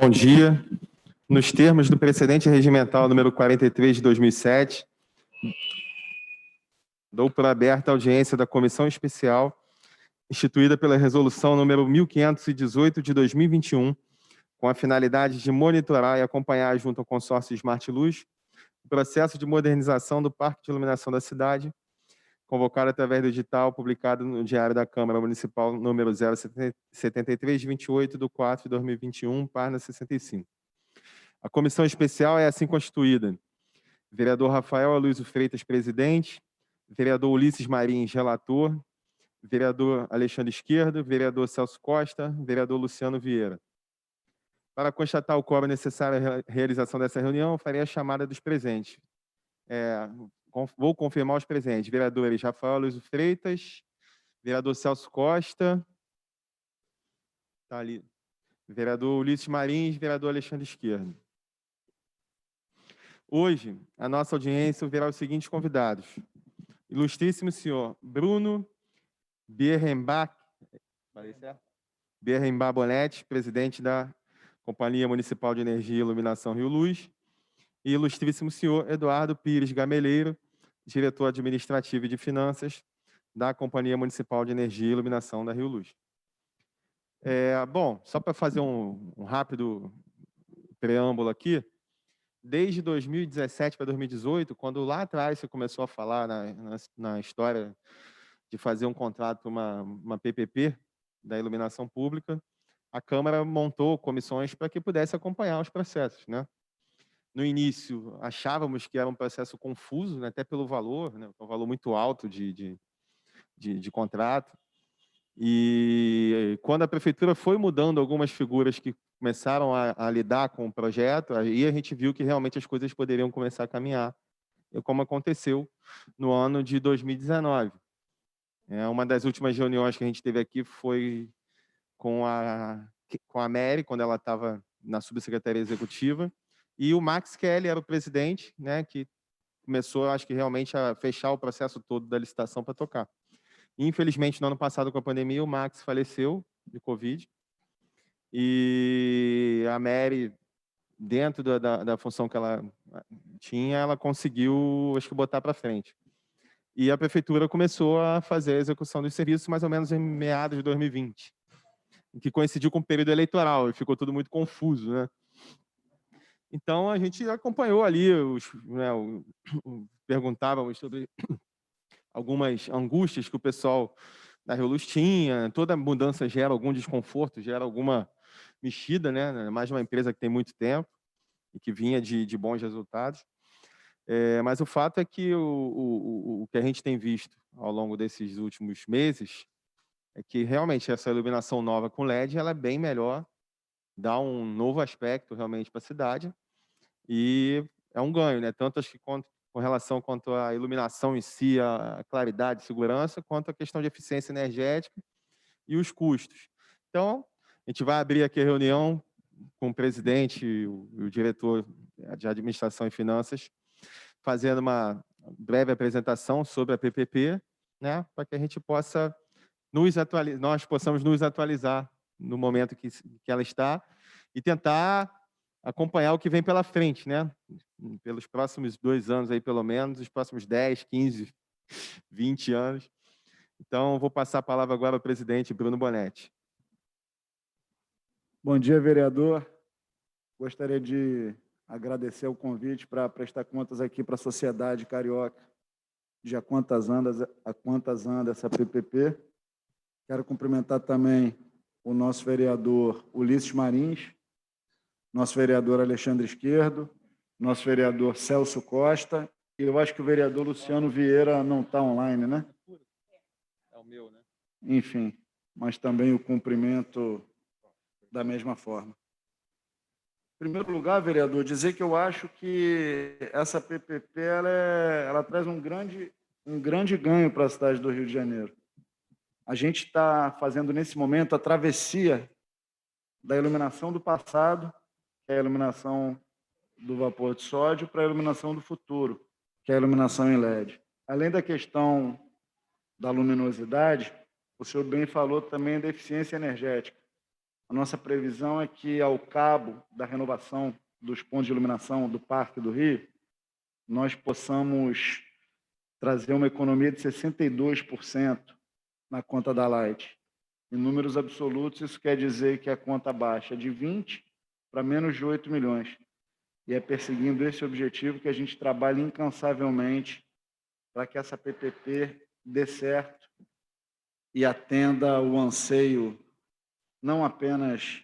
Bom dia. Nos termos do precedente regimental número 43 de 2007, dou por aberta a audiência da Comissão Especial instituída pela Resolução número 1518 de 2021, com a finalidade de monitorar e acompanhar junto ao consórcio Smart Luz o processo de modernização do Parque de Iluminação da cidade, convocado através do edital publicado no Diário da Câmara Municipal número 073 de 28 de 4 de 2021, página 65. A comissão especial é assim constituída: vereador Rafael Aloysio Freitas, presidente; vereador Ulisses Marins, relator; vereador Alexandre Esquerdo; vereador Celso Costa; vereador Luciano Vieira. Para constatar o quórum necessário à realização dessa reunião, farei a chamada dos presentes. Vou confirmar os presentes: vereadores Rafael Aloysio Freitas, vereador Celso Costa, tá ali, vereador Ulisses Marins, vereador Alexandre Esquerdo. Hoje, a nossa audiência ouvirá os seguintes convidados: ilustríssimo senhor Bruno Bierrenbach Bonetti, presidente da Companhia Municipal de Energia e Iluminação Rio Luz, e ilustríssimo senhor Eduardo Pires Gameleiro, diretor administrativo e de finanças da Companhia Municipal de Energia e Iluminação da Rio Luz. Bom, só para fazer um rápido preâmbulo aqui, desde 2017 para 2018, quando lá atrás você começou a falar na história de fazer um contrato para uma PPP da iluminação pública, a Câmara montou comissões para que pudesse acompanhar os processos, né? No início, achávamos que era um processo confuso, né, até pelo valor, né, um valor muito alto de contrato. E quando a prefeitura foi mudando algumas figuras que começaram a lidar com o projeto, aí a gente viu que realmente as coisas poderiam começar a caminhar, como aconteceu no ano de 2019. Uma das últimas reuniões que a gente teve aqui foi com a Mary, quando ela estava na subsecretaria executiva, e o Max Kelly era o presidente, né, que começou, acho que realmente, a fechar o processo todo da licitação para tocar. Infelizmente, no ano passado, com a pandemia, o Max faleceu de Covid, e a Mary, dentro da função que ela tinha, ela conseguiu, acho que, botar para frente. E a prefeitura começou a fazer a execução dos serviços mais ou menos em meados de 2020, que coincidiu com o período eleitoral, e ficou tudo muito confuso, né? Então, a gente acompanhou ali, perguntávamos sobre algumas angústias que o pessoal da Rio Luz tinha. Toda mudança gera algum desconforto, gera alguma mexida, né? Mais uma empresa que tem muito tempo e que vinha de bons resultados. Mas o fato é que o que a gente tem visto ao longo desses últimos meses é que realmente essa iluminação nova com LED ela é bem melhor, dá um novo aspecto realmente para a cidade e é um ganho, né? Tanto acho que com relação quanto à iluminação em si, a claridade, segurança, quanto a questão de eficiência energética e os custos. Então, a gente vai abrir aqui a reunião com o presidente e o diretor de administração e finanças, fazendo uma breve apresentação sobre a PPP, né, para que a gente possa nós possamos nos atualizar no momento que ela está e tentar acompanhar o que vem pela frente, né? Pelos próximos 2 anos aí, pelo menos, os próximos 10, 15, 20 anos. Então, vou passar a palavra agora ao presidente Bruno Bonetti. Bom dia, vereador. Gostaria de agradecer o convite para prestar contas aqui para a sociedade carioca de a quantas anda essa PPP. Quero cumprimentar também o nosso vereador Ulisses Marins, nosso vereador Alexandre Esquerdo, nosso vereador Celso Costa, e eu acho que o vereador Luciano Vieira não está online, né? É o meu, né? Enfim, mas também o cumprimento da mesma forma. Em primeiro lugar, vereador, dizer que eu acho que essa PPP ela traz um grande ganho para a cidade do Rio de Janeiro. A gente está fazendo, nesse momento, a travessia da iluminação do passado, que é a iluminação do vapor de sódio, para a iluminação do futuro, que é a iluminação em LED. Além da questão da luminosidade, o senhor bem falou também da eficiência energética. A nossa previsão é que, ao cabo da renovação dos pontos de iluminação do Parque do Rio, nós possamos trazer uma economia de 62% na conta da Light. Em números absolutos, isso quer dizer que a conta baixa de 20 para menos de 8 milhões. E é perseguindo esse objetivo que a gente trabalha incansavelmente para que essa PPP dê certo e atenda o anseio não apenas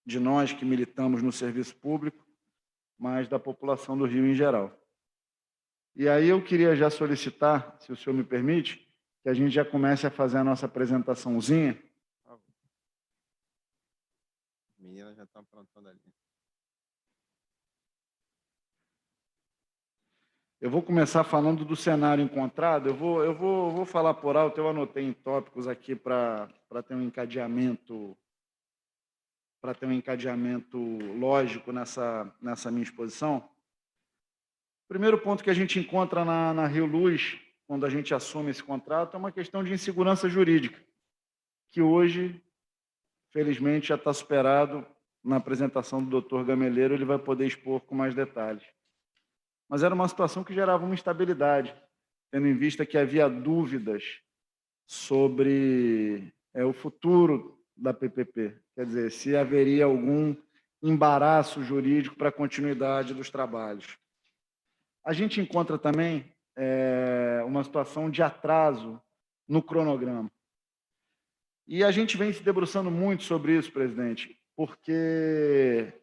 de nós que militamos no serviço público, mas da população do Rio em geral. E aí eu queria já solicitar, se o senhor me permite, que a gente já comece a fazer a nossa apresentaçãozinha. A menina já está aprontando ali. Eu vou começar falando do cenário encontrado. Eu vou falar por alto. Eu anotei em tópicos aqui para ter um encadeamento, lógico nessa minha exposição. O primeiro ponto que a gente encontra na Rio Luz, quando a gente assume esse contrato, é uma questão de insegurança jurídica, que hoje, felizmente, já está superado. Na apresentação do Dr. Gameleiro, ele vai poder expor com mais detalhes. Mas era uma situação que gerava uma instabilidade, tendo em vista que havia dúvidas sobre o futuro da PPP, quer dizer, se haveria algum embaraço jurídico para a continuidade dos trabalhos. A gente encontra também uma situação de atraso no cronograma. E a gente vem se debruçando muito sobre isso, presidente, porque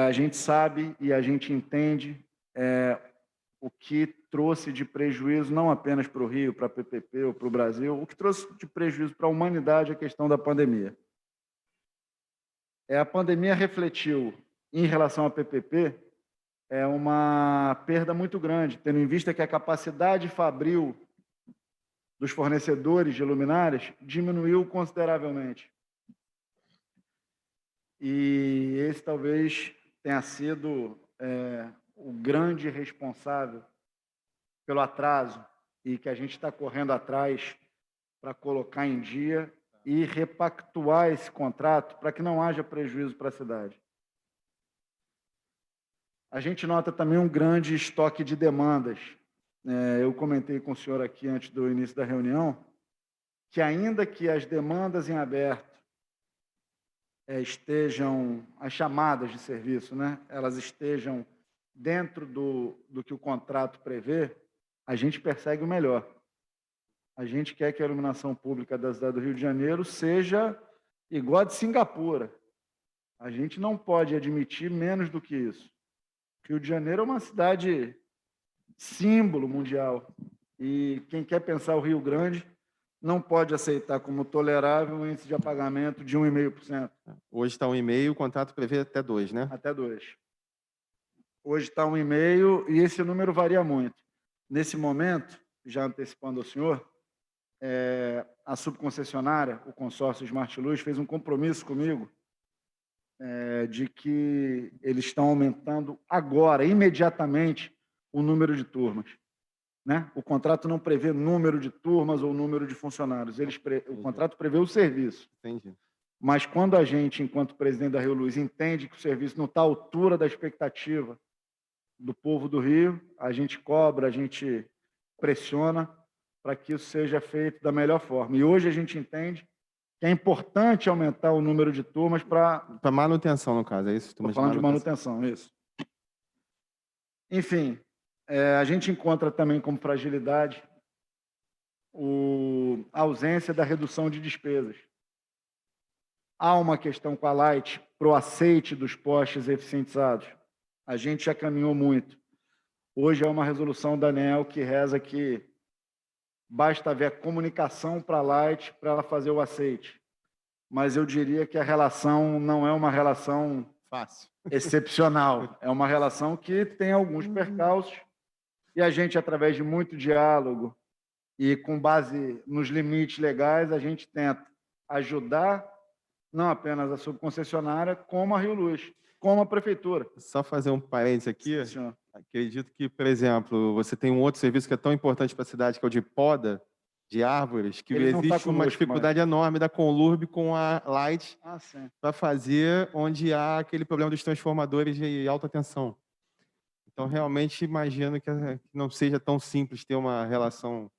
a gente sabe e a gente entende o que trouxe de prejuízo, não apenas para o Rio, para a PPP ou para o Brasil, o que trouxe de prejuízo para a humanidade a questão da pandemia. A pandemia refletiu, em relação à PPP, uma perda muito grande, tendo em vista que a capacidade fabril dos fornecedores de luminárias diminuiu consideravelmente. E esse talvez tenha sido o grande responsável pelo atraso e que a gente está correndo atrás para colocar em dia e repactuar esse contrato para que não haja prejuízo para a cidade. A gente nota também um grande estoque de demandas. Eu comentei com o senhor aqui antes do início da reunião que, ainda que as demandas em aberto estejam, as chamadas de serviço, elas estejam dentro do que o contrato prevê, a gente persegue o melhor. A gente quer que a iluminação pública da cidade do Rio de Janeiro seja igual a de Singapura. A gente não pode admitir menos do que isso. Rio de Janeiro é uma cidade símbolo mundial. E quem quer pensar o Rio Grande não pode aceitar como tolerável o índice de apagamento de 1,5%. Hoje está 1,5%, o contrato prevê até 2%, né? Até 2%. Hoje está 1,5% e esse número varia muito. Nesse momento, já antecipando ao senhor, a subconcessionária, o consórcio Smart Luz, fez um compromisso comigo de que eles estão aumentando agora, imediatamente, o número de turmas. O contrato não prevê número de turmas ou número de funcionários. O contrato prevê o serviço. Entendi. Mas quando a gente, enquanto presidente da Rio Luz, entende que o serviço não está à altura da expectativa do povo do Rio, a gente cobra, a gente pressiona para que isso seja feito da melhor forma. E hoje a gente entende que é importante aumentar o número de turmas para... Para manutenção, no caso, é isso? Estou falando de manutenção, isso. Enfim, a gente encontra também como fragilidade a ausência da redução de despesas. Há uma questão com a Light para o aceite dos postes eficientizados. A gente já caminhou muito. Hoje é uma resolução da ANEEL que reza que basta haver a comunicação para a Light para ela fazer o aceite. Mas eu diria que a relação não é uma relação fácil, excepcional. É uma relação que tem alguns percalços e a gente, através de muito diálogo e com base nos limites legais, a gente tenta ajudar não apenas a subconcessionária, como a Rio Luz, como a prefeitura. Só fazer um parênteses aqui. Sim, senhor. Acredito que, por exemplo, você tem um outro serviço que é tão importante para a cidade, que é o de poda, de árvores, que Ele não tá existe uma conosco dificuldade enorme da Conlurb com a Light sim. para fazer onde há aquele problema dos transformadores de alta tensão. Então, realmente, imagino que não seja tão simples ter uma relação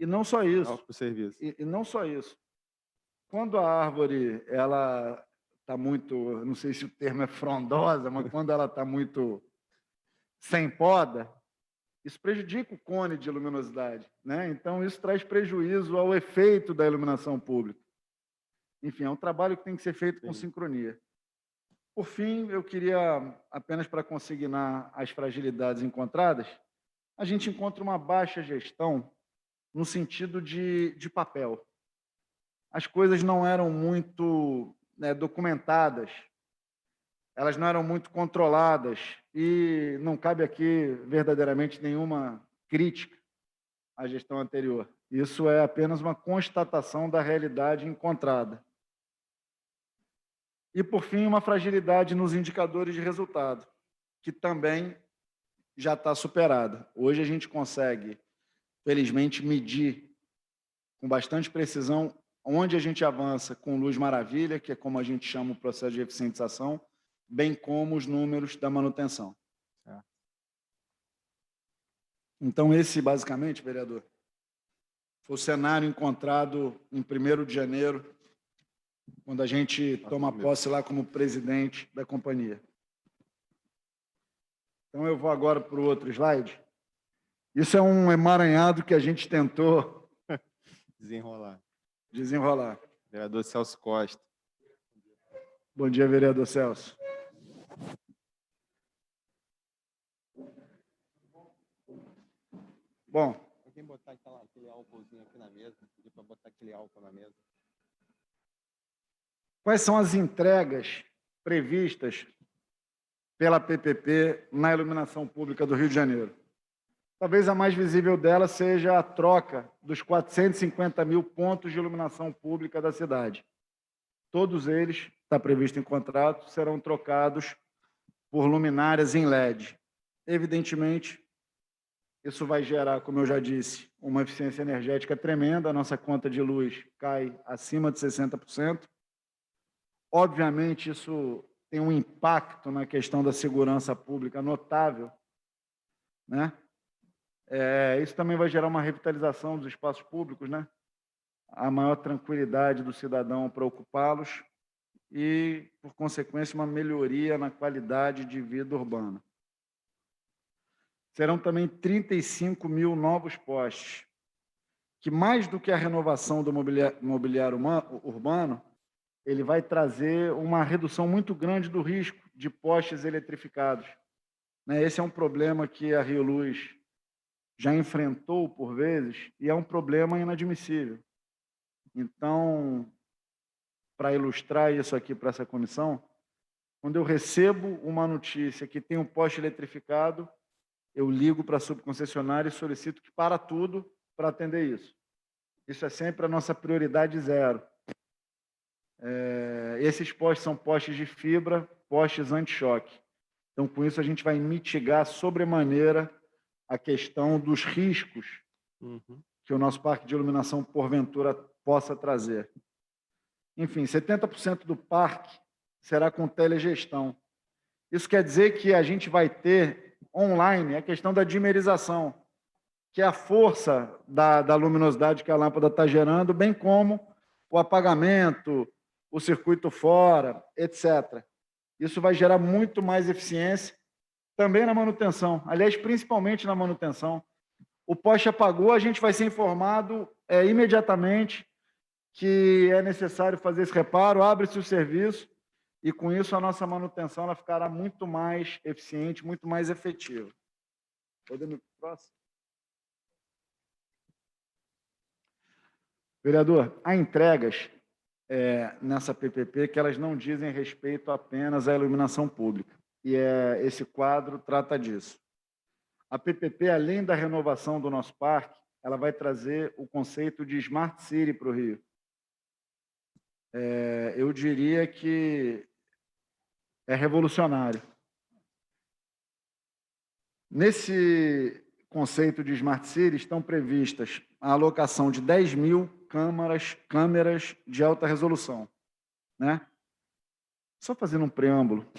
E não só isso. para o serviço. E não só isso. Quando a árvore ela está muito, não sei se o termo é frondosa, mas quando ela está muito sem poda, isso prejudica o cone de luminosidade, né? Então, isso traz prejuízo ao efeito da iluminação pública. Enfim, é um trabalho que tem que ser feito com sincronia. Por fim, eu queria, apenas para consignar as fragilidades encontradas, a gente encontra uma baixa gestão no sentido de papel. As coisas não eram muito, né, documentadas, elas não eram muito controladas, e não cabe aqui verdadeiramente nenhuma crítica à gestão anterior. Isso é apenas uma constatação da realidade encontrada. E, por fim, uma fragilidade nos indicadores de resultado, que também já está superada. Hoje a gente consegue, felizmente, medir com bastante precisão onde a gente avança com Luz Maravilha, que é como a gente chama o processo de eficientização, bem como os números da manutenção. Então, esse, basicamente, vereador, foi o cenário encontrado em 1º de janeiro, quando a gente toma posse lá como presidente da companhia. Então, eu vou agora para o outro slide. Isso é um emaranhado que a gente tentou desenrolar. Vereador Celso Costa. Bom dia, vereador Celso. Bom. Alguém botar aquele álcoolzinho aqui na mesa, pedir para botar aquele álcool na mesa. Quais são as entregas previstas pela PPP na iluminação pública do Rio de Janeiro? Talvez a mais visível dela seja a troca dos 450 mil pontos de iluminação pública da cidade. Todos eles, está previsto em contrato, serão trocados por luminárias em LED. Evidentemente, isso vai gerar, como eu já disse, uma eficiência energética tremenda. A nossa conta de luz cai acima de 60%. Obviamente, isso tem um impacto na questão da segurança pública notável, né? Isso também vai gerar uma revitalização dos espaços públicos, né? A maior tranquilidade do cidadão para ocupá-los e, por consequência, uma melhoria na qualidade de vida urbana. Serão também 35 mil novos postes, que mais do que a renovação do mobiliário urbano, ele vai trazer uma redução muito grande do risco de postes eletrificados. Esse é um problema que a Rio Luz já enfrentou por vezes e é um problema inadmissível. Então, para ilustrar isso aqui para essa comissão, quando eu recebo uma notícia que tem um poste eletrificado, eu ligo para a subconcessionária e solicito que para tudo para atender isso. Isso é sempre a nossa prioridade zero. Esses postes são postes de fibra, postes anti-choque. Então, com isso, a gente vai mitigar sobremaneira a questão dos riscos que o nosso parque de iluminação, porventura, possa trazer. Enfim, 70% do parque será com telegestão. Isso quer dizer que a gente vai ter online a questão da dimerização, que é a força da luminosidade que a lâmpada está gerando, bem como o apagamento, o circuito fora, etc. Isso vai gerar muito mais eficiência também na manutenção, aliás, principalmente na manutenção. O poste apagou, a gente vai ser informado imediatamente que é necessário fazer esse reparo, abre-se o serviço e, com isso, a nossa manutenção ela ficará muito mais eficiente, muito mais efetiva. Podemos ir para o próximo? Vereador, há entregas nessa PPP que elas não dizem respeito apenas à iluminação pública. E esse quadro trata disso. A PPP, além da renovação do nosso parque, ela vai trazer o conceito de Smart City para o Rio. Eu diria que é revolucionário. Nesse conceito de Smart City estão previstas a alocação de 10.000 câmeras de alta resolução, né? Só fazendo um preâmbulo,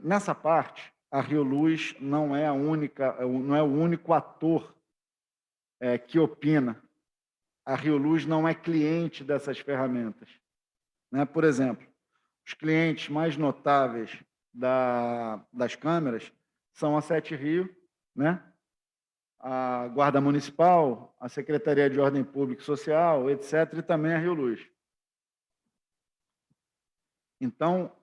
nessa parte, a Rio Luz não é o único ator que opina. A Rio Luz não é cliente dessas ferramentas, né? Por exemplo, os clientes mais notáveis das câmeras são a Sete Rio, né? A Guarda Municipal, a Secretaria de Ordem Pública e Social, etc., e também a Rio Luz. Então,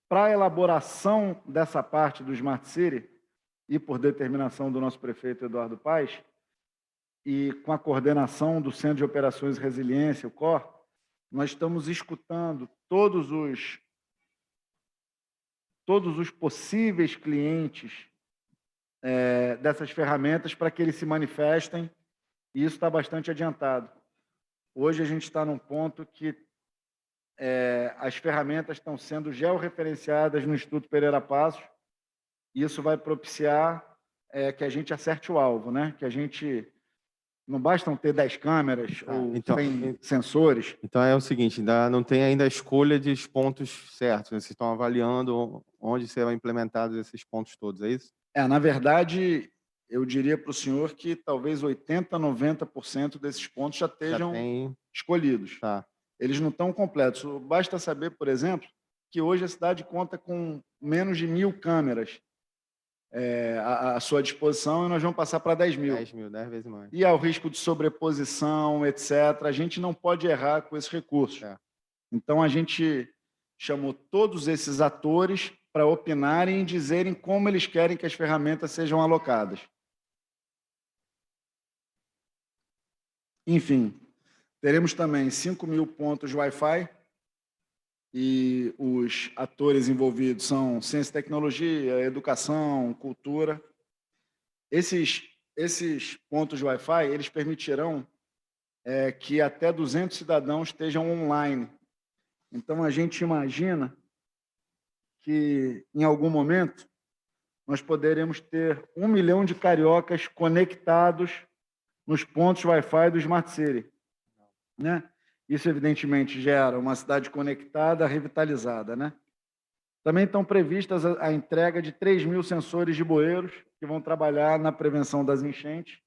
para a elaboração dessa parte do Smart City, e por determinação do nosso prefeito Eduardo Paes, e com a coordenação do Centro de Operações e Resiliência, o COR, nós estamos escutando todos os possíveis clientes dessas ferramentas para que eles se manifestem, e isso está bastante adiantado. Hoje a gente está num ponto que as ferramentas estão sendo georreferenciadas no Instituto Pereira Passos, e isso vai propiciar que a gente acerte o alvo, né? Que a gente não bastam ter 10 câmeras ou 100 sensores. Então é o seguinte, ainda não tem ainda a escolha dos pontos certos, né? Vocês estão avaliando onde serão implementados esses pontos todos, é isso? Na verdade, eu diria para o senhor que talvez 80%, 90% desses pontos já estejam escolhidos. Tá. Eles não estão completos. Basta saber, por exemplo, que hoje a cidade conta com menos de 1.000 câmeras à sua disposição, e nós vamos passar para 10.000. 10.000, 10 vezes mais. E há o risco de sobreposição, etc. A gente não pode errar com esses recursos. Então, a gente chamou todos esses atores para opinarem e dizerem como eles querem que as ferramentas sejam alocadas. Enfim, teremos também 5.000 pontos Wi-Fi, e os atores envolvidos são ciência e tecnologia, educação, cultura. Esses pontos Wi-Fi, eles permitirão que até 200 cidadãos estejam online. Então, a gente imagina que, em algum momento, nós poderemos ter 1 milhão de cariocas conectados nos pontos Wi-Fi do Smart City, né? Isso, evidentemente, gera uma cidade conectada, revitalizada, né? Também estão previstas a entrega de 3.000 sensores de bueiros que vão trabalhar na prevenção das enchentes.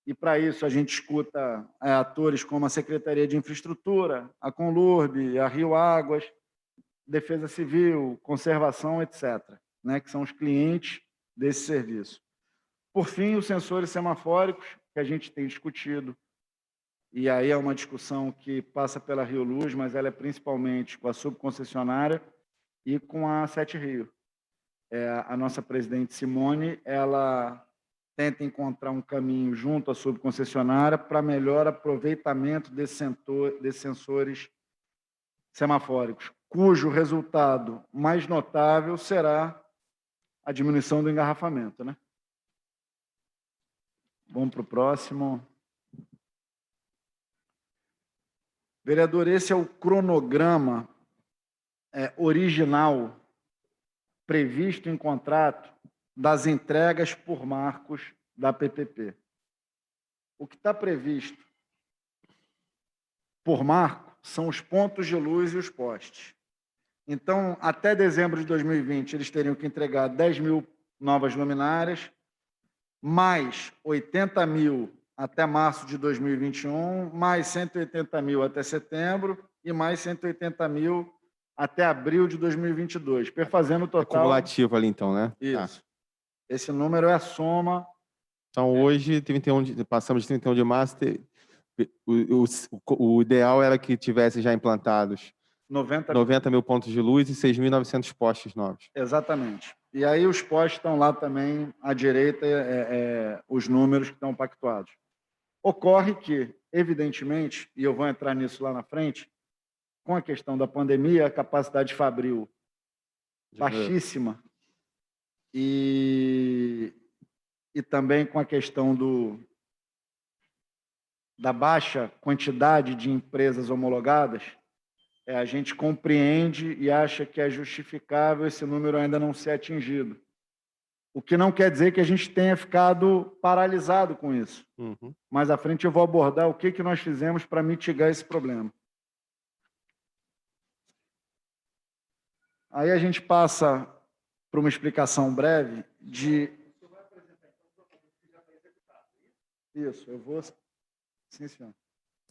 E, para isso, a gente escuta atores como a Secretaria de Infraestrutura, a Conlurb, a Rio Águas, Defesa Civil, Conservação, etc., né, que são os clientes desse serviço. Por fim, os sensores semafóricos, que a gente tem discutido, e aí é uma discussão que passa pela Rio Luz, mas ela é principalmente com a subconcessionária e com a Sete Rio. A nossa presidente Simone, ela tenta encontrar um caminho junto à subconcessionária para melhor aproveitamento desses sensores semafóricos, cujo resultado mais notável será a diminuição do engarrafamento, né? Vamos para o próximo. Vereador, esse é o cronograma original previsto em contrato das entregas por marcos da PPP. O que está previsto por marco são os pontos de luz e os postes. Então, até dezembro de 2020, eles teriam que entregar 10.000 novas luminárias, mais 80.000 até março de 2021, mais 180.000 até setembro e mais 180.000 até abril de 2022, perfazendo o total... É cumulativo ali, então, né? Isso. Esse número é a soma... Então, hoje, passamos de 31 de março, o ideal era que tivesse já implantados 90.000 pontos de luz e 6.900 postes novos. Exatamente. E aí os postes estão lá também, à direita, os números que estão pactuados. Ocorre que, evidentemente, e eu vou entrar nisso lá na frente, com a questão da pandemia, a capacidade fabril baixíssima, e também com a questão da baixa quantidade de empresas homologadas, a gente compreende e acha que é justificável esse número ainda não ser atingido. O que não quer dizer que a gente tenha ficado paralisado com isso. Uhum. Mais à frente eu vou abordar o que nós fizemos para mitigar esse problema. Aí a gente passa para uma explicação breve de... Isso, eu vou... Sim, senhor.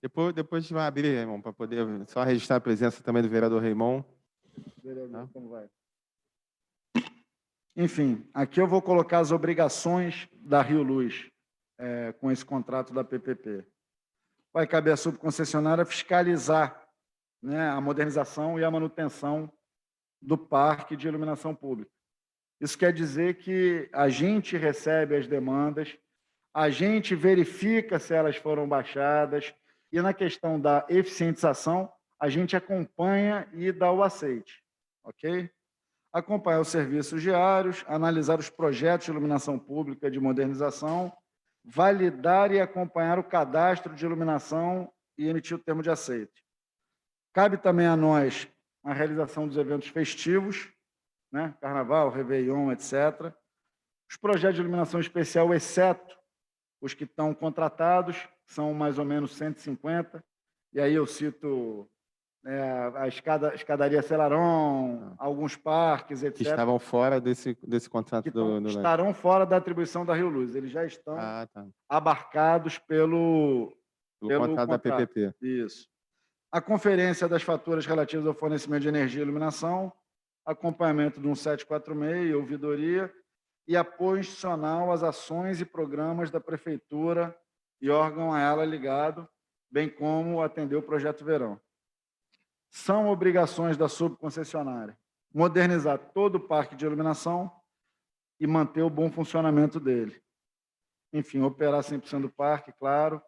Depois a gente vai abrir, irmão, para poder só registrar a presença também do vereador Raimon. Vereador, como vai? Enfim, aqui eu vou colocar as obrigações da Rio Luz com esse contrato da PPP. Vai caber à subconcessionária fiscalizar, né, a modernização e a manutenção do parque de iluminação pública. Isso quer dizer que a gente recebe as demandas, a gente verifica se elas foram baixadas e, na questão da eficientização, a gente acompanha e dá o aceite, ok? Acompanhar os serviços diários, analisar os projetos de iluminação pública de modernização, validar e acompanhar o cadastro de iluminação e emitir o termo de aceite. Cabe também a nós a realização dos eventos festivos, né? Carnaval, Réveillon, etc. Os projetos de iluminação especial, exceto os que estão contratados, são mais ou menos 150, e aí eu cito a escadaria Celaron, alguns parques, etc. Que estavam fora desse contrato que estarão fora da atribuição da Rio Luz. Eles já estão abarcados pelo contrato da PPP. Isso. A conferência das faturas relativas ao fornecimento de energia e iluminação, acompanhamento de um 746, ouvidoria, e apoio institucional às ações e programas da Prefeitura e órgão a ela ligado, bem como atender o Projeto Verão. São obrigações da subconcessionária modernizar todo o parque de iluminação e manter o bom funcionamento dele. Enfim, operar 100% do parque, claro.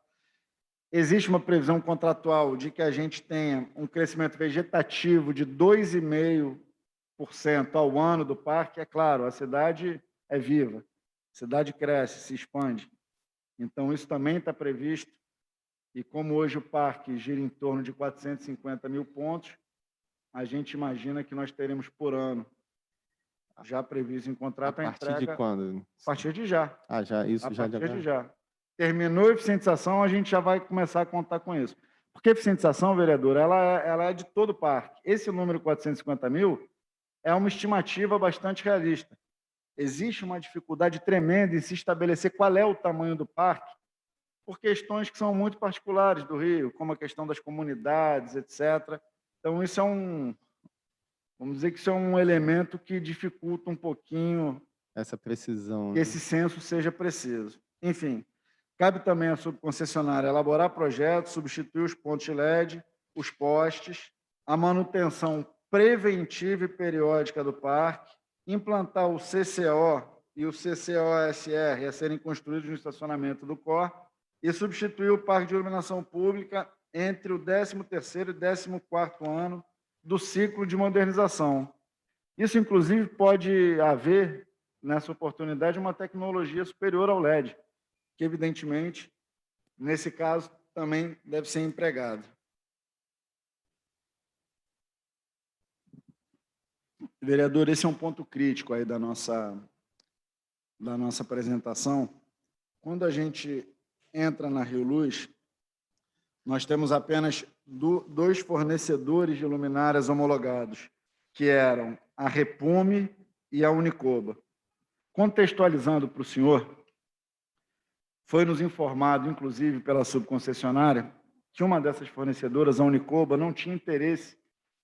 Existe uma previsão contratual de que a gente tenha um crescimento vegetativo de 2,5% ao ano do parque. É claro, a cidade é viva, a cidade cresce, se expande. Então, isso também está previsto. E como hoje o parque gira em torno de 450 mil pontos, a gente imagina que nós teremos por ano, já previsto em contrato, a entrega... A partir de quando? A partir de já. Isso já... A partir de já. Terminou a eficientização, a gente já vai começar a contar com isso. Porque a eficientização, vereador, ela é de todo o parque. Esse número 450 mil é uma estimativa bastante realista. Existe uma dificuldade tremenda em se estabelecer qual é o tamanho do parque, por questões que são muito particulares do Rio, como a questão das comunidades, etc. Então, isso é vamos dizer que isso é um elemento que dificulta um pouquinho essa precisão, que esse censo seja preciso. Enfim, cabe também à subconcessionária elaborar projetos, substituir os pontos de LED, os postes, a manutenção preventiva e periódica do parque, implantar o CCO e o CCOSR a serem construídos no estacionamento do COR e substituir o parque de iluminação pública entre o 13º e 14º ano do ciclo de modernização. Isso, inclusive, pode haver, nessa oportunidade, uma tecnologia superior ao LED, que, evidentemente, nesse caso, também deve ser empregado. Vereador, esse é um ponto crítico aí da nossa apresentação. Quando a gente entra na Rio Luz, nós temos apenas dois fornecedores de luminárias homologados, que eram a Repume e a Unicoba. Contextualizando para o senhor, foi nos informado, inclusive pela subconcessionária, que uma dessas fornecedoras, a Unicoba, não tinha interesse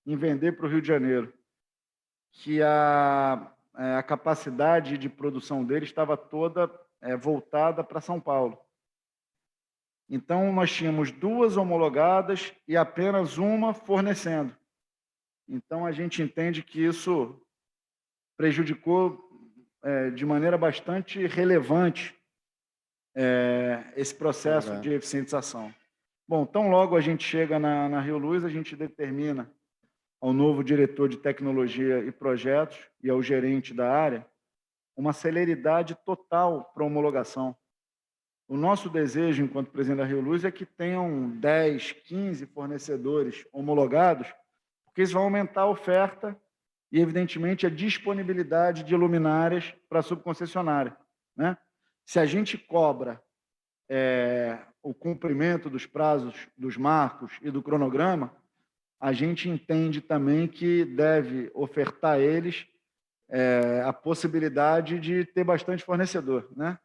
em vender para o Rio de Janeiro, que a capacidade de produção dele estava toda voltada para São Paulo. Então, nós tínhamos duas homologadas e apenas uma fornecendo. Então, a gente entende que isso prejudicou de maneira bastante relevante esse processo de eficientização. Bom, tão logo a gente chega na Rio Luz, a gente determina ao novo diretor de tecnologia e projetos e ao gerente da área uma celeridade total para a homologação. O nosso desejo, enquanto presidente da Rio Luz, é que tenham 10, 15 fornecedores homologados, porque isso vai aumentar a oferta e, evidentemente, a disponibilidade de luminárias para a subconcessionária, né? Se a gente cobra o cumprimento dos prazos, dos marcos e do cronograma, a gente entende também que deve ofertar a eles a possibilidade de ter bastante fornecedor, né?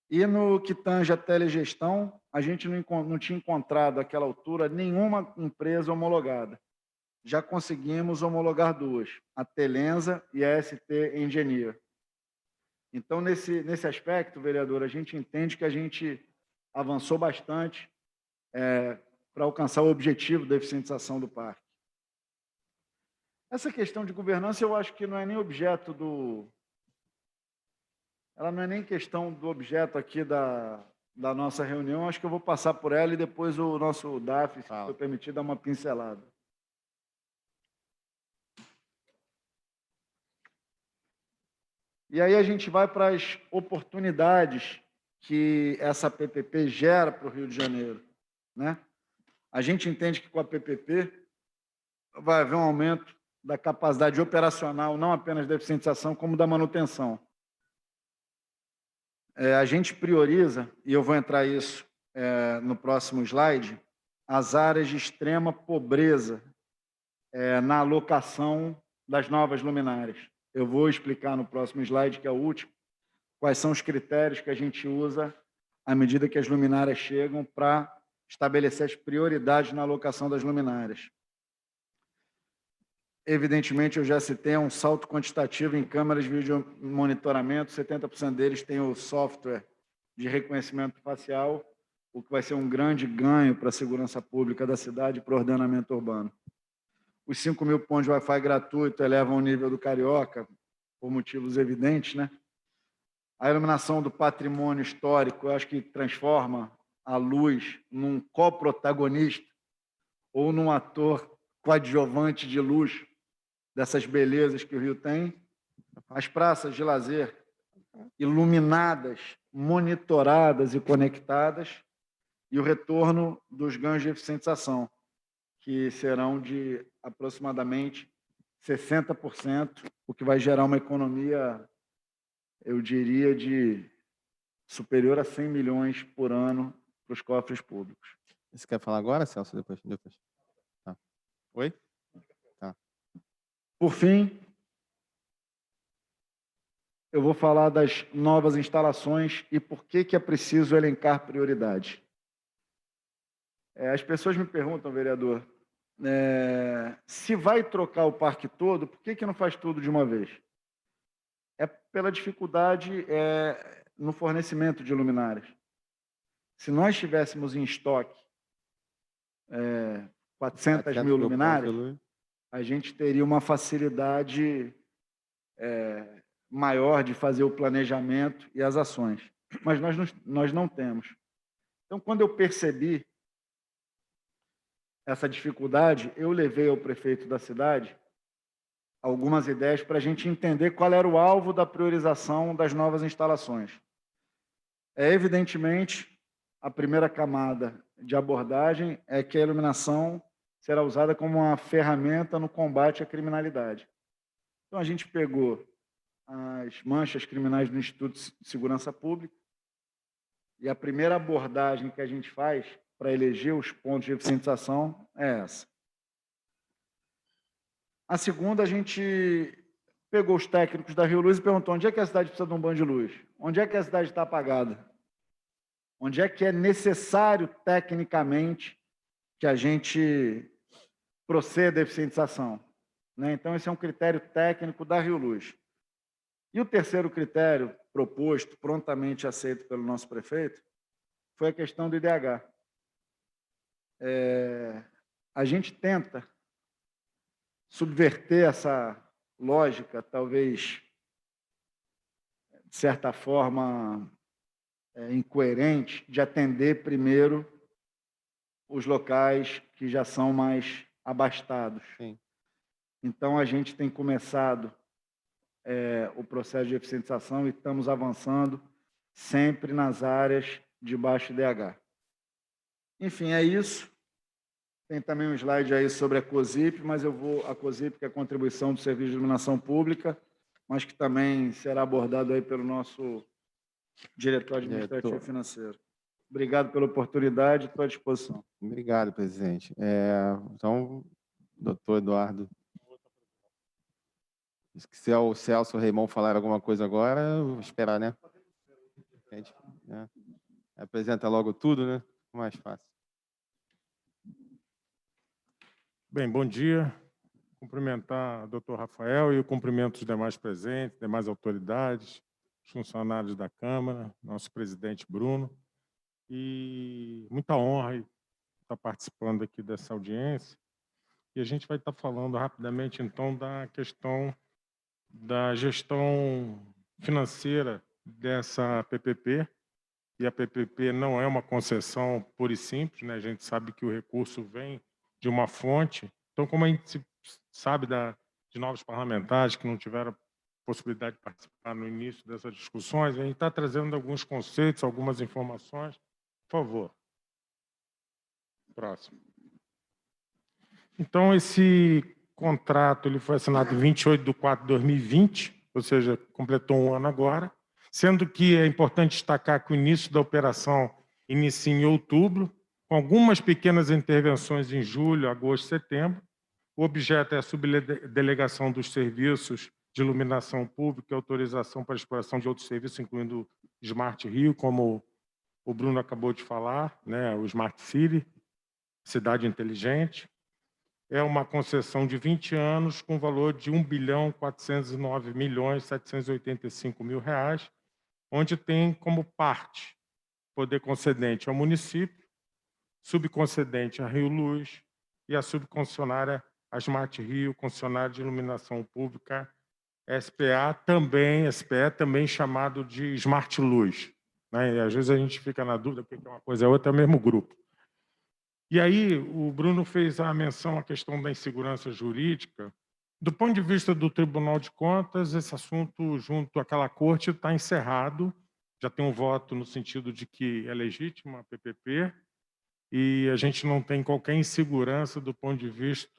E no que tange a telegestão, a gente não tinha encontrado, àquela altura, nenhuma empresa homologada. Já conseguimos homologar duas, a Telensa e a ST Engineer. Então, nesse aspecto, vereador, a gente entende que a gente avançou bastante para alcançar o objetivo da eficientização do parque. Essa questão de governança, eu acho que não é nem objeto ela não é nem questão do objeto aqui da nossa reunião, acho que eu vou passar por ela e depois o nosso DAF, se for permitido, dar uma pincelada. E aí a gente vai para as oportunidades que essa PPP gera para o Rio de Janeiro, né? A gente entende que com a PPP vai haver um aumento da capacidade operacional, não apenas da eficientização, como da manutenção. A gente prioriza, e eu vou entrar isso no próximo slide, as áreas de extrema pobreza na alocação das novas luminárias. Eu vou explicar no próximo slide, que é o último, quais são os critérios que a gente usa à medida que as luminárias chegam para estabelecer as prioridades na alocação das luminárias. Evidentemente, eu já citei um salto quantitativo em câmeras de vídeo monitoramento, 70% deles têm o software de reconhecimento facial, o que vai ser um grande ganho para a segurança pública da cidade e para o ordenamento urbano. Os 5.000 pontos de Wi-Fi gratuito elevam o nível do Carioca, por motivos evidentes, né? A iluminação do patrimônio histórico, eu acho que transforma a luz num coprotagonista ou num ator coadjuvante de luxo dessas belezas que o Rio tem. As praças de lazer iluminadas, monitoradas e conectadas, e o retorno dos ganhos de eficientização, que serão de aproximadamente 60%, o que vai gerar uma economia, eu diria, de superior a 100 milhões por ano para os cofres públicos. Você quer falar agora, Celso? Depois. Tá. Oi? Tá. Por fim, eu vou falar das novas instalações e por que é preciso elencar prioridades. As pessoas me perguntam, vereador, se vai trocar o parque todo, por que não faz tudo de uma vez? É pela dificuldade no fornecimento de luminárias. Se nós tivéssemos em estoque 400 mil luminárias, a gente teria uma facilidade maior de fazer o planejamento e as ações. Mas nós não temos. Então, quando eu percebi essa dificuldade, eu levei ao prefeito da cidade algumas ideias para a gente entender qual era o alvo da priorização das novas instalações. Evidentemente, a primeira camada de abordagem é que a iluminação será usada como uma ferramenta no combate à criminalidade. Então, a gente pegou as manchas criminais do Instituto de Segurança Pública e a primeira abordagem que a gente faz para eleger os pontos de eficientização é essa. A segunda, a gente pegou os técnicos da Rio Luz e perguntou onde é que a cidade precisa de um banho de luz? Onde é que a cidade está apagada? Onde é que é necessário, tecnicamente, que a gente proceda à eficientização? Né? Então, esse é um critério técnico da Rio Luz. E o terceiro critério proposto, prontamente aceito pelo nosso prefeito, foi a questão do IDH. A gente tenta subverter essa lógica, talvez, de certa forma, incoerente, de atender primeiro os locais que já são mais abastados. Sim. Então, a gente tem começado o processo de eficientização e estamos avançando sempre nas áreas de baixo IDH. Enfim, é isso. Tem também um slide aí sobre a COSIP, mas a COSIP, que é a contribuição do Serviço de Iluminação Pública, mas que também será abordado aí pelo nosso diretor administrativo Diretor. financeiro. Obrigado pela oportunidade, estou à disposição. Obrigado, presidente. Então, doutor Eduardo, se o Celso ou o Raimon falar alguma coisa agora, eu vou esperar, né? A gente, né? Apresenta logo tudo, né? Mais fácil. Bem, bom dia. Cumprimentar o doutor Rafael e eu cumprimento os demais presentes, demais autoridades, os funcionários da Câmara, nosso presidente Bruno. E muita honra estar participando aqui dessa audiência. E a gente vai estar falando rapidamente, então, da questão da gestão financeira dessa PPP. E a PPP não é uma concessão pura e simples, né? A gente sabe que o recurso vem de uma fonte. Então, como a gente sabe de novos parlamentares que não tiveram possibilidade de participar no início dessas discussões, a gente está trazendo alguns conceitos, algumas informações. Por favor. Próximo. Então, esse contrato ele foi assinado em 28 de 4 de 2020, ou seja, completou um ano agora, sendo que é importante destacar que o início da operação inicia em outubro, com algumas pequenas intervenções em julho, agosto e setembro. O objeto é a subdelegação dos serviços de iluminação pública e autorização para a exploração de outros serviços, incluindo Smart Rio, como o Bruno acabou de falar, né, o Smart City, Cidade Inteligente. É uma concessão de 20 anos com valor de R$ 1.409.785.000, onde tem como parte poder concedente ao município, subconcedente a Rio Luz e a subconcessionária a Smart Rio, concessionária de iluminação pública, SPA também chamado de Smart Luz, né? E às vezes a gente fica na dúvida porque uma coisa é outra, é o mesmo grupo. E aí o Bruno fez a menção à questão da insegurança jurídica. Do ponto de vista do Tribunal de Contas, esse assunto junto àquela corte está encerrado, já tem um voto no sentido de que é legítima a PPP, e a gente não tem qualquer insegurança do ponto de vista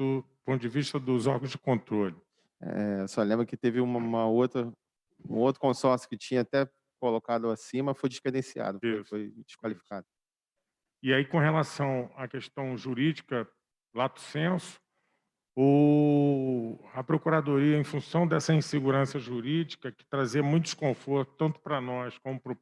dos órgãos de controle. Só lembro que teve um outro consórcio que tinha até colocado acima, foi descredenciado, foi desqualificado. E aí, com relação à questão jurídica, lato sensu, a Procuradoria, em função dessa insegurança jurídica, que trazia muito desconforto, tanto para nós como para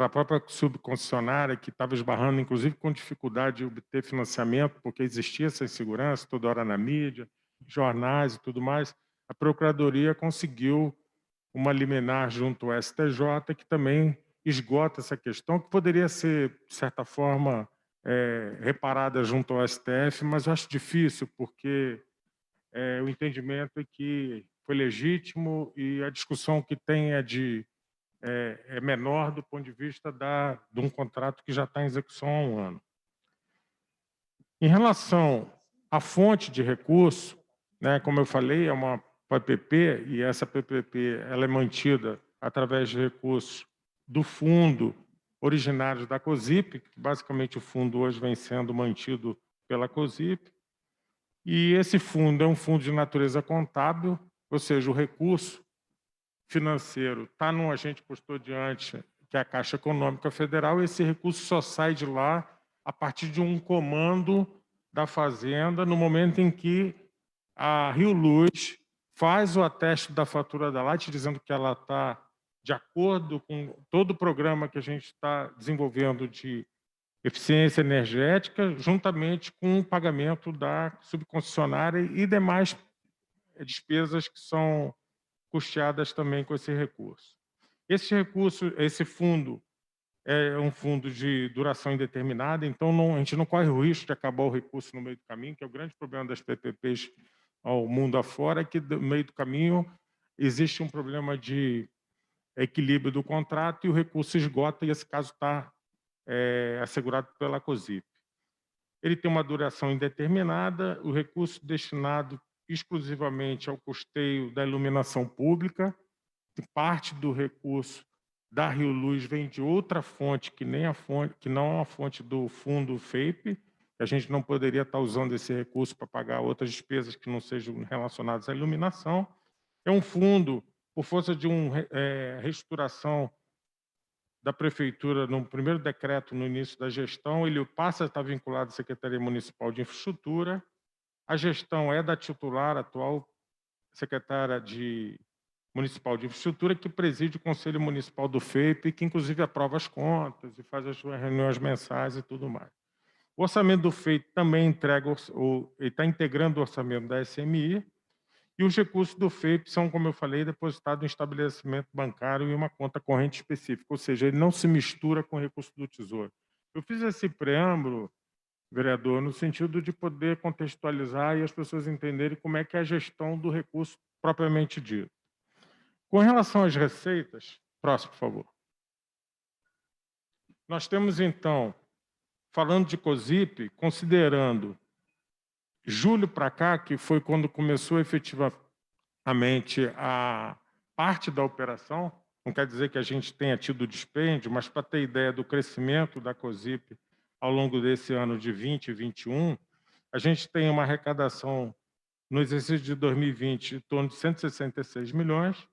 a própria subconcessionária, que estava esbarrando, inclusive, com dificuldade de obter financiamento, porque existia essa insegurança toda hora na mídia, jornais e tudo mais, a Procuradoria conseguiu uma liminar junto ao STJ, que também esgota essa questão, que poderia ser, de certa forma, reparada junto ao STF, mas eu acho difícil, porque o entendimento é que foi legítimo e a discussão que tem é menor do ponto de vista de um contrato que já está em execução há um ano. Em relação à fonte de recurso, né, como eu falei, é uma PPP, e essa PPP ela é mantida através de recursos do fundo originários da COSIP, que basicamente o fundo hoje vem sendo mantido pela COSIP, e esse fundo é um fundo de natureza contábil, ou seja, o recurso financeiro está num agente custodiante, que é a Caixa Econômica Federal, e esse recurso só sai de lá a partir de um comando da Fazenda, no momento em que a Rio Luz faz o ateste da fatura da Light, dizendo que ela está de acordo com todo o programa que a gente está desenvolvendo de eficiência energética, juntamente com o pagamento da subconcessionária e demais despesas que são custeadas também com esse recurso. Esse fundo é um fundo de duração indeterminada, então a gente não corre o risco de acabar o recurso no meio do caminho, que é o grande problema das PPPs ao mundo afora, é que no meio do caminho existe um problema de equilíbrio do contrato e o recurso esgota, e esse caso está assegurado pela COSIP. Ele tem uma duração indeterminada, o recurso destinado exclusivamente ao custeio da iluminação pública, parte do recurso da Rio Luz vem de outra fonte que não é a fonte do fundo FAPE, que a gente não poderia estar usando esse recurso para pagar outras despesas que não sejam relacionadas à iluminação. É um fundo, por força de uma reestruturação da Prefeitura, no primeiro decreto, no início da gestão, ele passa a estar vinculado à Secretaria Municipal de Infraestrutura. A gestão é da titular, atual secretária Municipal de Infraestrutura, que preside o Conselho Municipal do FEIP, que inclusive aprova as contas e faz as suas reuniões mensais e tudo mais. O orçamento do FEIP também está integrando o orçamento da SMI, e os recursos do FEIP são, como eu falei, depositados em estabelecimento bancário e uma conta corrente específica, ou seja, ele não se mistura com o recurso do Tesouro. Eu fiz esse preâmbulo, vereador, no sentido de poder contextualizar e as pessoas entenderem como é que é a gestão do recurso propriamente dito. Com relação às receitas, próximo, por favor. Nós temos, então, falando de COSIP, considerando julho para cá, que foi quando começou efetivamente a parte da operação, não quer dizer que a gente tenha tido dispêndio, mas para ter ideia do crescimento da COSIP ao longo desse ano de 20 e 21, a gente tem uma arrecadação no exercício de 2020 em torno de 166 milhões,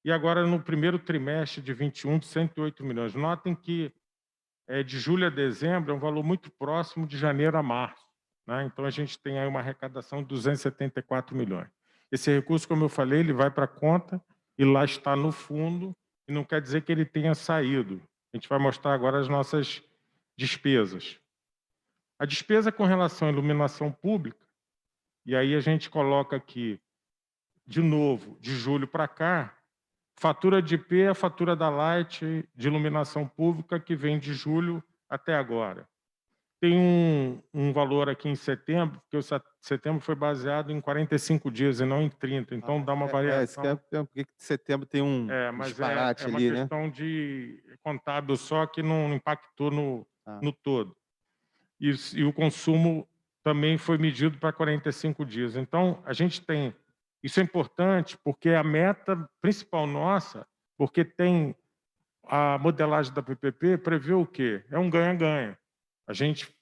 e agora no primeiro trimestre de 21, de 108 milhões. Notem que de julho a dezembro é um valor muito próximo de janeiro a março, né? Então, a gente tem aí uma arrecadação de 274 milhões. Esse recurso, como eu falei, ele vai para a conta e lá está no fundo, e não quer dizer que ele tenha saído. A gente vai mostrar agora as nossas despesas. A despesa com relação à iluminação pública, e aí a gente coloca aqui, de novo, de julho para cá, fatura de IP é a fatura da Light de iluminação pública que vem de julho até agora. Tem um valor aqui em setembro, porque o setembro foi baseado em 45 dias e não em 30, então dá uma variação. Porque setembro tem um disparate uma ali, né? questão de contábil só que não impactou no todo. E o consumo também foi medido para 45 dias. Então, a gente tem... Isso é importante porque a meta principal nossa, porque tem a modelagem da PPP, prevê o quê? É um ganha-ganha. A gente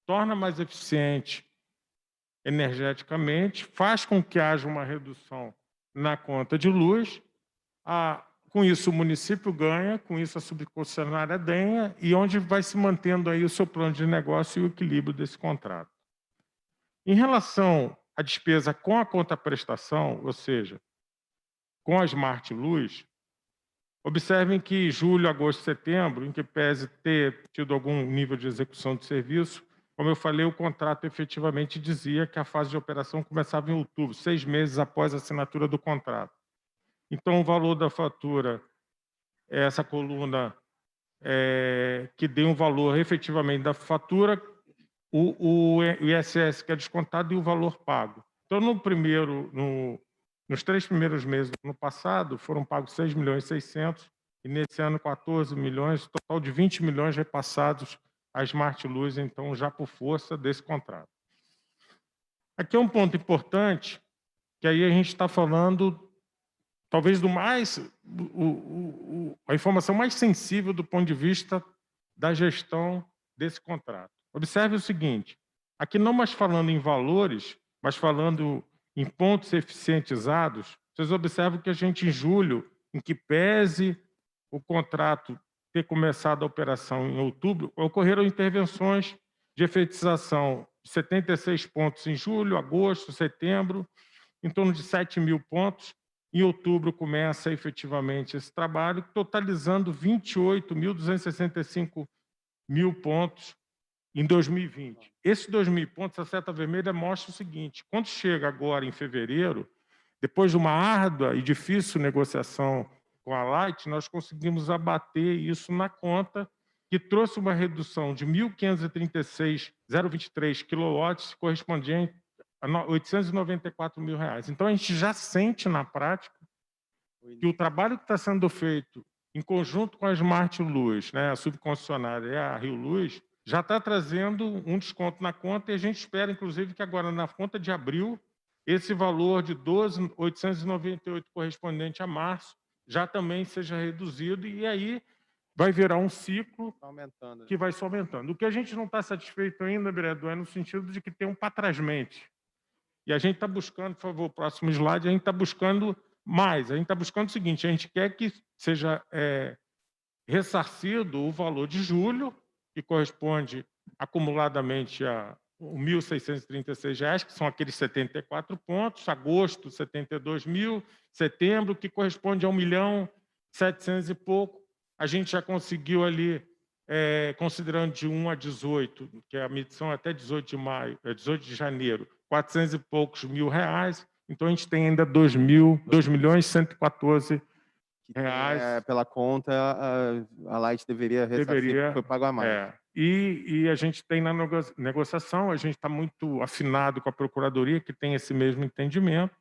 torna mais eficiente energeticamente, faz com que haja uma redução na conta de luz, com isso o município ganha, com isso a subconcessionária ganha, e onde vai se mantendo aí o seu plano de negócio e o equilíbrio desse contrato. Em relação à despesa com a conta-prestação, ou seja, com a Smart Luz, observem que julho, agosto, setembro, em que pese ter tido algum nível de execução de serviço, como eu falei, o contrato efetivamente dizia que a fase de operação começava em outubro, 6 meses após a assinatura do contrato. Então, o valor da fatura é essa coluna que deu um valor efetivamente da fatura, o ISS que é descontado e o valor pago. Então, nos 3 primeiros meses do ano passado, foram pagos 6 milhões e 600, e nesse ano 14 milhões, total de 20 milhões repassados à Smart Luz, então, já por força desse contrato. Aqui é um ponto importante, que aí a gente está falando, talvez, a informação mais sensível do ponto de vista da gestão desse contrato. Observe o seguinte, aqui não mais falando em valores, mas falando em pontos eficientizados, vocês observam que a gente, em julho, em que pese o contrato ter começado a operação em outubro, ocorreram intervenções de efetização de 76 pontos em julho, agosto, setembro, em torno de 7 mil pontos. Em outubro começa efetivamente esse trabalho, totalizando 28.265 mil pontos em 2020. Esses 2.000 pontos, a seta vermelha mostra o seguinte, quando chega agora em fevereiro, depois de uma árdua e difícil negociação com a Light, nós conseguimos abater isso na conta, que trouxe uma redução de 1.536,023 quilowatts, correspondente a R$ 894 mil. Então, a gente já sente na prática que o trabalho que está sendo feito em conjunto com a Smart Luz, né, a subconcessionária e a Rio Luz, já está trazendo um desconto na conta, e a gente espera, inclusive, que agora na conta de abril, esse valor de 12.898 correspondente a março já também seja reduzido, e aí vai virar um ciclo Tá aumentando. que vai só aumentando. O que a gente não está satisfeito ainda, vereador, é no sentido de que tem um patrasmente. E a gente está buscando, por favor, próximo slide, a gente está buscando mais. A gente está buscando o seguinte, a gente quer que seja ressarcido o valor de julho, que corresponde acumuladamente a R$ 1.636, que são aqueles 74 pontos, agosto, 72 mil, setembro, que corresponde a 1.700.000 e pouco. A gente já conseguiu ali, considerando de 1 a 18, que é a medição até 18 de janeiro, 400 e poucos mil reais. Então, a gente tem ainda 2.114.000 reais. Pela conta, a Light deveria ressarcir, foi pago a mais. E a gente tem na negociação, a gente está muito afinado com a Procuradoria, que tem esse mesmo entendimento.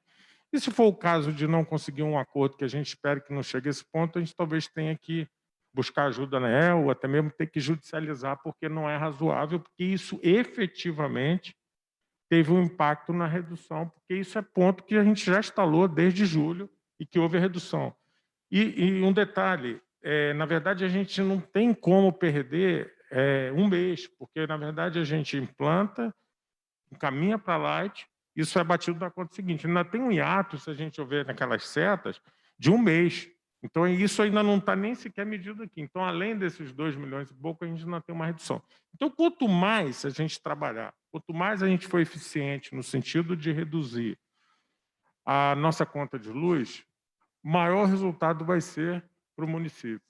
E se for o caso de não conseguir um acordo, que a gente espera que não chegue a esse ponto, a gente talvez tenha que buscar ajuda na EL, ou até mesmo ter que judicializar, porque não é razoável, porque isso efetivamente teve um impacto na redução, porque isso é ponto que a gente já instalou desde julho e que houve a redução. E um detalhe, na verdade, a gente não tem como perder um mês, porque, na verdade, a gente implanta, encaminha para a Light, isso é batido na conta seguinte. Ainda tem um hiato, se a gente ver naquelas setas, de um mês. Então, isso ainda não está nem sequer medido aqui. Então, além desses 2 milhões e pouco, a gente ainda tem uma redução. Então, quanto mais a gente trabalhar, quanto mais a gente for eficiente no sentido de reduzir a nossa conta de luz, maior resultado vai ser para o município.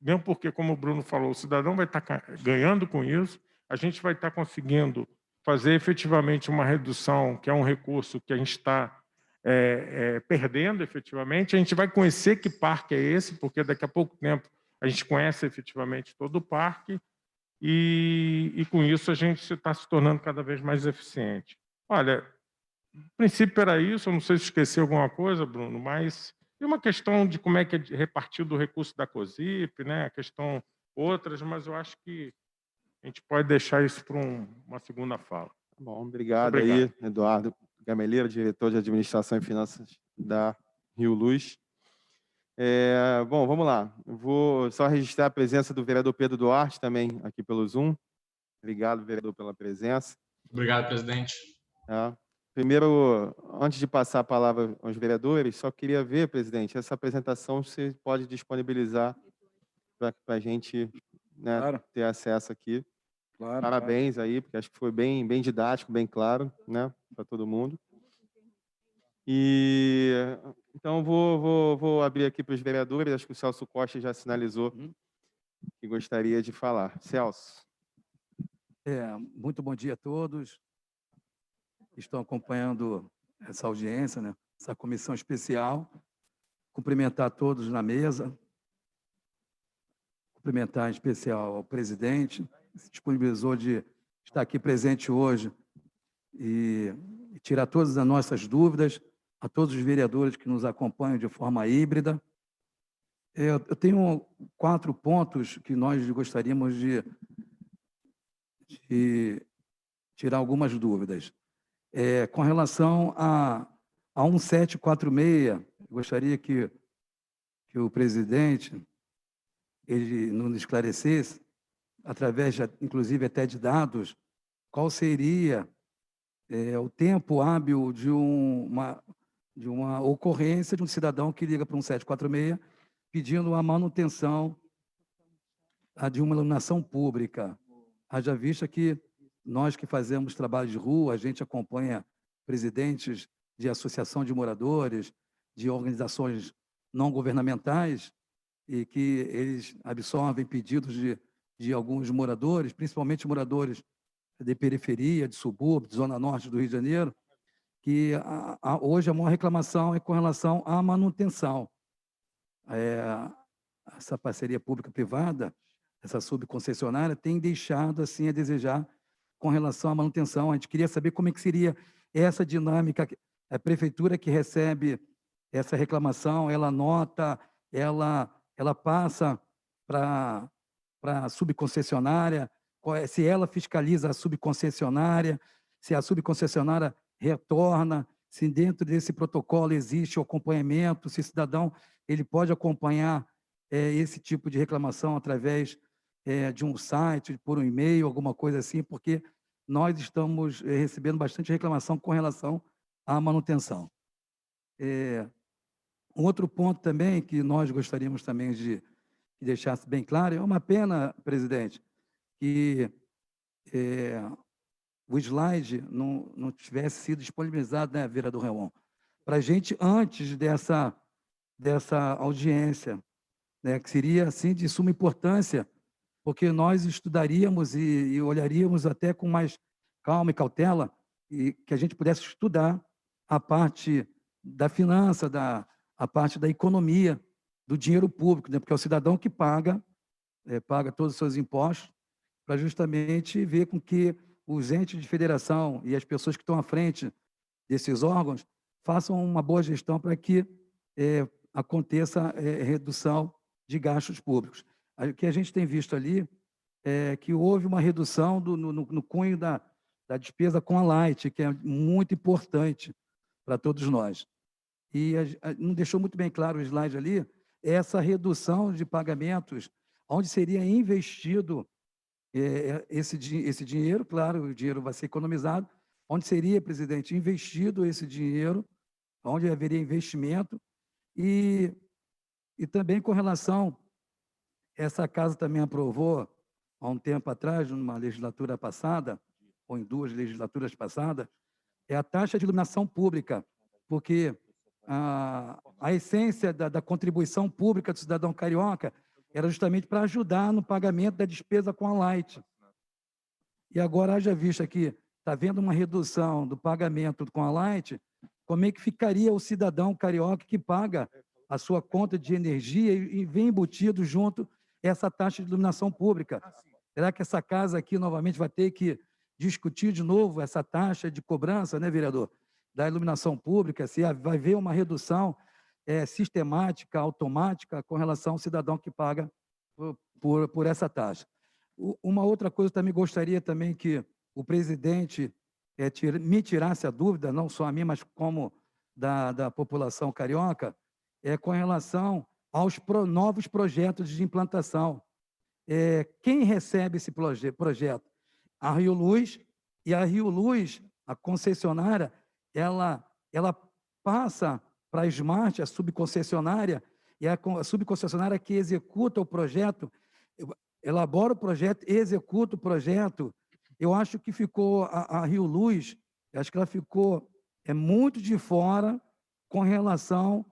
Mesmo porque, como o Bruno falou, o cidadão vai estar ganhando com isso, a gente vai estar conseguindo fazer efetivamente uma redução, que é um recurso que a gente está perdendo efetivamente. A gente vai conhecer que parque é esse, porque daqui a pouco tempo a gente conhece efetivamente todo o parque, e com isso a gente está se tornando cada vez mais eficiente. Olha, no princípio era isso, eu não sei se esqueci alguma coisa, Bruno, mas e uma questão de como é que é repartido o recurso da COSIP, né? A questão outras, mas eu acho que a gente pode deixar isso para uma segunda fala. Bom, obrigado aí, Eduardo Gameleira, diretor de Administração e Finanças da Rio Luz. Bom, vamos lá. Eu vou só registrar a presença do vereador Pedro Duarte também aqui pelo Zoom. Obrigado, vereador, pela presença. Obrigado, presidente. Primeiro, antes de passar a palavra aos vereadores, só queria ver, presidente, essa apresentação você pode disponibilizar para a gente, né, Claro. ter acesso aqui. Claro, Parabéns aí, porque acho que foi bem didático, bem claro, né, para todo mundo. E então vou abrir aqui para os vereadores. Acho que o Celso Costa já sinalizou que gostaria de falar. Celso. Muito bom dia a todos. Estão acompanhando essa audiência, né? Essa comissão especial. Cumprimentar todos na mesa. Cumprimentar em especial ao presidente, que se disponibilizou de estar aqui presente hoje e tirar todas as nossas dúvidas, a todos os vereadores que nos acompanham de forma híbrida. Eu tenho 4 pontos que nós gostaríamos de tirar algumas dúvidas. Com relação a 1746, gostaria que o presidente ele nos esclarecesse, através, inclusive, até de dados, qual seria o tempo hábil de uma ocorrência de um cidadão que liga para um 1746 pedindo a manutenção de uma iluminação pública. Haja vista que nós que fazemos trabalho de rua, a gente acompanha presidentes de associação de moradores, de organizações não governamentais, e que eles absorvem pedidos de alguns moradores, principalmente moradores de periferia, de subúrbio, de zona norte do Rio de Janeiro, que hoje a maior reclamação é com relação à manutenção. Essa parceria pública-privada, essa subconcessionária, tem deixado assim a desejar com relação à manutenção. A gente queria saber como é que seria essa dinâmica. A prefeitura que recebe essa reclamação, ela anota, ela passa para a subconcessionária, se ela fiscaliza a subconcessionária, se a subconcessionária retorna, se dentro desse protocolo existe o acompanhamento, se o cidadão ele pode acompanhar esse tipo de reclamação através de um site, por um e-mail, alguma coisa assim, porque nós estamos recebendo bastante reclamação com relação à manutenção. Um outro ponto também que nós gostaríamos também de que deixasse bem claro, é uma pena, presidente, que o slide não tivesse sido disponibilizado, né, vereador Reon, para a gente antes dessa audiência, né, que seria, assim, de suma importância, porque nós estudaríamos e olharíamos até com mais calma e cautela, e que a gente pudesse estudar a parte da finança, a parte da economia, do dinheiro público, né, porque é o cidadão que paga todos os seus impostos, para justamente ver com que os entes de federação e as pessoas que estão à frente desses órgãos façam uma boa gestão para que aconteça redução de gastos públicos. O que a gente tem visto ali é que houve uma redução no cunho da despesa com a Light, que é muito importante para todos nós. E não deixou muito bem claro o slide ali, essa redução de pagamentos, onde seria investido esse dinheiro, claro, o dinheiro vai ser economizado, onde seria, presidente, investido esse dinheiro, onde haveria investimento, e também com relação, essa casa também aprovou, há um tempo atrás, numa legislatura passada, ou em 2 legislaturas passadas, é a taxa de iluminação pública, porque a essência da contribuição pública do cidadão carioca era justamente para ajudar no pagamento da despesa com a Light. E agora, haja vista que está havendo uma redução do pagamento com a Light, como é que ficaria o cidadão carioca que paga a sua conta de energia e vem embutido junto essa taxa de iluminação pública? Será que essa casa aqui novamente vai ter que discutir de novo essa taxa de cobrança, né, vereador, da iluminação pública, se vai haver uma redução sistemática, automática, com relação ao cidadão que paga por essa taxa? Uma outra coisa, também gostaria também que o presidente me tirasse a dúvida, não só a mim, mas como da população carioca, com relação aos novos projetos de implantação. Quem recebe esse projeto? A Rio Luz, e a Rio Luz, a concessionária, ela passa para a Smart, a subconcessionária, e a subconcessionária que executa o projeto, elabora o projeto, executa o projeto. Eu acho que ficou a Rio Luz, acho que ela ficou muito de fora com relação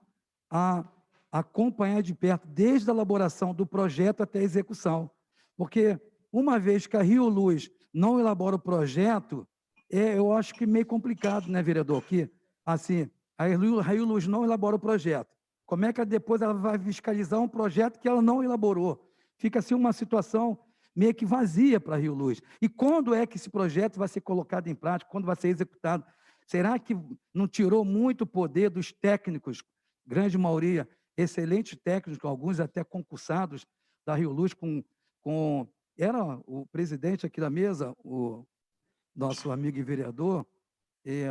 a acompanhar de perto, desde a elaboração do projeto até a execução. Porque, uma vez que a Rio Luz não elabora o projeto, eu acho que meio complicado, né, vereador? Que, assim, a Rio Luz não elabora o projeto. Como é que depois ela vai fiscalizar um projeto que ela não elaborou? Fica, assim, uma situação meio que vazia para a Rio Luz. E quando é que esse projeto vai ser colocado em prática? Quando vai ser executado? Será que não tirou muito poder dos técnicos, grande maioria, excelentes técnicos, alguns até concursados da Rio Luz, era o presidente aqui da mesa, o nosso amigo e vereador,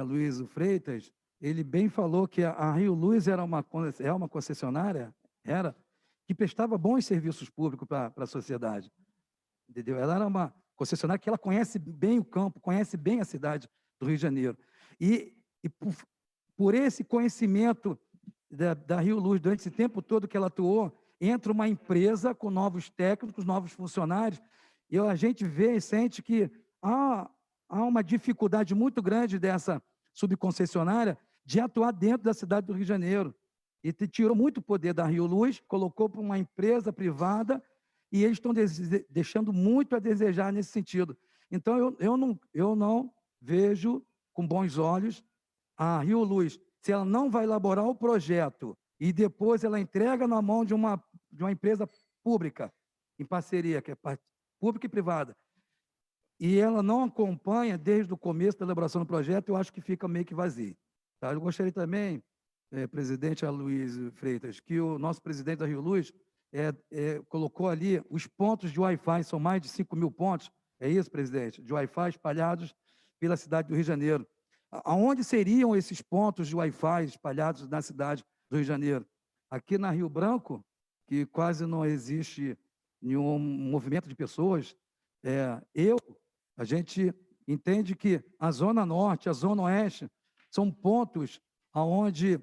Luiz Freitas, ele bem falou que a Rio Luz é uma concessionária, que prestava bons serviços públicos para a sociedade. Entendeu? Ela era uma concessionária que ela conhece bem o campo, conhece bem a cidade do Rio de Janeiro. E por esse conhecimento da Rio Luz, durante esse tempo todo que ela atuou, entra uma empresa com novos técnicos, novos funcionários, e a gente vê e sente que há uma dificuldade muito grande dessa subconcessionária de atuar dentro da cidade do Rio de Janeiro. E tirou muito poder da Rio Luz, colocou para uma empresa privada, e eles estão deixando muito a desejar nesse sentido. Então, eu não vejo com bons olhos a Rio Luz, se ela não vai elaborar o projeto e depois ela entrega na mão de uma empresa pública, em parceria, que é pública e privada, e ela não acompanha desde o começo da elaboração do projeto, eu acho que fica meio que vazio. Tá? Eu gostaria também, presidente Aloysio Freitas, que o nosso presidente da Rio Luz colocou ali os pontos de Wi-Fi, são mais de 5.000 pontos, é isso, presidente, de Wi-Fi espalhados pela cidade do Rio de Janeiro. Aonde seriam esses pontos de Wi-Fi espalhados na cidade do Rio de Janeiro? Aqui na Rio Branco, que quase não existe nenhum movimento de pessoas, a gente entende que a Zona Norte, a Zona Oeste, são pontos onde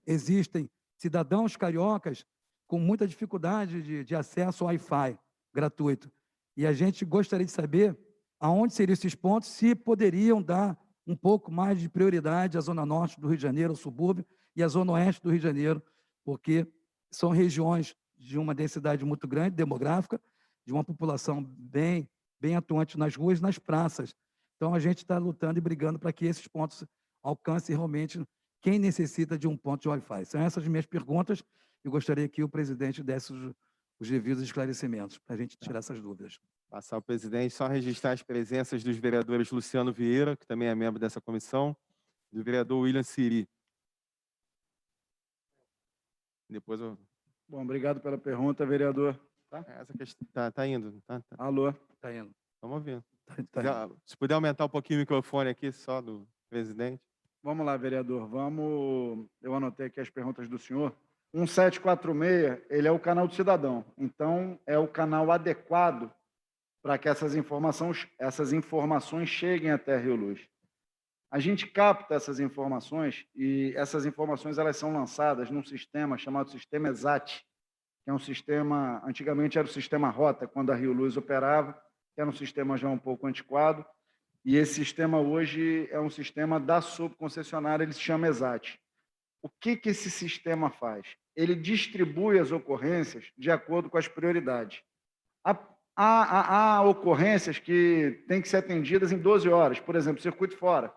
existem cidadãos cariocas com muita dificuldade de acesso ao Wi-Fi gratuito. E a gente gostaria de saber aonde seriam esses pontos, se poderiam dar um pouco mais de prioridade à Zona Norte do Rio de Janeiro, ao subúrbio, e à Zona Oeste do Rio de Janeiro, porque são regiões de uma densidade muito grande, demográfica, de uma população bem atuante nas ruas e nas praças. Então, a gente está lutando e brigando para que esses pontos alcancem realmente quem necessita de um ponto de Wi-Fi. São essas minhas perguntas. Eu gostaria que o presidente desse os devidos esclarecimentos, para a gente tirar essas dúvidas. Passar ao presidente, só registrar as presenças dos vereadores Luciano Vieira, que também é membro dessa comissão, e do vereador William Siri. Depois eu... Bom, obrigado pela pergunta, vereador. Essa questão tá indo. Tá. Alô? Está indo. Vamos ver. Tá indo. Se puder aumentar um pouquinho o microfone aqui, só do presidente. Vamos lá, vereador. Eu anotei aqui as perguntas do senhor. 1746, ele é o canal do cidadão. Então, é o canal adequado para que essas informações cheguem até Rio Luz. A gente capta essas informações e essas informações elas são lançadas num sistema chamado Sistema ESAT, que é um sistema, antigamente era o Sistema Rota, quando a Rio Luz operava, que era um sistema já um pouco antiquado, e esse sistema hoje é um sistema da subconcessionária, ele se chama ESAT. O que esse sistema faz? Ele distribui as ocorrências de acordo com as prioridades. Há ocorrências que têm que ser atendidas em 12 horas, por exemplo, circuito fora,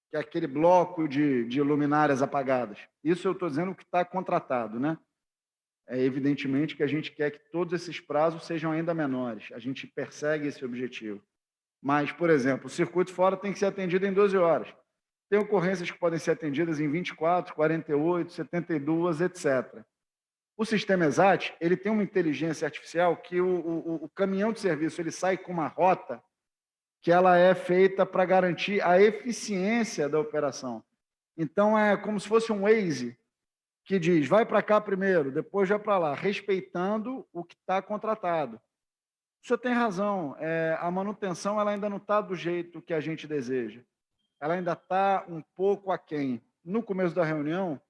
que é aquele bloco de luminárias apagadas. Isso eu estou dizendo que está contratado, né? É evidentemente que a gente quer que todos esses prazos sejam ainda menores. A gente persegue esse objetivo. Mas, por exemplo, o circuito fora tem que ser atendido em 12 horas. Tem ocorrências que podem ser atendidas em 24, 48, 72, etc. O sistema ESAT, ele tem uma inteligência artificial que o caminhão de serviço ele sai com uma rota que ela é feita para garantir a eficiência da operação. Então, é como se fosse um Waze que diz, vai para cá primeiro, depois vai para lá, respeitando o que está contratado. O senhor tem razão, a manutenção ela ainda não está do jeito que a gente deseja. Ela ainda está um pouco aquém. No começo da reunião,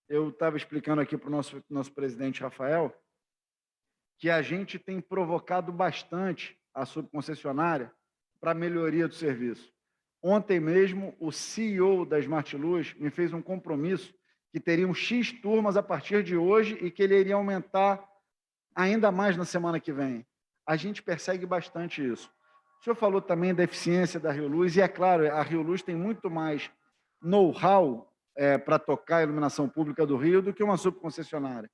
eu estava explicando aqui para o nosso presidente Rafael que a gente tem provocado bastante a subconcessionária para a melhoria do serviço. Ontem mesmo, o CEO da Smart Luz me fez um compromisso que teriam X turmas a partir de hoje e que ele iria aumentar ainda mais na semana que vem. A gente persegue bastante isso. O senhor falou também da eficiência da Rio Luz, e é claro, a Rio Luz tem muito mais know-how para tocar a iluminação pública do Rio do que uma subconcessionária.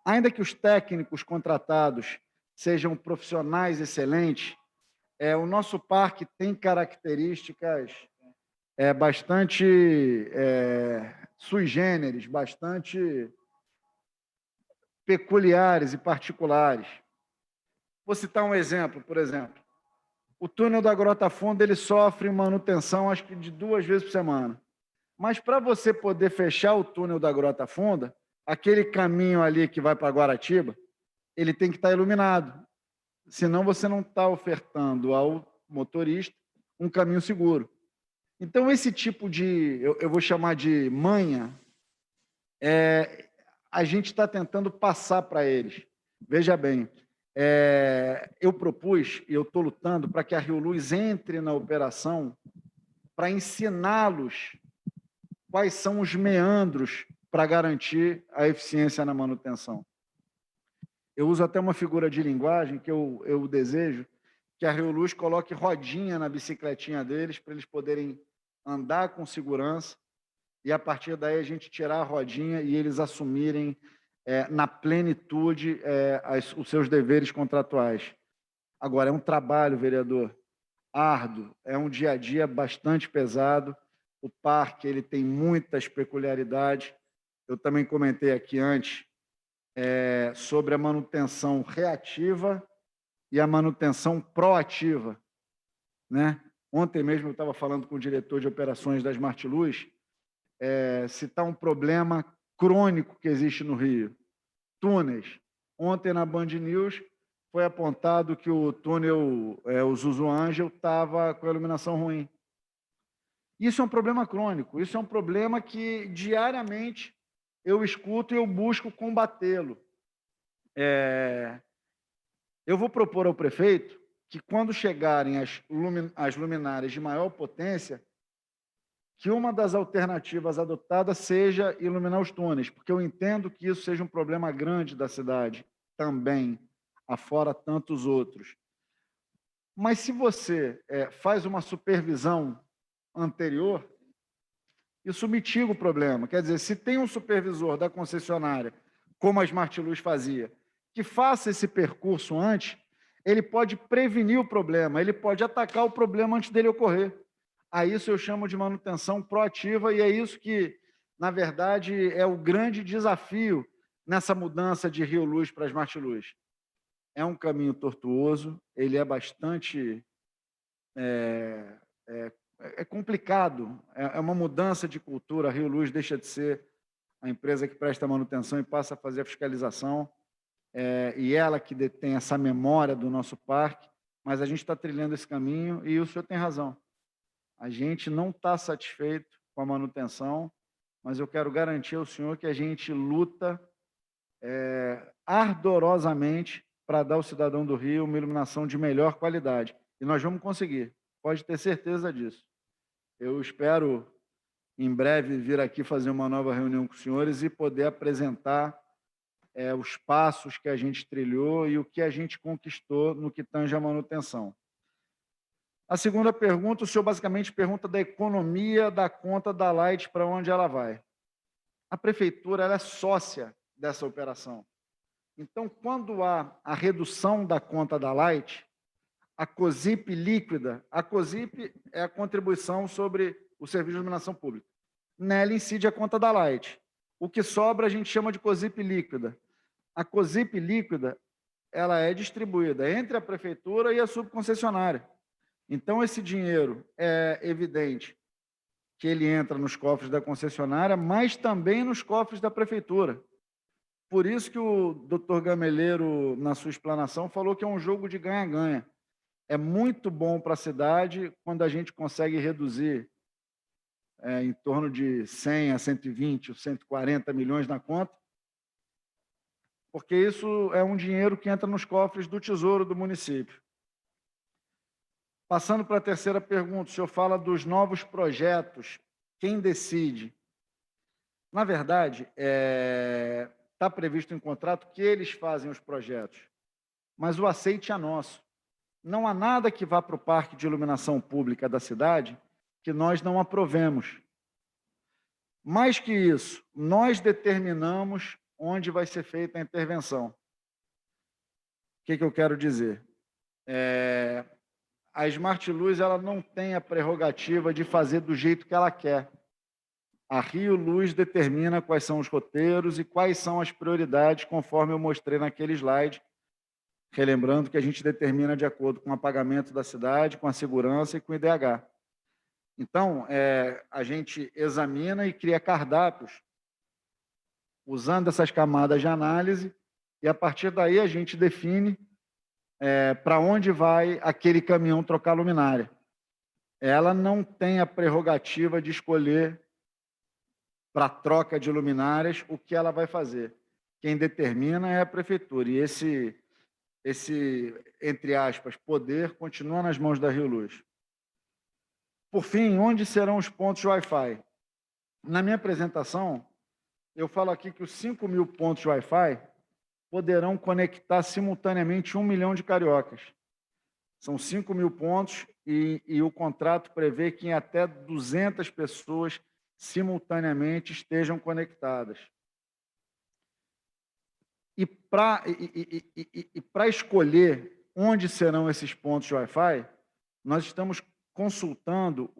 Ainda que os técnicos contratados sejam profissionais excelentes, o nosso parque tem características bastante sui generis, bastante peculiares e particulares. Vou citar um exemplo, por exemplo. O túnel da Grota Funda ele sofre manutenção, acho que de 2 vezes por semana. Mas para você poder fechar o túnel da Grota Funda, aquele caminho ali que vai para Guaratiba, ele tem que estar iluminado. Senão você não está ofertando ao motorista um caminho seguro. Então, esse tipo de, eu vou chamar de manha, a gente está tentando passar para eles. Veja bem, eu propus e eu estou lutando para que a Rio Luz entre na operação para ensiná-los quais são os meandros para garantir a eficiência na manutenção. Eu uso até uma figura de linguagem que eu desejo que a Rio Luz coloque rodinha na bicicletinha deles para eles poderem andar com segurança e, a partir daí, a gente tirar a rodinha e eles assumirem na plenitude os seus deveres contratuais. Agora, é um trabalho, vereador, árduo, é um dia a dia bastante pesado. O parque ele tem muitas peculiaridades. Eu também comentei aqui antes sobre a manutenção reativa e a manutenção proativa, né? Ontem mesmo eu estava falando com o diretor de operações da Smart Luz, citar um problema crônico que existe no Rio. Túneis. Ontem, na Band News, foi apontado que o túnel, o Zuzu Ângel, estava com a iluminação ruim. Isso é um problema crônico, isso é um problema que diariamente eu escuto e eu busco combatê-lo. Eu vou propor ao prefeito que, quando chegarem as luminárias de maior potência, que uma das alternativas adotadas seja iluminar os túneis, porque eu entendo que isso seja um problema grande da cidade também, afora tantos outros. Mas se você faz uma supervisão anterior, isso mitiga o problema. Quer dizer, se tem um supervisor da concessionária, como a Smart Luz fazia, que faça esse percurso antes, ele pode prevenir o problema, ele pode atacar o problema antes dele ocorrer. A isso eu chamo de manutenção proativa, e é isso que, na verdade, é o grande desafio nessa mudança de Rio Luz para Smart Luz. É um caminho tortuoso, ele é bastante complicado, é uma mudança de cultura. A Rio Luz deixa de ser a empresa que presta manutenção e passa a fazer a fiscalização, e ela que detém essa memória do nosso parque, mas a gente está trilhando esse caminho e o senhor tem razão. A gente não está satisfeito com a manutenção, mas eu quero garantir ao senhor que a gente luta ardorosamente para dar ao cidadão do Rio uma iluminação de melhor qualidade. E nós vamos conseguir, pode ter certeza disso. Eu espero, em breve, vir aqui fazer uma nova reunião com os senhores e poder apresentar os passos que a gente trilhou e o que a gente conquistou no que tange à manutenção. A segunda pergunta, o senhor basicamente pergunta da economia da conta da Light, para onde ela vai. A prefeitura ela é sócia dessa operação. Então, quando há a redução da conta da Light, a COSIP líquida, a COSIP é a contribuição sobre o serviço de iluminação pública. Nela incide a conta da Light. O que sobra a gente chama de COSIP líquida. A COSIP líquida ela é distribuída entre a prefeitura e a subconcessionária. Então, esse dinheiro é evidente que ele entra nos cofres da concessionária, mas também nos cofres da prefeitura. Por isso que o doutor Gameleiro, na sua explanação, falou que é um jogo de ganha-ganha. É muito bom para a cidade quando a gente consegue reduzir em torno de 100 a 120 ou 140 milhões na conta, porque isso é um dinheiro que entra nos cofres do Tesouro do município. Passando para a terceira pergunta, o senhor fala dos novos projetos, quem decide? Na verdade, está previsto em contrato que eles fazem os projetos, mas o aceite é nosso. Não há nada que vá para o Parque de Iluminação Pública da cidade que nós não aprovemos. Mais que isso, nós determinamos onde vai ser feita a intervenção. O que eu quero dizer? A Smart Luz ela não tem a prerrogativa de fazer do jeito que ela quer. A Rio Luz determina quais são os roteiros e quais são as prioridades, conforme eu mostrei naquele slide, relembrando que a gente determina de acordo com o apagamento da cidade, com a segurança e com o IDH. Então, a gente examina e cria cardápios, usando essas camadas de análise, e a partir daí a gente define para onde vai aquele caminhão trocar luminária. Ela não tem a prerrogativa de escolher para a troca de luminárias o que ela vai fazer. Quem determina é a prefeitura, e esse, entre aspas, poder continua nas mãos da Rio Luz. Por fim, onde serão os pontos de Wi-Fi? Na minha apresentação, eu falo aqui que os 5.000 pontos de Wi-Fi poderão conectar simultaneamente 1 milhão de cariocas. São 5.000 pontos e o contrato prevê que até 200 pessoas simultaneamente estejam conectadas. E para escolher onde serão esses pontos de Wi-Fi, nós estamos consultando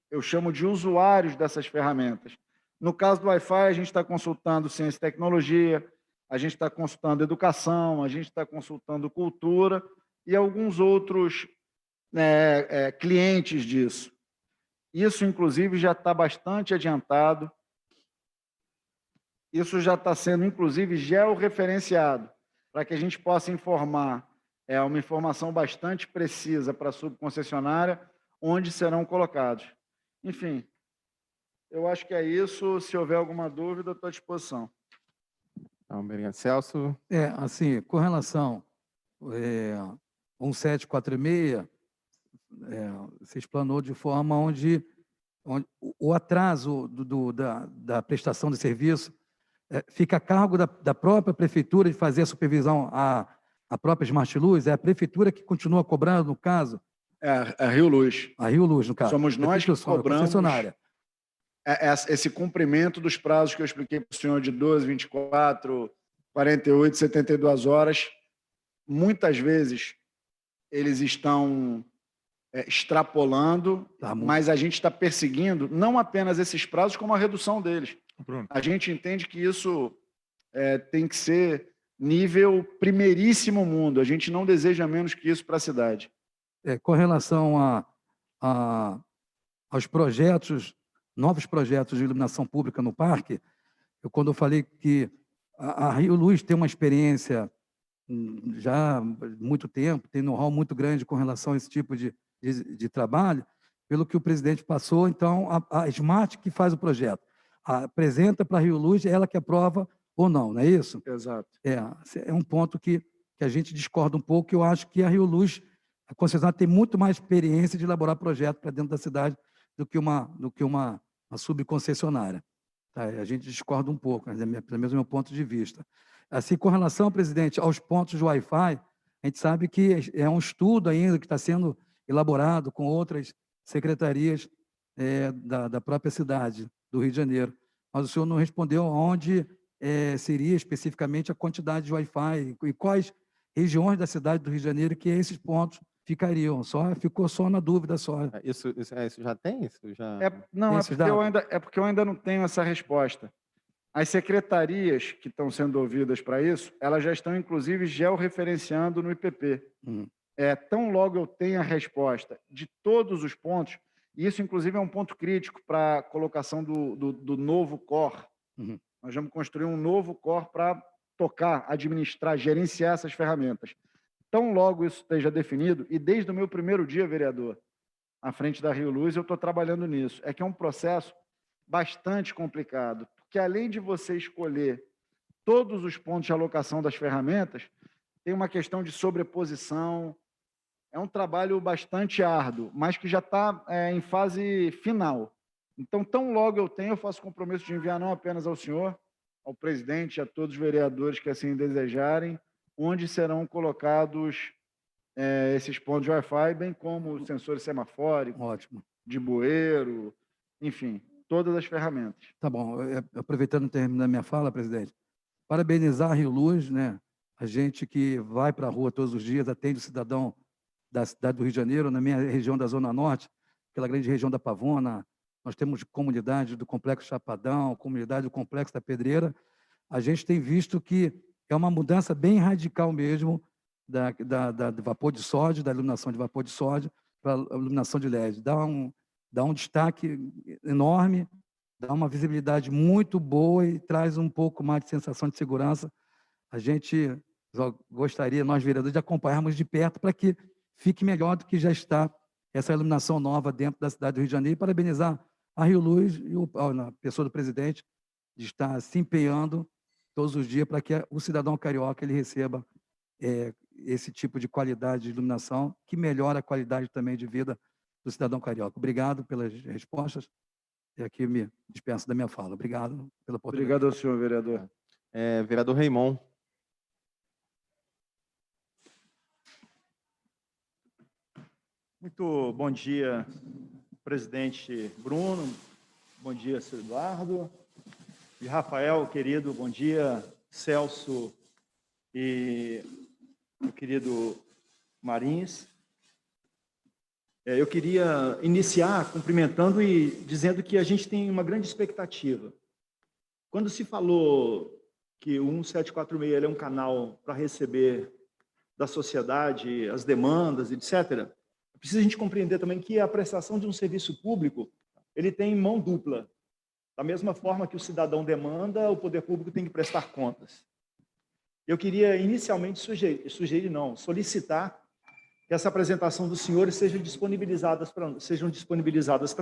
eu chamo de usuários dessas ferramentas. No caso do Wi-Fi, a gente está consultando ciência e tecnologia, a gente está consultando educação, a gente está consultando cultura e alguns outros clientes disso. Isso, inclusive, já está bastante adiantado. Isso já está sendo, inclusive, georreferenciado. para que a gente possa informar uma informação bastante precisa para a subconcessionária, onde serão colocados. Enfim, eu acho que é isso. Se houver alguma dúvida, estou à disposição. Então, obrigado. Celso. Assim, com relação 1746, você explanou de forma onde o atraso da prestação de serviço fica a cargo da própria prefeitura de fazer a supervisão à própria Smart Luz, é a prefeitura que continua cobrando, no caso? A Rio Luz. A Rio Luz, no caso. Somos nós que cobramos concessionária. Esse cumprimento dos prazos que eu expliquei para o senhor de 12, 24, 48, 72 horas. Muitas vezes eles estão extrapolando, mas a gente está perseguindo não apenas esses prazos, como a redução deles. Bruno. A gente entende que isso tem que ser nível primeiríssimo mundo. A gente não deseja menos que isso para a cidade. Com relação aos projetos, novos projetos de iluminação pública no parque, quando eu falei que a Rio Luz tem uma experiência já há muito tempo, tem know-how muito grande com relação a esse tipo de trabalho, pelo que o presidente passou, então a Smart que faz o projeto, apresenta para a Rio Luz, ela que aprova ou não, não é isso? Exato. É um ponto que a gente discorda um pouco, eu acho que a Rio Luz, a concessionária, tem muito mais experiência de elaborar projeto para dentro da cidade do que uma subconcessionária. Tá? A gente discorda um pouco, mas pelo menos é o meu ponto de vista. Assim, com relação, presidente, aos pontos de Wi-Fi, a gente sabe que é um estudo ainda que está sendo elaborado com outras secretarias da própria cidade do Rio de Janeiro. Mas o senhor não respondeu onde seria especificamente a quantidade de Wi-Fi e quais regiões da cidade do Rio de Janeiro que esses pontos ficariam. Ficou só na dúvida só. Isso já tem? Isso já... Não, é porque eu ainda não tenho essa resposta. As secretarias que estão sendo ouvidas para isso, elas já estão, inclusive, georreferenciando no IPP. Tão logo eu tenho a resposta de todos os pontos, e isso, inclusive, é um ponto crítico para a colocação do novo core. Nós vamos construir um novo core para tocar, administrar, gerenciar essas ferramentas. Tão logo isso esteja definido, e desde o meu primeiro dia, vereador, à frente da Rio Luz, eu estou trabalhando nisso. É que é um processo bastante complicado, porque além de você escolher todos os pontos de alocação das ferramentas, tem uma questão de sobreposição. É um trabalho bastante árduo, mas que já está em fase final. Então, tão logo eu faço compromisso de enviar não apenas ao senhor, ao presidente, a todos os vereadores que assim desejarem, onde serão colocados esses pontos de Wi-Fi, bem como sensores semafóricos, Ótimo. de bueiro, enfim, todas as ferramentas. Tá bom. Aproveitando terminar minha fala, presidente, parabenizar a Rio Luz, né? A gente que vai para a rua todos os dias, atende o cidadão da cidade do Rio de Janeiro, na minha região da Zona Norte, aquela grande região da Pavona, nós temos comunidade do Complexo Chapadão, comunidade do Complexo da Pedreira. A gente tem visto que é uma mudança bem radical mesmo do vapor de sódio, da iluminação de vapor de sódio para a iluminação de LED. Dá um destaque enorme, dá uma visibilidade muito boa e traz um pouco mais de sensação de segurança. A gente gostaria, nós vereadores, de acompanharmos de perto para que fique melhor do que já está essa iluminação nova dentro da cidade do Rio de Janeiro. E parabenizar a Rio Luz e a pessoa do presidente de estar se empenhando todos os dias para que o cidadão carioca ele receba esse tipo de qualidade de iluminação que melhora a qualidade também de vida do cidadão carioca. Obrigado pelas respostas. E aqui me dispenso da minha fala. Obrigado pela oportunidade. Obrigado ao senhor, vereador. Vereador Raimon. Muito bom dia, presidente Bruno. Bom dia, senhor Eduardo. E Rafael, querido, bom dia. Celso e o querido Marins. Eu queria iniciar cumprimentando e dizendo que a gente tem uma grande expectativa. Quando se falou que o 1746 ele é um canal para receber da sociedade as demandas, etc., precisa a gente compreender também que a prestação de um serviço público ele tem mão dupla. Da mesma forma que o cidadão demanda, o poder público tem que prestar contas. Eu queria inicialmente solicitar que essa apresentação dos senhores sejam disponibilizadas para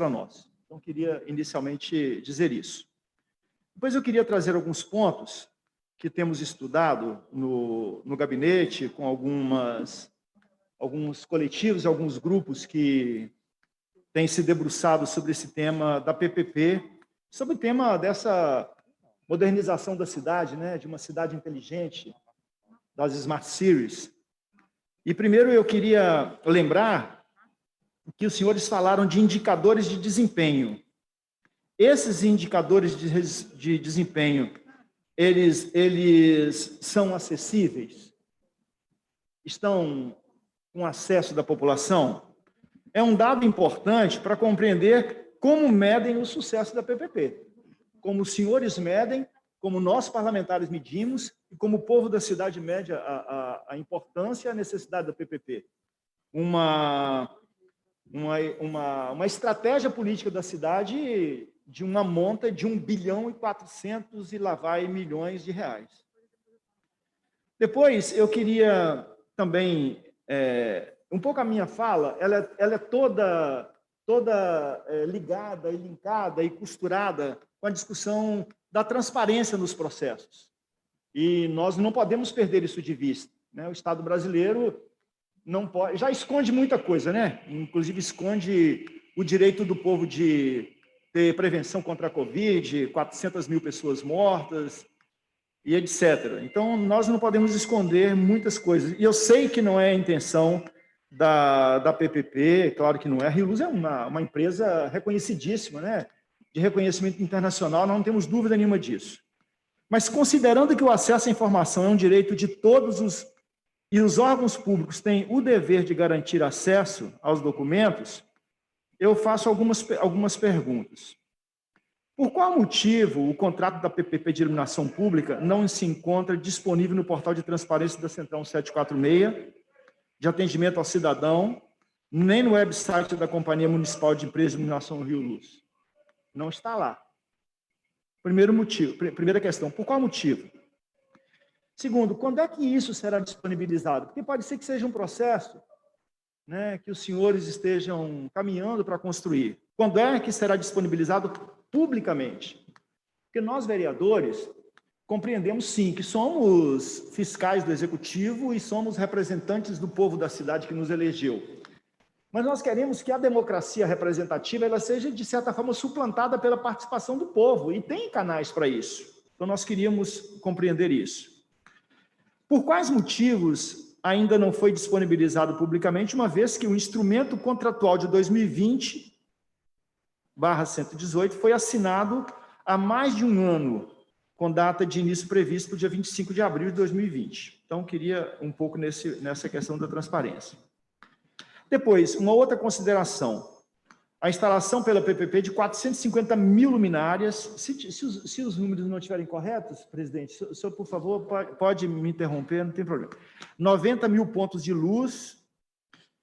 nós. Então, queria inicialmente dizer isso. Depois eu queria trazer alguns pontos que temos estudado no gabinete, com alguns coletivos, alguns grupos que têm se debruçado sobre esse tema da PPP, sobre o tema dessa modernização da cidade, né, de uma cidade inteligente, das Smart Cities. E primeiro eu queria lembrar que os senhores falaram de indicadores de desempenho. Esses indicadores de desempenho, eles são acessíveis? Estão com acesso da população? É um dado importante para compreender como medem o sucesso da PPP. Como os senhores medem, como nós parlamentares medimos e como o povo da cidade mede a importância e a necessidade da PPP. Uma estratégia política da cidade de uma monta de 1 bilhão e 400 e lá vai milhões de reais. Depois, eu queria também, um pouco a minha fala, ela é toda ligada e linkada e costurada com a discussão da transparência nos processos. E nós não podemos perder isso de vista, né? O Estado brasileiro não pode, já esconde muita coisa, né? Inclusive esconde o direito do povo de ter prevenção contra a Covid, 400 mil pessoas mortas e etc. Então, nós não podemos esconder muitas coisas. E eu sei que não é a intenção da PPP, claro que não é. A Rio Luz é uma empresa reconhecidíssima, né? De reconhecimento internacional, não temos dúvida nenhuma disso. Mas considerando que o acesso à informação é um direito de todos e os órgãos públicos têm o dever de garantir acesso aos documentos, eu faço algumas perguntas. Por qual motivo o contrato da PPP de iluminação pública não se encontra disponível no portal de transparência da Central 746, de atendimento ao cidadão, nem no website da Companhia Municipal de Empresas de Iluminação Rio Luz? Não está lá. Primeiro motivo, primeira questão, por qual motivo? Segundo, quando é que isso será disponibilizado? Porque pode ser que seja um processo, né, que os senhores estejam caminhando para construir. Quando é que será disponibilizado publicamente? Porque nós, vereadores, compreendemos sim que somos fiscais do Executivo e somos representantes do povo da cidade que nos elegeu. Mas nós queremos que a democracia representativa ela seja, de certa forma, suplantada pela participação do povo, e tem canais para isso. Então, nós queríamos compreender isso. Por quais motivos ainda não foi disponibilizado publicamente, uma vez que o instrumento contratual de 2020/118 foi assinado há mais de um ano, com data de início previsto para o dia 25 de abril de 2020. Então, queria um pouco nessa questão da transparência. Depois, uma outra consideração. A instalação pela PPP de 450 mil luminárias. Se os números não estiverem corretos, presidente, o senhor, por favor, pode me interromper, não tem problema. 90 mil pontos de luz,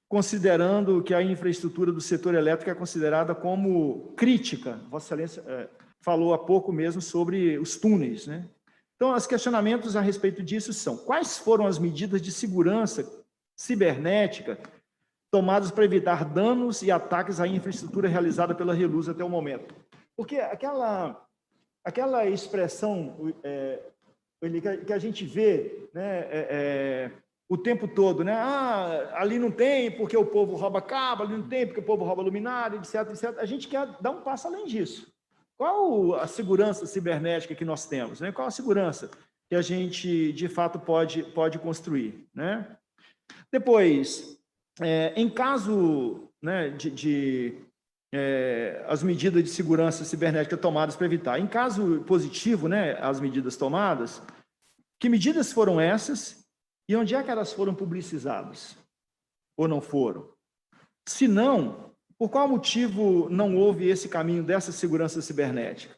considerando que a infraestrutura do setor elétrico é considerada como crítica. Vossa Excelência falou há pouco mesmo sobre os túneis, né? Então, os questionamentos a respeito disso são: quais foram as medidas de segurança cibernética tomadas para evitar danos e ataques à infraestrutura realizada pela Rio Luz até o momento? Porque aquela expressão que a gente vê, né, o tempo todo, né? Ali não tem porque o povo rouba cabo, ali não tem porque o povo rouba luminária, etc, etc. A gente quer dar um passo além disso. Qual a segurança cibernética que nós temos, né? Qual a segurança que a gente, de fato, pode construir, né? Depois, em caso, né, as medidas de segurança cibernética tomadas para evitar, em caso positivo, né, as medidas tomadas, que medidas foram essas e onde é que elas foram publicizadas? Ou não foram? Se não, por qual motivo não houve esse caminho dessa segurança cibernética?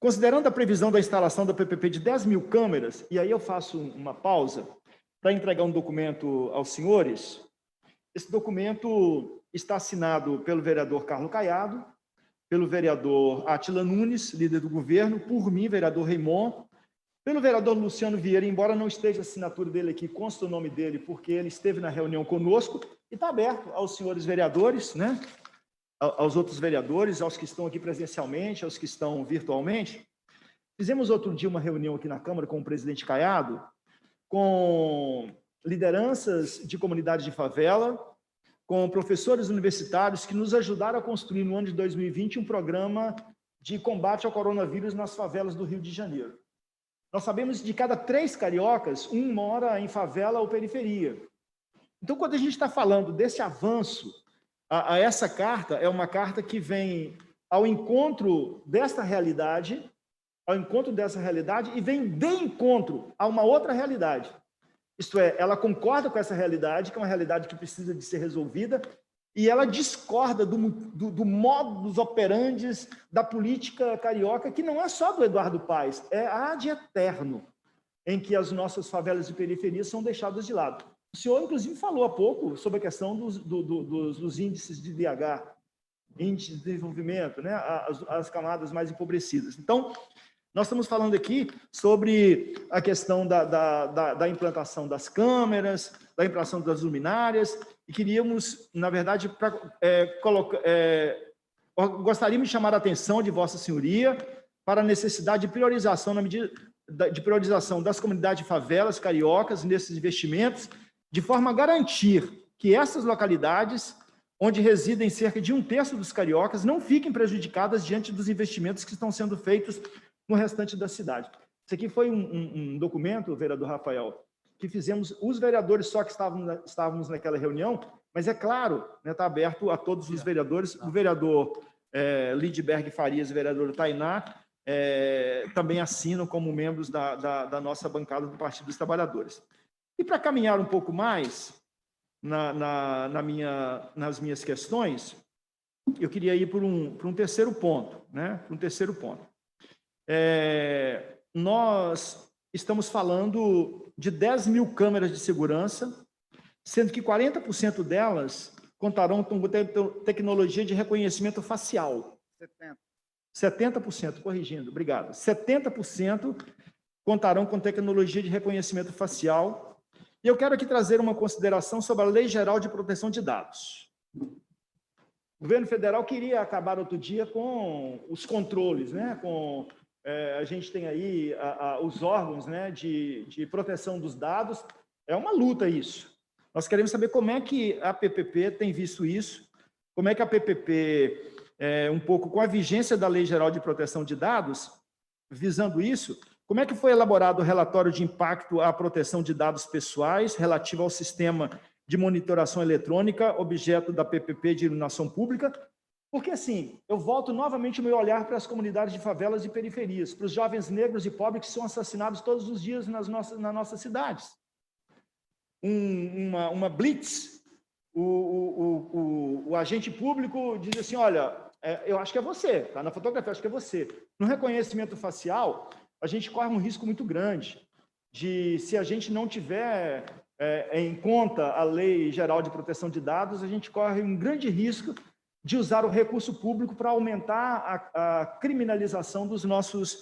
Considerando a previsão da instalação da PPP de 10 mil câmeras, e aí eu faço uma pausa para entregar um documento aos senhores. Esse documento está assinado pelo vereador Carlos Caiado, pelo vereador Átila Nunes, líder do governo, por mim, vereador Raimon, pelo vereador Luciano Vieira, embora não esteja a assinatura dele aqui, consta o nome dele, porque ele esteve na reunião conosco, e está aberto aos senhores vereadores, né? Aos outros vereadores, aos que estão aqui presencialmente, aos que estão virtualmente. Fizemos outro dia uma reunião aqui na Câmara com o presidente Caiado, com lideranças de comunidades de favela, com professores universitários que nos ajudaram a construir no ano de 2020 um programa de combate ao coronavírus nas favelas do Rio de Janeiro. Nós sabemos que de cada 3 cariocas, 1 mora em favela ou periferia. Então, quando a gente está falando desse avanço, a essa carta é uma carta que vem ao encontro desta realidade, e vem de encontro a uma outra realidade. Isto é, ela concorda com essa realidade, que é uma realidade que precisa de ser resolvida, e ela discorda do modus operandi da política carioca, que não é só do Eduardo Paes, é ad eterno, em que as nossas favelas e periferias são deixadas de lado. O senhor, inclusive, falou há pouco sobre a questão dos índices de DH, índice de desenvolvimento, né? As camadas mais empobrecidas. Então, nós estamos falando aqui sobre a questão da implantação das câmeras, da implantação das luminárias, e queríamos, na verdade, gostaríamos de chamar a atenção de Vossa Senhoria para a necessidade de priorização, na medida de priorização das comunidades de favelas cariocas nesses investimentos, de forma a garantir que essas localidades, onde residem cerca de 1/3 dos cariocas, não fiquem prejudicadas diante dos investimentos que estão sendo feitos no restante da cidade. Isso aqui foi um documento, vereador Rafael, que fizemos, os vereadores só que estávamos naquela reunião, mas é claro, está aberto a todos os vereadores, o vereador Lidberg Farias e o vereador Tainá também assinam como membros da nossa bancada do Partido dos Trabalhadores. E para caminhar um pouco mais nas minhas questões, eu queria ir por um terceiro ponto, né? Nós estamos falando de 10 mil câmeras de segurança, sendo que 40% delas contarão com tecnologia de reconhecimento facial. 70%, corrigindo, obrigado. 70% contarão com tecnologia de reconhecimento facial. E eu quero aqui trazer uma consideração sobre a Lei Geral de Proteção de Dados. O governo federal queria acabar outro dia com os controles, né? A gente tem aí os órgãos, né, de proteção dos dados. É uma luta isso. Nós queremos saber como é que a PPP tem visto isso, como é que a PPP, um pouco com a vigência da Lei Geral de Proteção de Dados, visando isso, como é que foi elaborado o relatório de impacto à proteção de dados pessoais relativo ao sistema de monitoração eletrônica, objeto da PPP de iluminação pública? Porque, assim, eu volto novamente o meu olhar para as comunidades de favelas e periferias, para os jovens negros e pobres que são assassinados todos os dias nas nossas cidades. Uma blitz, o agente público diz assim, olha, eu acho que é você, está na fotografia, acho que é você. No reconhecimento facial, a gente corre um risco muito grande de, se a gente não tiver em conta a Lei Geral de Proteção de Dados, a gente corre um grande risco de usar o recurso público para aumentar a criminalização dos nossos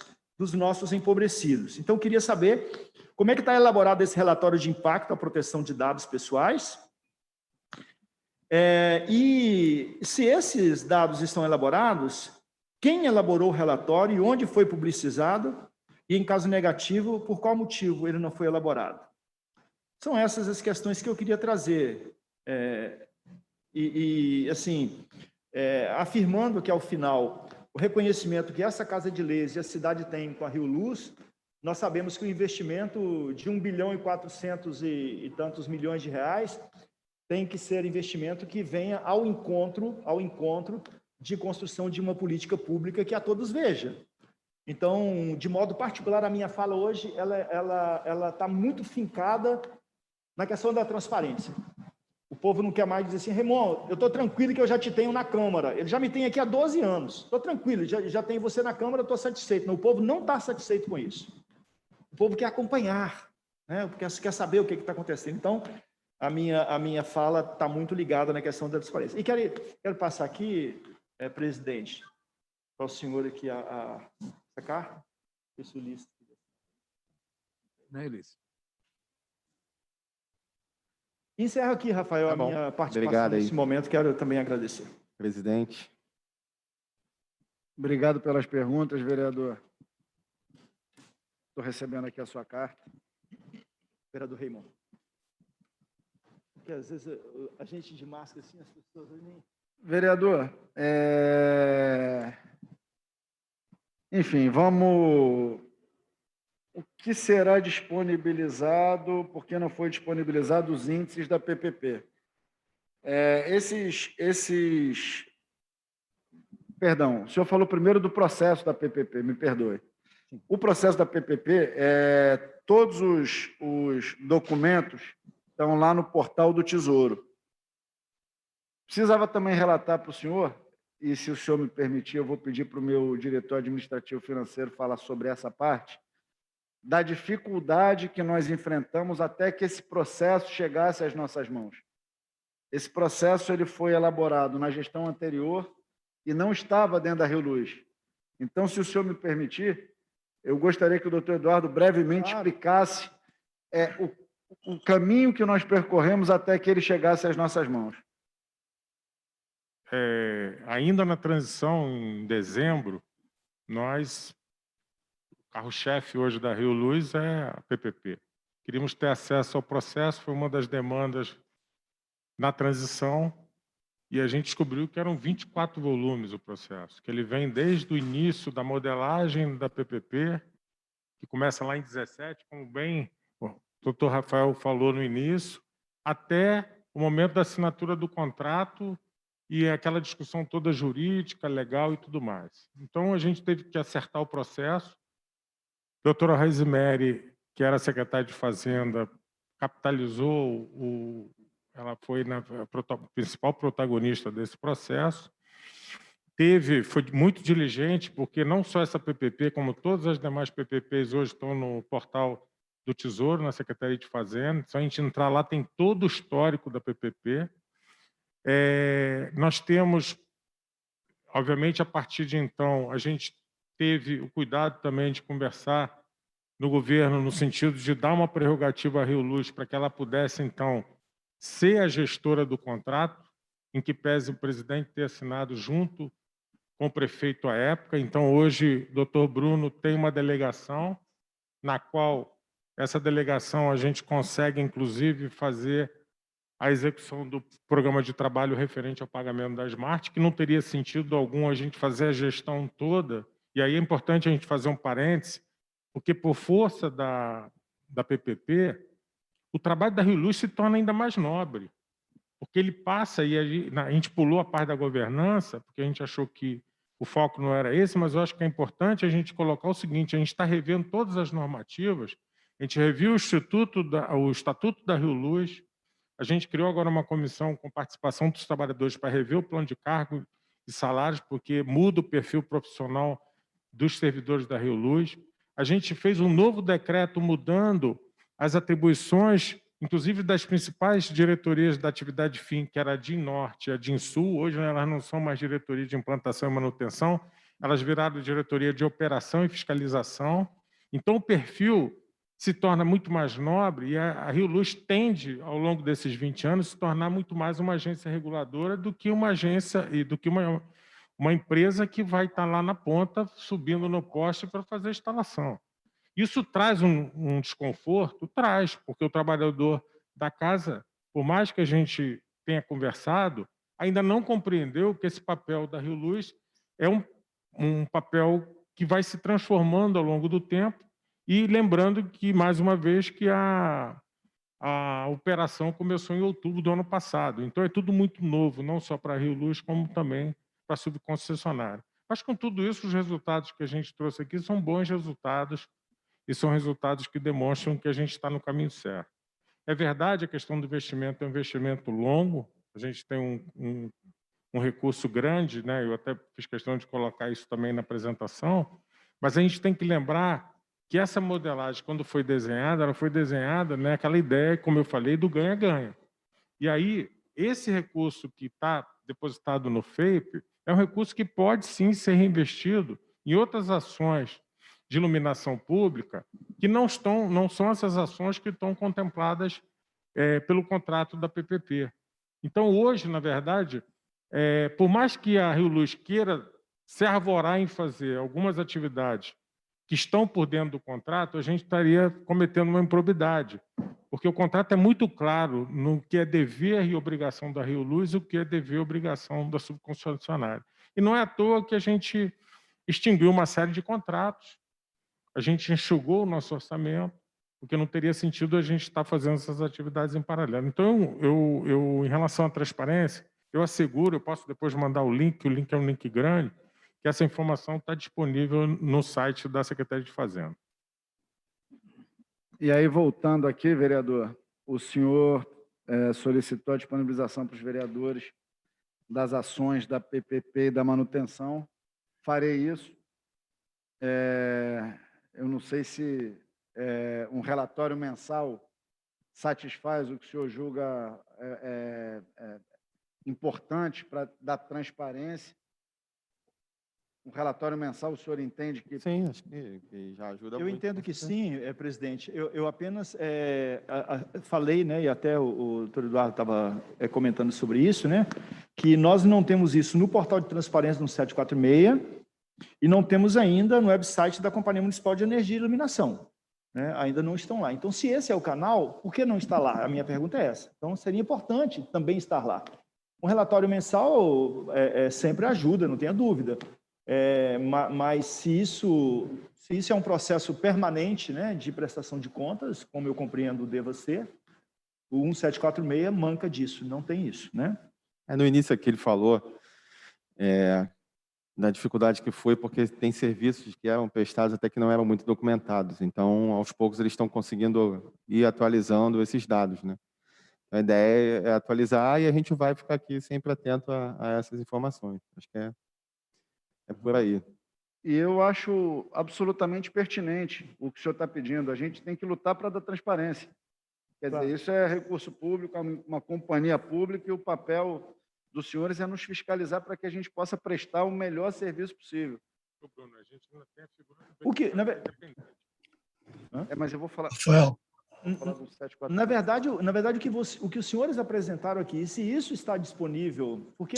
empobrecidos. Então, eu queria saber como é que está elaborado esse relatório de impacto à proteção de dados pessoais, e se esses dados estão elaborados, quem elaborou o relatório e onde foi publicizado, e, em caso negativo, por qual motivo ele não foi elaborado. São essas as questões que eu queria trazer. Afirmando que, ao final, o reconhecimento que essa Casa de Leis e a cidade tem com a Rio Luz, nós sabemos que o investimento de 1 bilhão e 400 e tantos milhões de reais tem que ser investimento que venha ao encontro de construção de uma política pública que a todos veja. Então, de modo particular, a minha fala hoje, ela está muito fincada na questão da transparência. O povo não quer mais dizer assim, Raimon, eu estou tranquilo que eu já te tenho na Câmara. Ele já me tem aqui há 12 anos. Estou tranquilo, já tenho você na Câmara, estou satisfeito. Não, o povo não está satisfeito com isso. O povo quer acompanhar, né? Quer saber o que está acontecendo. Então, a minha fala está muito ligada na questão da transparência. E quero passar aqui, presidente, para o senhor aqui essa carta. Esse lista. né, Elício? Encerro aqui, Rafael, Tá a bom. minha participação Obrigado aí. nesse momento. Quero também agradecer. Presidente. Obrigado pelas perguntas, vereador. Estou recebendo aqui a sua carta. Vereador Raimundo. Porque às vezes a gente de máscara assim, as pessoas nem... Vereador, enfim, vamos... O que será disponibilizado, porque não foi disponibilizado os índices da PPP? Perdão, o senhor falou primeiro do processo da PPP, me perdoe. O processo da PPP, todos os documentos estão lá no portal do Tesouro. Precisava também relatar para o senhor, e se o senhor me permitir, eu vou pedir para o meu diretor administrativo financeiro falar sobre essa parte, da dificuldade que nós enfrentamos até que esse processo chegasse às nossas mãos. Esse processo ele foi elaborado na gestão anterior e não estava dentro da Rio Luz. Então, se o senhor me permitir, eu gostaria que o doutor Eduardo brevemente explicasse o caminho que nós percorremos até que ele chegasse às nossas mãos. Ainda na transição, em dezembro, o carro-chefe hoje da Rio Luz é a PPP. Queríamos ter acesso ao processo, foi uma das demandas na transição, e a gente descobriu que eram 24 volumes o processo, que ele vem desde o início da modelagem da PPP, que começa lá em 17, como bem o doutor Rafael falou no início, até o momento da assinatura do contrato e aquela discussão toda jurídica, legal e tudo mais. Então, a gente teve que acertar o processo. A doutora Rosemary, que era secretária de Fazenda, capitalizou, ela foi a principal protagonista desse processo. Foi muito diligente, porque não só essa PPP, como todas as demais PPPs hoje estão no portal do Tesouro, na Secretaria de Fazenda. Se a gente entrar lá, tem todo o histórico da PPP. Nós temos, obviamente, a partir de então, a gente teve o cuidado também de conversar no governo no sentido de dar uma prerrogativa à Rio Luz para que ela pudesse, então, ser a gestora do contrato, em que pese o presidente ter assinado junto com o prefeito à época. Então, hoje, o doutor Bruno tem uma delegação, na qual essa delegação a gente consegue, inclusive, fazer a execução do programa de trabalho referente ao pagamento da Smart, que não teria sentido algum a gente fazer a gestão toda. E aí é importante a gente fazer um parêntese, porque por força da PPP, o trabalho da Rio Luz se torna ainda mais nobre, porque ele passa, e a gente pulou a parte da governança, porque a gente achou que o foco não era esse, mas eu acho que é importante a gente colocar o seguinte: a gente está revendo todas as normativas, a gente reviu o Estatuto da Rio Luz, a gente criou agora uma comissão com participação dos trabalhadores para rever o plano de cargo e salários, porque muda o perfil profissional dos servidores da Rio Luz. A gente fez um novo decreto mudando as atribuições, inclusive das principais diretorias da atividade fim, que era a DIN Norte e a DIN Sul. Hoje elas não são mais diretoria de implantação e manutenção, elas viraram diretoria de operação e fiscalização. Então, o perfil se torna muito mais nobre e a Rio Luz tende, ao longo desses 20 anos, se tornar muito mais uma agência reguladora do que uma agência e do que uma empresa que vai estar lá na ponta, subindo no poste para fazer a instalação. Isso traz um desconforto? Traz, porque o trabalhador da casa, por mais que a gente tenha conversado, ainda não compreendeu que esse papel da Rio Luz é um papel que vai se transformando ao longo do tempo, e lembrando que, mais uma vez, que a operação começou em outubro do ano passado. Então, é tudo muito novo, não só para a Rio Luz, como também para a subconcessionária. Mas, com tudo isso, os resultados que a gente trouxe aqui são bons resultados, e são resultados que demonstram que a gente está no caminho certo. É verdade, a questão do investimento é um investimento longo, a gente tem um recurso grande, né? Eu até fiz questão de colocar isso também na apresentação, mas a gente tem que lembrar que essa modelagem, quando foi desenhada, ela foi desenhada, né, aquela ideia, como eu falei, do ganha-ganha. E aí, esse recurso que está depositado no FAPE é um recurso que pode, sim, ser reinvestido em outras ações de iluminação pública que não são essas ações que estão contempladas pelo contrato da PPP. Então, hoje, na verdade, por mais que a Rio Luz queira se arvorar em fazer algumas atividades que estão por dentro do contrato, a gente estaria cometendo uma improbidade, porque o contrato é muito claro no que é dever e obrigação da Rio Luz e o que é dever e obrigação da subconcessionária. E não é à toa que a gente extinguiu uma série de contratos, a gente enxugou o nosso orçamento, porque não teria sentido a gente estar fazendo essas atividades em paralelo. Então, em relação à transparência, eu asseguro, eu posso depois mandar o link é um link grande, que essa informação está disponível no site da Secretaria de Fazenda. E aí, voltando aqui, vereador, o senhor solicitou a disponibilização para os vereadores das ações da PPP e da manutenção. Farei isso. Eu não sei se um relatório mensal satisfaz o que o senhor julga importante para dar transparência. Um relatório mensal, o senhor entende que... Sim, acho que já ajuda muito. Eu entendo que sim, presidente. Eu apenas falei, né, e até o doutor Eduardo estava comentando sobre isso, né, que nós não temos isso no portal de transparência no 746 e não temos ainda no website da Companhia Municipal de Energia e Iluminação. Né, ainda não estão lá. Então, se esse é o canal, por que não está lá? A minha pergunta é essa. Então, seria importante também estar lá. Um relatório mensal sempre ajuda, não tenha dúvida. Mas se isso é um processo permanente, né, de prestação de contas, como eu compreendo deva ser, o 1746 manca disso, não tem isso, né? No início aqui ele falou da dificuldade que foi, porque tem serviços que eram prestados até que não eram muito documentados. Então, aos poucos, eles estão conseguindo ir atualizando esses dados, né? A ideia é atualizar e a gente vai ficar aqui sempre atento a essas informações. Acho que é por aí. E eu acho absolutamente pertinente o que o senhor está pedindo. A gente tem que lutar para dar transparência. Quer dizer, isso é recurso público, uma companhia pública, e o papel dos senhores é nos fiscalizar para que a gente possa prestar o melhor serviço possível. Bruno, a gente não tem a figura O que, Mas eu vou falar... Rafael. Do 746. Na verdade, o que os senhores apresentaram aqui, se isso está disponível, porque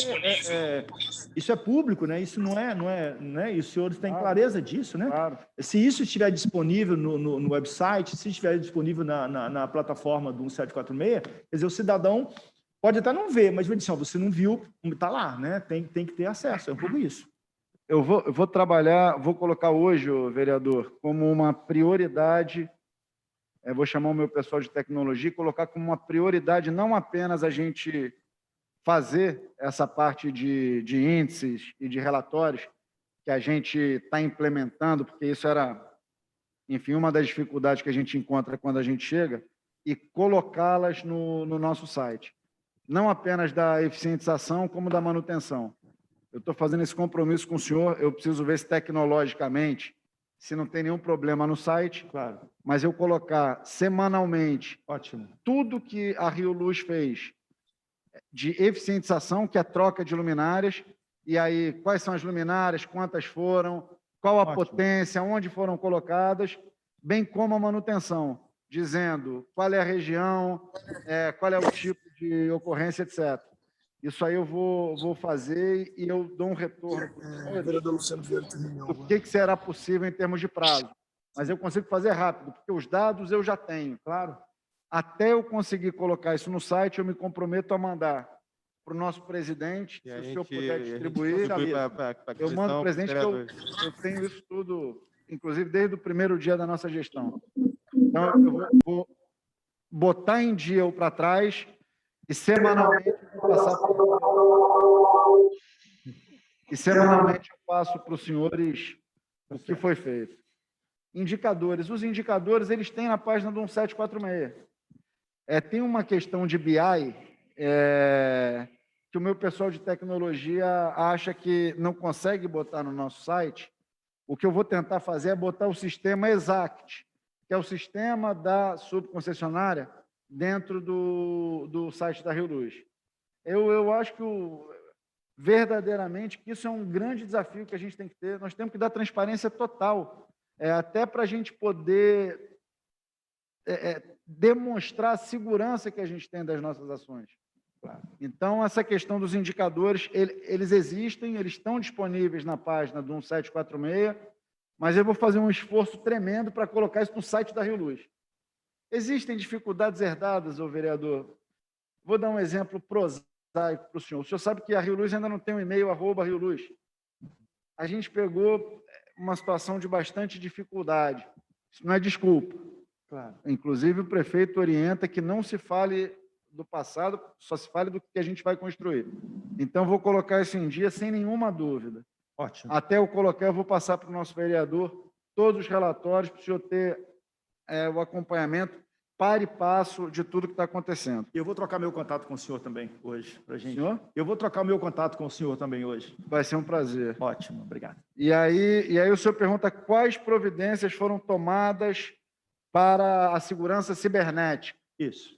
isso é público, né? Isso não é, e os senhores têm clareza disso, né? Claro. Se isso estiver disponível no website, se estiver disponível na plataforma do 1746, quer dizer, o cidadão pode até não ver, mas vai dizer, você não viu, está lá, né? Tem que ter acesso, é um pouco isso. Eu vou trabalhar, vou colocar hoje, vereador, como uma prioridade. Vou chamar o meu pessoal de tecnologia e colocar como uma prioridade não apenas a gente fazer essa parte de índices e de relatórios que a gente está implementando, porque isso era, enfim, uma das dificuldades que a gente encontra quando a gente chega, e colocá-las no nosso site. Não apenas da eficientização, como da manutenção. Eu estou fazendo esse compromisso com o senhor, eu preciso ver se tecnologicamente, se não tem nenhum problema no site, Claro. mas eu colocar semanalmente Ótimo. tudo que a Rio Luz fez de eficientização, que é a troca de luminárias, e aí quais são as luminárias, quantas foram, qual a potência, onde foram colocadas, bem como a manutenção, dizendo qual é a região, qual é o tipo de ocorrência, etc. Isso aí eu vou fazer e eu dou um retorno do que será possível em termos de prazo. Mas eu consigo fazer rápido, porque os dados eu já tenho, claro. Até eu conseguir colocar isso no site, eu me comprometo a mandar para o nosso presidente, se o senhor puder distribuir. Eu mando para o presidente, que eu tenho isso tudo, inclusive desde o primeiro dia da nossa gestão. Então, eu vou botar em dia ou para trás e semanalmente eu vou passar e semanalmente eu passo para os senhores o que foi feito. Indicadores. Os indicadores, eles têm na página do 1746. Tem uma questão de BI que o meu pessoal de tecnologia acha que não consegue botar no nosso site. O que eu vou tentar fazer é botar o sistema Exact, que é o sistema da subconcessionária, dentro do site da Rio Luz. Eu acho que verdadeiramente que isso é um grande desafio que a gente tem que ter. Nós temos que dar transparência total, até para a gente poder demonstrar a segurança que a gente tem das nossas ações. Então, essa questão dos indicadores, eles existem, eles estão disponíveis na página do 1746, mas eu vou fazer um esforço tremendo para colocar isso no site da Rio Luz. Existem dificuldades herdadas, ô vereador. Vou dar um exemplo prosaico para o senhor. O senhor sabe que a Rio Luz ainda não tem um e-mail @Rio Luz. A gente pegou uma situação de bastante dificuldade. Isso não é desculpa. Claro. Inclusive, o prefeito orienta que não se fale do passado, só se fale do que a gente vai construir. Então, vou colocar isso em dia sem nenhuma dúvida. Ótimo. Até eu colocar, eu vou passar para o nosso vereador todos os relatórios para o senhor ter o acompanhamento par e passo de tudo que está acontecendo. Eu vou trocar meu contato com o senhor também hoje, para gente. Senhor? Eu vou trocar meu contato com o senhor também hoje. Vai ser um prazer. Ótimo, obrigado. E aí o senhor pergunta quais providências foram tomadas para a segurança cibernética. Isso.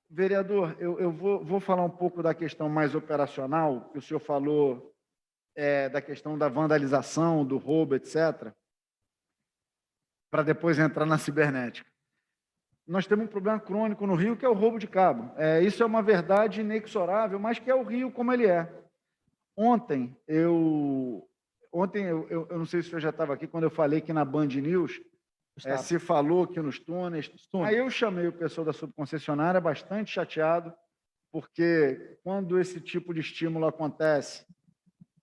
Vereador, eu vou falar um pouco da questão mais operacional, que o senhor falou da questão da vandalização, do roubo, etc., para depois entrar na cibernética. Nós temos um problema crônico no Rio, que é o roubo de cabo. Isso é uma verdade inexorável, mas que é o Rio como ele é. Ontem, eu não sei se o senhor já estava aqui, quando eu falei que na Band News se falou que nos túneis. Aí eu chamei o pessoal da subconcessionária, bastante chateado, porque quando esse tipo de estímulo acontece,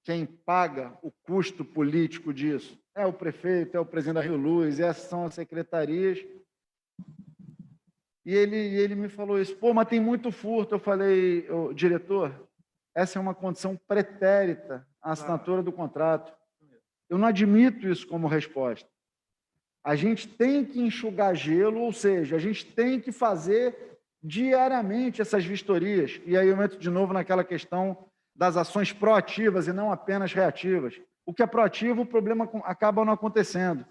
quem paga o custo político disso é o prefeito, é o presidente da Rio Luz, essas são as secretarias. E ele me falou isso, pô, mas tem muito furto. Eu falei, diretor, essa é uma condição pretérita à assinatura do contrato. Eu não admito isso como resposta. A gente tem que enxugar gelo, ou seja, a gente tem que fazer diariamente essas vistorias. E aí eu entro de novo naquela questão das ações proativas e não apenas reativas. O que é proativo, o problema acaba não acontecendo.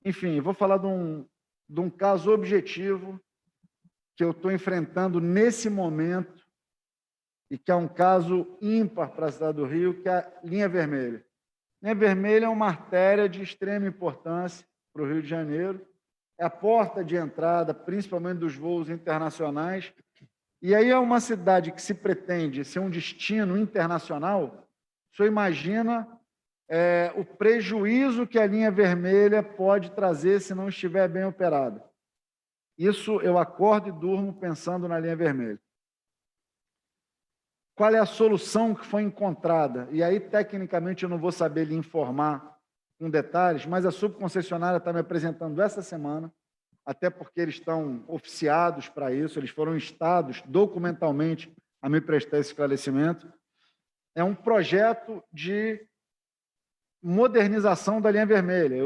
Enfim, vou falar de um caso objetivo que eu estou enfrentando nesse momento e que é um caso ímpar para a cidade do Rio, que é a linha vermelha. Linha vermelha é uma artéria de extrema importância para o Rio de Janeiro, é a porta de entrada, principalmente dos voos internacionais, e aí é uma cidade que se pretende ser um destino internacional. O senhor imagina o prejuízo que a linha vermelha pode trazer se não estiver bem operada. Isso eu acordo e durmo pensando na linha vermelha. Qual é a solução que foi encontrada? E aí, tecnicamente, eu não vou saber lhe informar com detalhes, mas a subconcessionária está me apresentando essa semana, até porque eles estão oficiados para isso, eles foram instados documentalmente a me prestar esse esclarecimento. É um projeto de modernização da linha vermelha.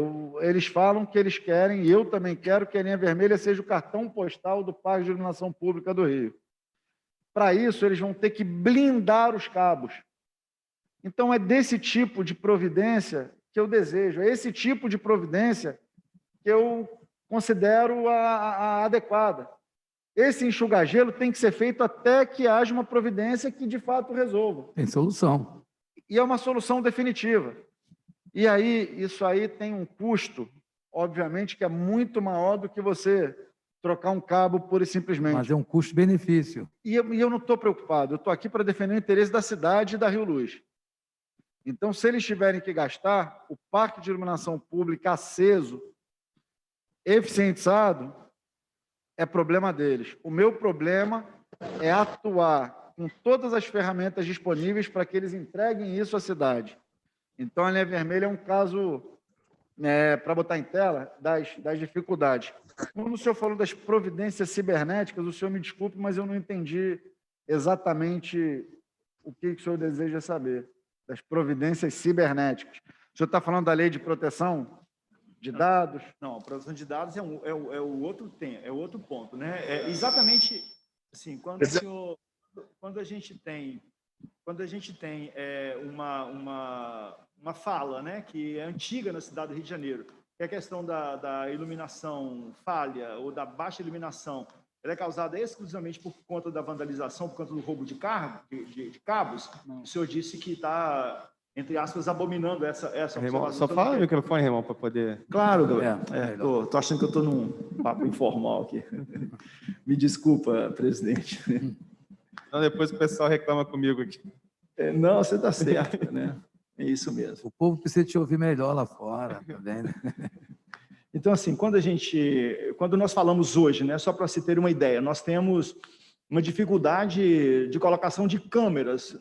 Eles falam que eles querem, e eu também quero, que a linha vermelha seja o cartão postal do Parque de Iluminação Pública do Rio. Para isso, eles vão ter que blindar os cabos. Então, é desse tipo de providência que eu desejo, é esse tipo de providência que eu considero a adequada. Esse enxugar-gelo tem que ser feito até que haja uma providência que, de fato, resolva. Tem solução. E é uma solução definitiva. E aí, isso aí tem um custo, obviamente, que é muito maior do que você trocar um cabo pura e simplesmente. Mas é um custo-benefício. E eu não estou preocupado, eu estou aqui para defender o interesse da cidade e da Rio Luz. Então, se eles tiverem que gastar, o parque de iluminação pública aceso, eficientizado, é problema deles. O meu problema é atuar com todas as ferramentas disponíveis para que eles entreguem isso à cidade. Então, a linha vermelha é um caso, para botar em tela, das dificuldades. Quando o senhor falou das providências cibernéticas, o senhor me desculpe, mas eu não entendi exatamente o que o senhor deseja saber, das providências cibernéticas. O senhor está falando da lei de proteção de dados? Não, a proteção de dados é o outro ponto, né? É exatamente assim, quando a gente tem uma fala, né, que é antiga na cidade do Rio de Janeiro, que é a questão da iluminação falha ou da baixa iluminação, ela é causada exclusivamente por conta da vandalização, por conta do roubo de cabos. O senhor disse que está entre aspas, abominando essa Raimon, observação. só fala no microfone, Raimon, para poder... Claro, É, tô achando que eu estou num papo informal aqui. Me desculpa, presidente. Senão depois o pessoal reclama comigo aqui. Não, você está certo, né? É isso mesmo. O povo precisa te ouvir melhor lá fora, também, né? Então, assim, quando nós falamos hoje, né, só para se ter uma ideia, nós temos uma dificuldade de colocação de câmeras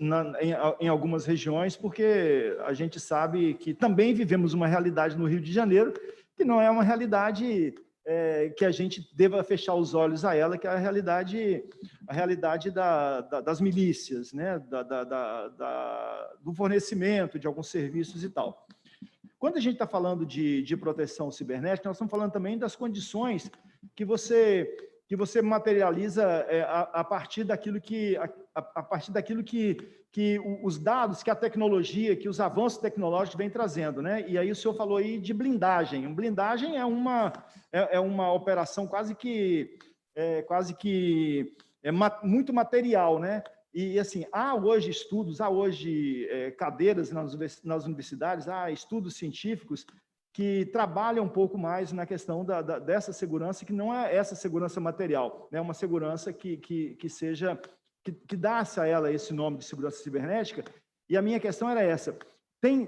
em algumas regiões, porque a gente sabe que também vivemos uma realidade no Rio de Janeiro, que não é uma realidade que a gente deva fechar os olhos a ela, que é a realidade das milícias, né, do fornecimento de alguns serviços e tal. Quando a gente está falando de proteção cibernética, nós estamos falando também das condições que você materializa a partir daquilo que os dados, que a tecnologia, que os avanços tecnológicos vêm trazendo, né? E aí o senhor falou aí de blindagem. Blindagem é uma operação quase que muito material, né? E assim, há hoje estudos, há hoje cadeiras nas universidades, há estudos científicos que trabalham um pouco mais na questão dessa segurança, que não é essa segurança material, né? Uma segurança que dá-se a ela esse nome de segurança cibernética. E a minha questão era essa: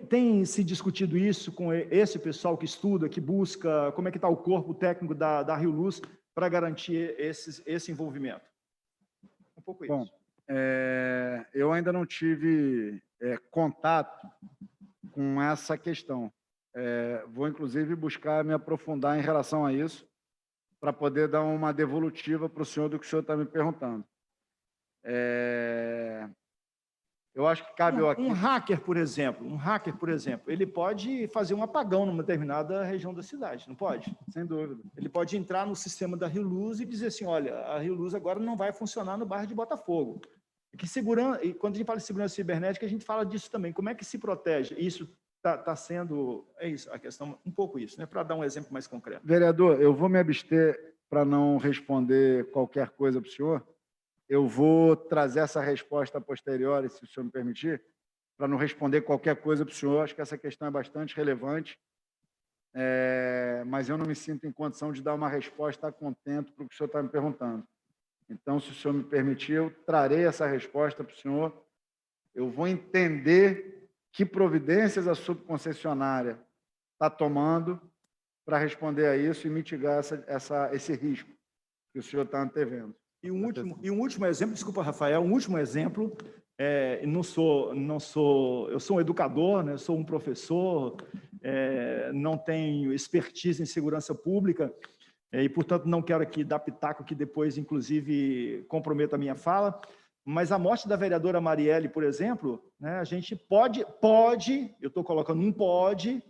tem se discutido isso com esse pessoal que estuda, que busca, como é que está o corpo técnico da Rio Luz para garantir esse envolvimento? Um pouco isso. Bom, eu ainda não tive contato com essa questão. Vou, inclusive, buscar me aprofundar em relação a isso, para poder dar uma devolutiva para o senhor do que o senhor está me perguntando. Eu acho que cabe aqui... Um hacker, por exemplo, ele pode fazer um apagão numa determinada região da cidade, não pode? Sem dúvida. Ele pode entrar no sistema da Rio Luz e dizer assim, olha, a Rio Luz agora não vai funcionar no bairro de Botafogo. E quando a gente fala de segurança cibernética, a gente fala disso também. Como é que se protege? Isso está sendo... É isso, a questão, um pouco isso, né? Para dar um exemplo mais concreto. Vereador, eu vou me abster para não responder qualquer coisa para o senhor. Eu vou trazer essa resposta a posteriori, se o senhor me permitir, para não responder qualquer coisa para o senhor. Acho que essa questão é bastante relevante, mas eu não me sinto em condição de dar uma resposta a contento para o que o senhor está me perguntando. Então, se o senhor me permitir, eu trarei essa resposta para o senhor. Eu vou entender que providências a subconcessionária está tomando para responder a isso e mitigar esse risco que o senhor está antevendo. E um último exemplo, desculpa, Rafael, um último exemplo, eu sou um educador, né, sou um professor, não tenho expertise em segurança pública, e, portanto, não quero aqui dar pitaco que depois, inclusive, comprometa a minha fala, mas a morte da vereadora Marielle, por exemplo, né, a gente pode, eu estou colocando um pode,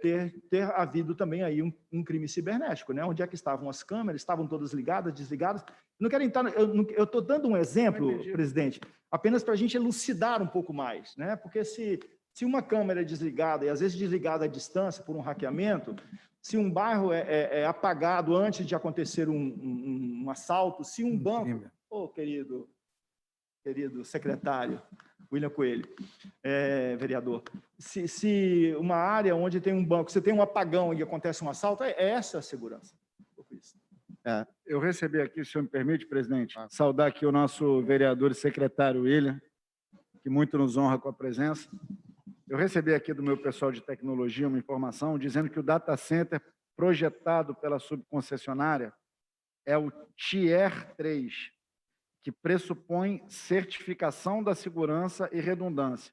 ter havido também aí um crime cibernético, né? Onde é que estavam as câmeras? Estavam todas ligadas, desligadas? Não quero entrar. Eu estou dando um exemplo, presidente, apenas para a gente elucidar um pouco mais, né? Porque se uma câmera é desligada, e às vezes desligada à distância por um hackeamento, se um bairro é apagado antes de acontecer um assalto, se um banco... querido secretário William Coelho, vereador, se uma área onde tem um banco, você tem um apagão e acontece um assalto, é essa a segurança. Eu recebi aqui, se o senhor me permite, presidente, saudar aqui o nosso vereador e secretário William, que muito nos honra com a presença. Eu recebi aqui do meu pessoal de tecnologia uma informação dizendo que o data center projetado pela subconcessionária é o Tier 3, que pressupõe certificação da segurança e redundância.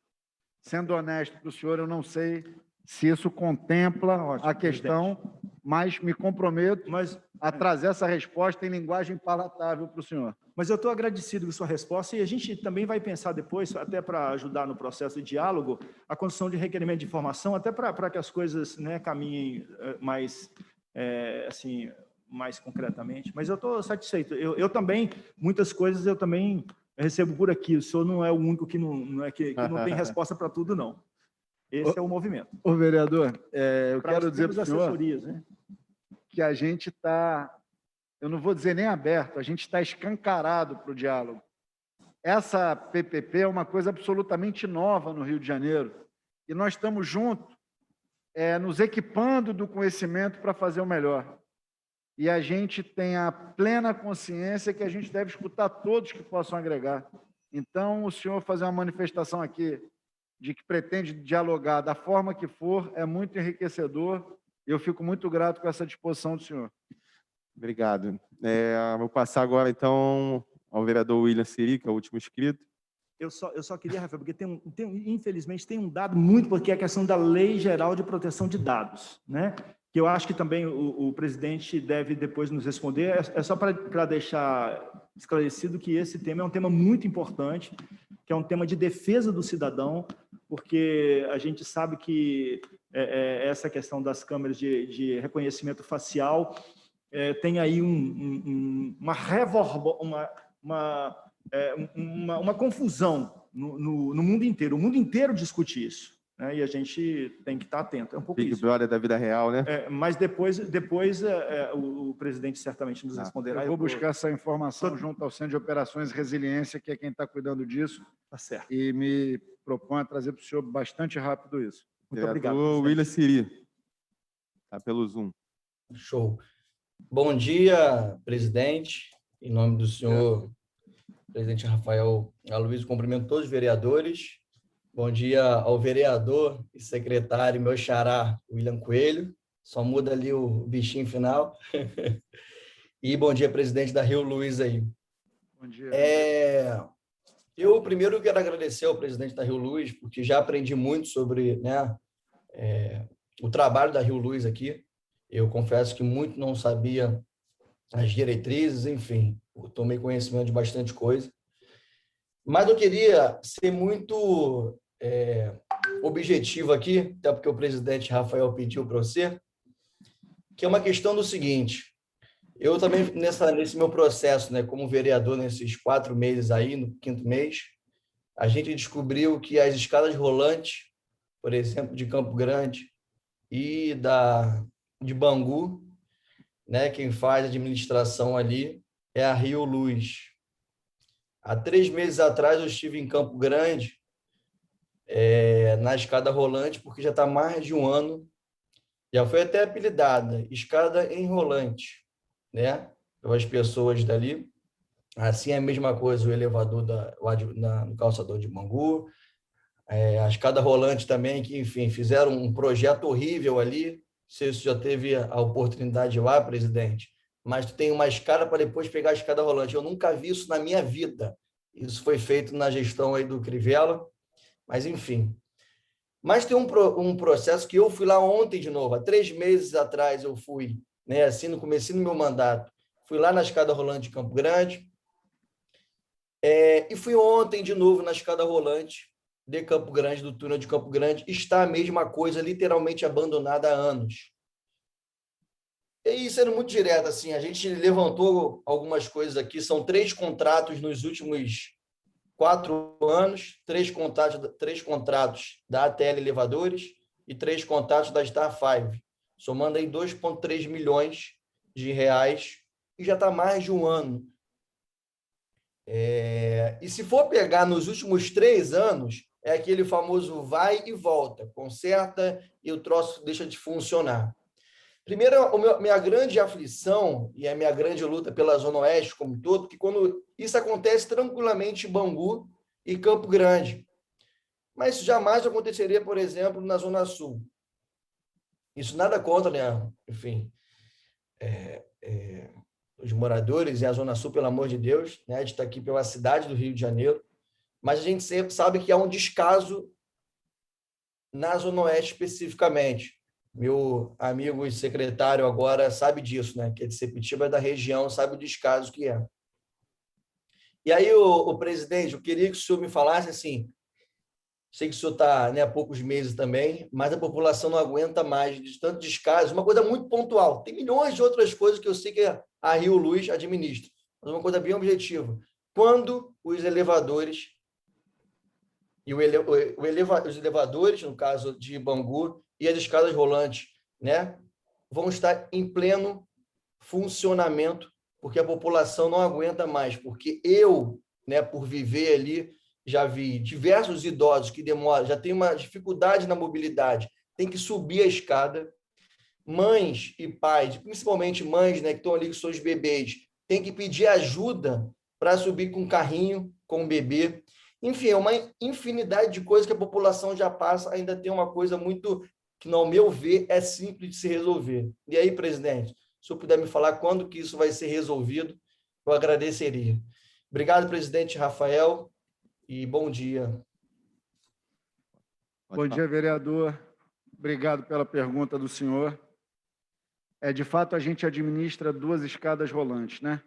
Sendo honesto para o senhor, eu não sei se isso contempla a questão, mas me comprometo a trazer essa resposta em linguagem palatável para o senhor. Mas eu estou agradecido com sua resposta e a gente também vai pensar depois, até para ajudar no processo de diálogo, a construção de requerimento de informação, até para que as coisas, né, caminhem mais, mais concretamente. Mas eu estou satisfeito. Eu também, muitas coisas eu também recebo por aqui. O senhor não é o único que não tem resposta para tudo, não. Esse é o movimento. Ô, vereador, eu quero dizer para o senhor, né, que a gente está, eu não vou dizer nem aberto, a gente está escancarado para o diálogo. essa PPP é uma coisa absolutamente nova no Rio de Janeiro e nós estamos juntos, nos equipando do conhecimento para fazer o melhor. E a gente tem a plena consciência que a gente deve escutar todos que possam agregar. Então, o senhor fazer uma manifestação aqui de que pretende dialogar da forma que for é muito enriquecedor. Eu fico muito grato com essa disposição do senhor. Obrigado. Vou passar agora, então, ao vereador William Siri, que é o último inscrito. Eu só queria, Rafael, porque infelizmente tem um dado muito, porque é a questão da Lei Geral de Proteção de Dados, né? Que eu acho que também o presidente deve depois nos responder. É só para deixar esclarecido que esse tema é um tema muito importante, que é um tema de defesa do cidadão, porque a gente sabe que essa questão das câmeras de reconhecimento facial tem aí uma confusão no mundo inteiro. O mundo inteiro discute isso, né? E a gente tem que estar atento. É um pouco Big isso. Brother da vida real, né? Mas depois o presidente certamente nos responderá. Eu vou buscar essa informação junto ao Centro de Operações e Resiliência, que é quem está cuidando disso. Tá certo. E me proponho a trazer para o senhor bastante rápido isso. Muito obrigado. Vereador William Siri. Está pelo Zoom. Show. Bom dia, presidente. Em nome do senhor presidente Rafael Aloysio, cumprimento todos os vereadores. Bom dia ao vereador e secretário, meu xará, William Coelho. Só muda ali o bichinho final. E bom dia, presidente da Rio Luiz aí. Bom dia. Eu primeiro quero agradecer ao presidente da Rio Luiz, porque já aprendi muito sobre, né, o trabalho da Rio Luiz aqui. Eu confesso que muito não sabia as diretrizes, enfim, eu tomei conhecimento de bastante coisa. Mas eu queria ser muito objetivo aqui, até porque o presidente Rafael pediu para você, que é uma questão do seguinte: eu também, nesse meu processo, né, como vereador, nesses 4 meses aí, no 5º mês, a gente descobriu que as escadas rolantes, por exemplo, de Campo Grande e de Bangu, né, quem faz a administração ali é a Rio Luz. Há 3 meses atrás eu estive em Campo Grande, na escada rolante, porque já está mais de um ano, já foi até apelidada, escada enrolante, né, pelas pessoas dali. Assim é a mesma coisa o elevador no calçador de Bangu, a escada rolante também, que, enfim, fizeram um projeto horrível ali. Não sei se já teve a oportunidade lá, presidente, mas tu tem uma escada para depois pegar a escada rolante. Eu nunca vi isso na minha vida. Isso foi feito na gestão aí do Crivella, mas enfim. Mas tem um processo que eu fui lá ontem de novo. Há 3 meses atrás eu fui, né, assim, no comecinho do meu mandato, fui lá na escada rolante de Campo Grande, e fui ontem de novo na escada rolante de Campo Grande, do túnel de Campo Grande. Está a mesma coisa, literalmente abandonada há anos. E sendo muito direto, assim, a gente levantou algumas coisas aqui, são 3 contratos nos últimos 4 anos, 3 contratos da ATL Elevadores e 3 contratos da Star5, somando aí 2,3 milhões de reais, e já está mais de um ano. E se for pegar nos últimos 3 anos, é aquele famoso vai e volta, conserta e o troço deixa de funcionar. Primeiro, minha grande aflição e a minha grande luta pela Zona Oeste como um todo, que quando isso acontece tranquilamente em Bangu e Campo Grande, mas isso jamais aconteceria, por exemplo, na Zona Sul. Isso nada contra, né? Enfim, os moradores e a Zona Sul, pelo amor de Deus, né? A gente está aqui pela cidade do Rio de Janeiro, mas a gente sempre sabe que há um descaso na Zona Oeste especificamente. Meu amigo e secretário agora sabe disso, né? Que é de Sepetiba, da região, sabe o descaso que é. E aí, o presidente, eu queria que o senhor me falasse assim, sei que o senhor está, né, há poucos meses também, mas a população não aguenta mais de tanto descaso, uma coisa muito pontual. Tem milhões de outras coisas que eu sei que a Rio Luz administra, mas uma coisa bem objetiva. Quando os elevadores, os elevadores, no caso de Bangu, e as escadas rolantes, né, vão estar em pleno funcionamento, porque a população não aguenta mais, porque eu né, por viver ali, já vi diversos idosos que demoram, já tem uma dificuldade na mobilidade, tem que subir a escada. Mães e pais, principalmente mães, né, que estão ali com seus bebês, tem que pedir ajuda para subir com o carrinho, com o bebê. Enfim, é uma infinidade de coisas que a população já passa, ainda tem uma coisa muito que, ao meu ver, é simples de se resolver. E aí, presidente, se eu puder me falar quando que isso vai ser resolvido, eu agradeceria. Obrigado, presidente Rafael, e bom dia. Bom dia, vereador. Obrigado pela pergunta do senhor. De fato, a gente administra 2 escadas rolantes, né?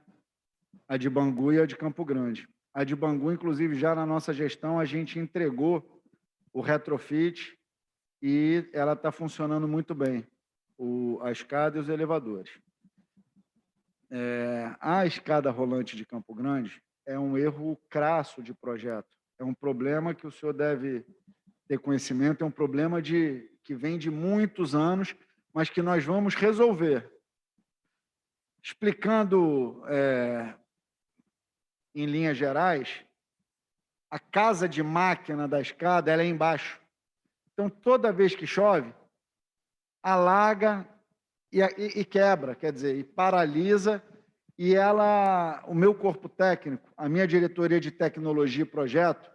A de Bangu e a de Campo Grande. A de Bangu, inclusive, já na nossa gestão, a gente entregou o retrofit e ela está funcionando muito bem, a escada e os elevadores. A escada rolante de Campo Grande é um erro crasso de projeto. É um problema que o senhor deve ter conhecimento, é um problema que vem de muitos anos, mas que nós vamos resolver. Explicando em linhas gerais, a casa de máquina da escada ela é embaixo. Então, toda vez que chove, alaga e quebra, quer dizer, e paralisa, e o meu corpo técnico, a minha diretoria de tecnologia e projeto,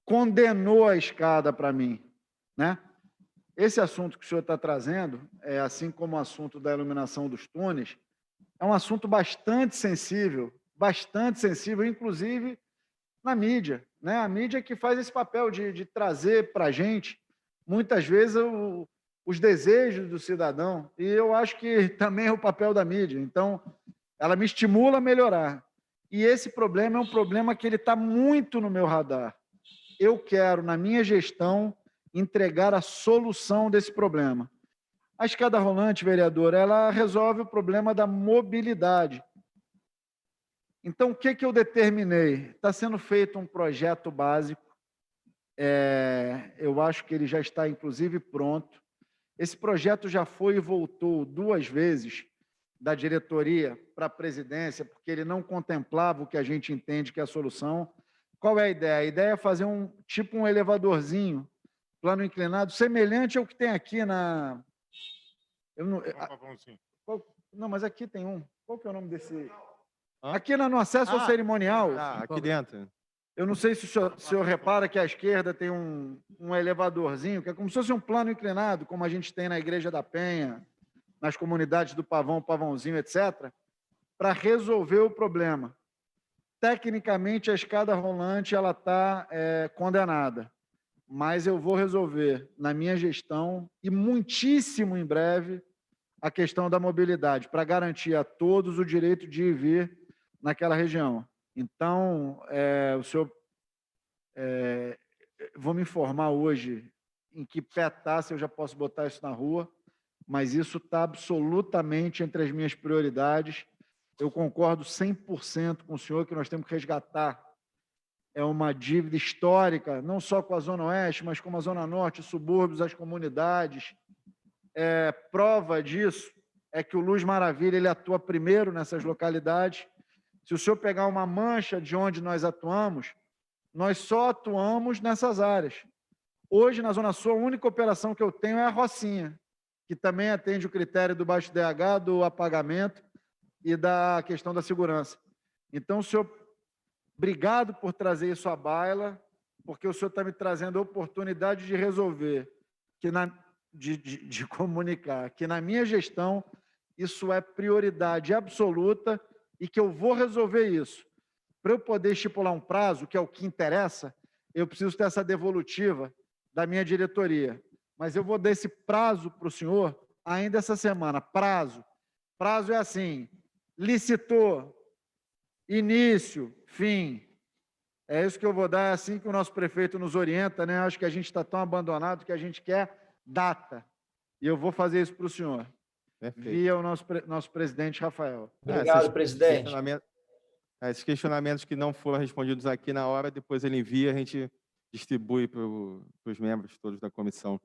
condenou a escada para mim, né? Esse assunto que o senhor está trazendo, assim como o assunto da iluminação dos túneis, é um assunto bastante sensível, inclusive na mídia, né? A mídia que faz esse papel de trazer para a gente, muitas vezes, os desejos do cidadão, e eu acho que também é o papel da mídia. Então, ela me estimula a melhorar. E esse problema é um problema que ele está muito no meu radar. Eu quero, na minha gestão, entregar a solução desse problema. A escada rolante, vereador, ela resolve o problema da mobilidade. Então, o que eu determinei? Está sendo feito um projeto básico, eu acho que ele já está, inclusive, pronto. Esse projeto já foi e voltou 2 vezes da diretoria para a presidência, porque ele não contemplava o que a gente entende que é a solução. Qual é a ideia? A ideia é fazer um elevadorzinho, plano inclinado, semelhante ao que tem aqui na... Não, mas aqui tem um. Qual que é o nome desse... Aqui no acesso ao cerimonial. Aqui dentro. Eu não sei se o senhor repara que à esquerda tem um elevadorzinho, que é como se fosse um plano inclinado, como a gente tem na Igreja da Penha, nas comunidades do Pavão, Pavãozinho, etc., para resolver o problema. Tecnicamente, a escada rolante ela está condenada, mas eu vou resolver na minha gestão e muitíssimo em breve a questão da mobilidade, para garantir a todos o direito de ir e vir naquela região. Então, o senhor, vou me informar hoje em que pé está, se eu já posso botar isso na rua, mas isso está absolutamente entre as minhas prioridades. Eu concordo 100% com o senhor que nós temos que resgatar. É uma dívida histórica, não só com a Zona Oeste, mas com a Zona Norte, os subúrbios, as comunidades. Prova disso é que o Luz Maravilha ele atua primeiro nessas localidades. Se o senhor pegar uma mancha de onde nós atuamos, nós só atuamos nessas áreas. Hoje, na Zona Sul, a única operação que eu tenho é a Rocinha, que também atende o critério do baixo DH, do apagamento e da questão da segurança. Então, senhor, obrigado por trazer isso à baila, porque o senhor está me trazendo a oportunidade de resolver, de comunicar, que na minha gestão isso é prioridade absoluta e que eu vou resolver isso. Para eu poder estipular um prazo, que é o que interessa, eu preciso ter essa devolutiva da minha diretoria. Mas eu vou dar esse prazo para o senhor ainda essa semana. Prazo é assim, licitou, início, fim. É isso que eu vou dar, é assim que o nosso prefeito nos orienta, né? Acho que a gente está tão abandonado que a gente quer data. E eu vou fazer isso para o senhor. Perfeito. Via o nosso presidente Rafael. Obrigado, presidente. Esses questionamentos que não foram respondidos aqui na hora, depois ele envia, a gente distribui para os membros todos da comissão.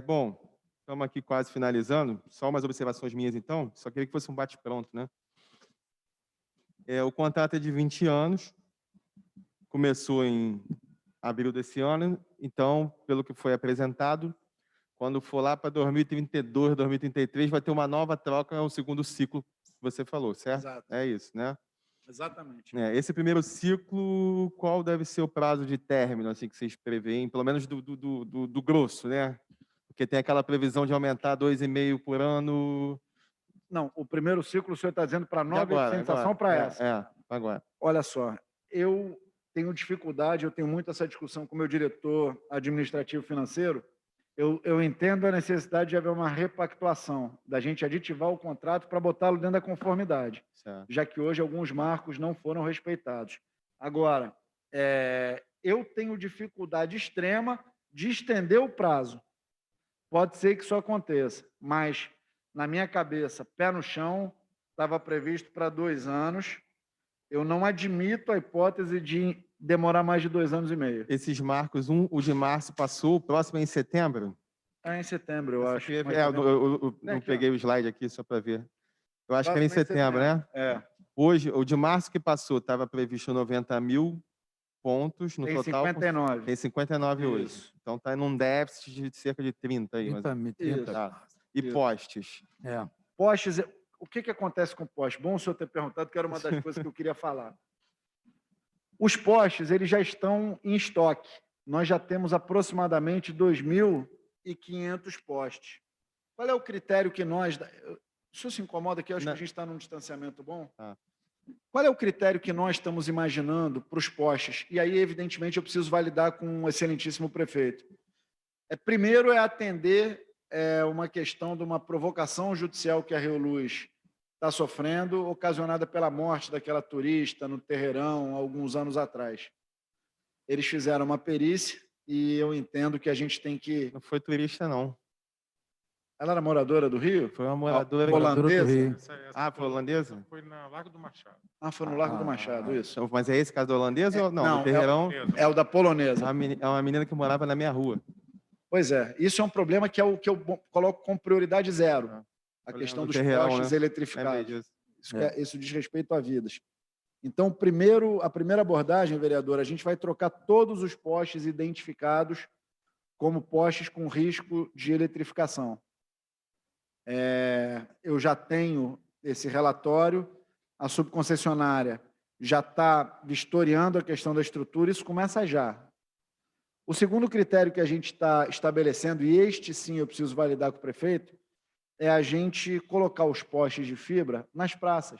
Bom, estamos aqui quase finalizando. Só umas observações minhas, então. Só queria que fosse um bate-pronto, né? O contrato é de 20 anos. começou em abril desse ano, então, pelo que foi apresentado, quando for lá para 2032, 2033, vai ter uma nova troca, é o segundo ciclo que você falou, certo? Exato. É isso, né? Exatamente. Esse primeiro ciclo, qual deve ser o prazo de término, assim, que vocês preveem, pelo menos do grosso, né? Porque tem aquela previsão de aumentar 2,5 por ano. Não, o primeiro ciclo o senhor está dizendo para a De nova agora, eficientização agora. para essa. Agora. Olha só, eu tenho dificuldade, eu tenho muito essa discussão com o meu diretor administrativo financeiro. Eu entendo a necessidade de haver uma repactuação, da gente aditivar o contrato para botá-lo dentro da conformidade, Certo. já que hoje alguns marcos não foram respeitados. Agora, eu tenho dificuldade extrema de estender o prazo. Pode ser que isso aconteça, mas na minha cabeça, pé no chão, estava previsto para 2 anos. Eu não admito a hipótese de demorar mais de 2 anos e meio. Esses marcos, o de março passou, o próximo é em setembro? É em setembro, eu só acho. queria ver. Mas tá vendo? Eu Tem não aqui, ó. peguei o slide aqui só para ver. Eu acho que era em Próximo setembro, né? É. Hoje, o de março que passou, estava previsto 90 mil pontos no Tem total. 59. Tem 59 hoje. Isso. Então está num déficit de cerca de 30 aí. 30. Tá. E Isso. postes? Postes, o que acontece com postes? Bom o senhor ter perguntado, que era uma das coisas que eu queria falar. Os postes, eles já estão em estoque. Nós já temos aproximadamente 2.500 postes. Qual é o critério que nós... O senhor se incomoda aqui? Eu acho que a gente está num distanciamento bom. Qual é o critério que nós estamos imaginando para os postes? E aí, evidentemente, eu preciso validar com o excelentíssimo prefeito. Primeiro é atender uma questão de uma provocação judicial que a Rio Luz está sofrendo, ocasionada pela morte daquela turista no Terreirão, alguns anos atrás. Eles fizeram uma perícia e eu entendo que a gente tem que... Não foi turista, não. Ela era moradora do Rio? Foi uma moradora... Holandesa? Foi holandesa? Foi na Largo do Machado. Foi no Largo do Machado, isso. Então, mas é esse caso da holandesa ou não? Não, do Terreirão? é o da polonesa. É uma menina que morava na minha rua. Pois é, isso é um problema que é o que eu coloco como prioridade zero. A questão dos postes eletrificados. Isso diz respeito a vidas. Então, a primeira abordagem, vereador, a gente vai trocar todos os postes identificados como postes com risco de eletrificação. Eu já tenho esse relatório, a subconcessionária já está vistoriando a questão da estrutura, isso começa já. O segundo critério que a gente está estabelecendo, e este sim eu preciso validar com o prefeito, é a gente colocar os postes de fibra nas praças.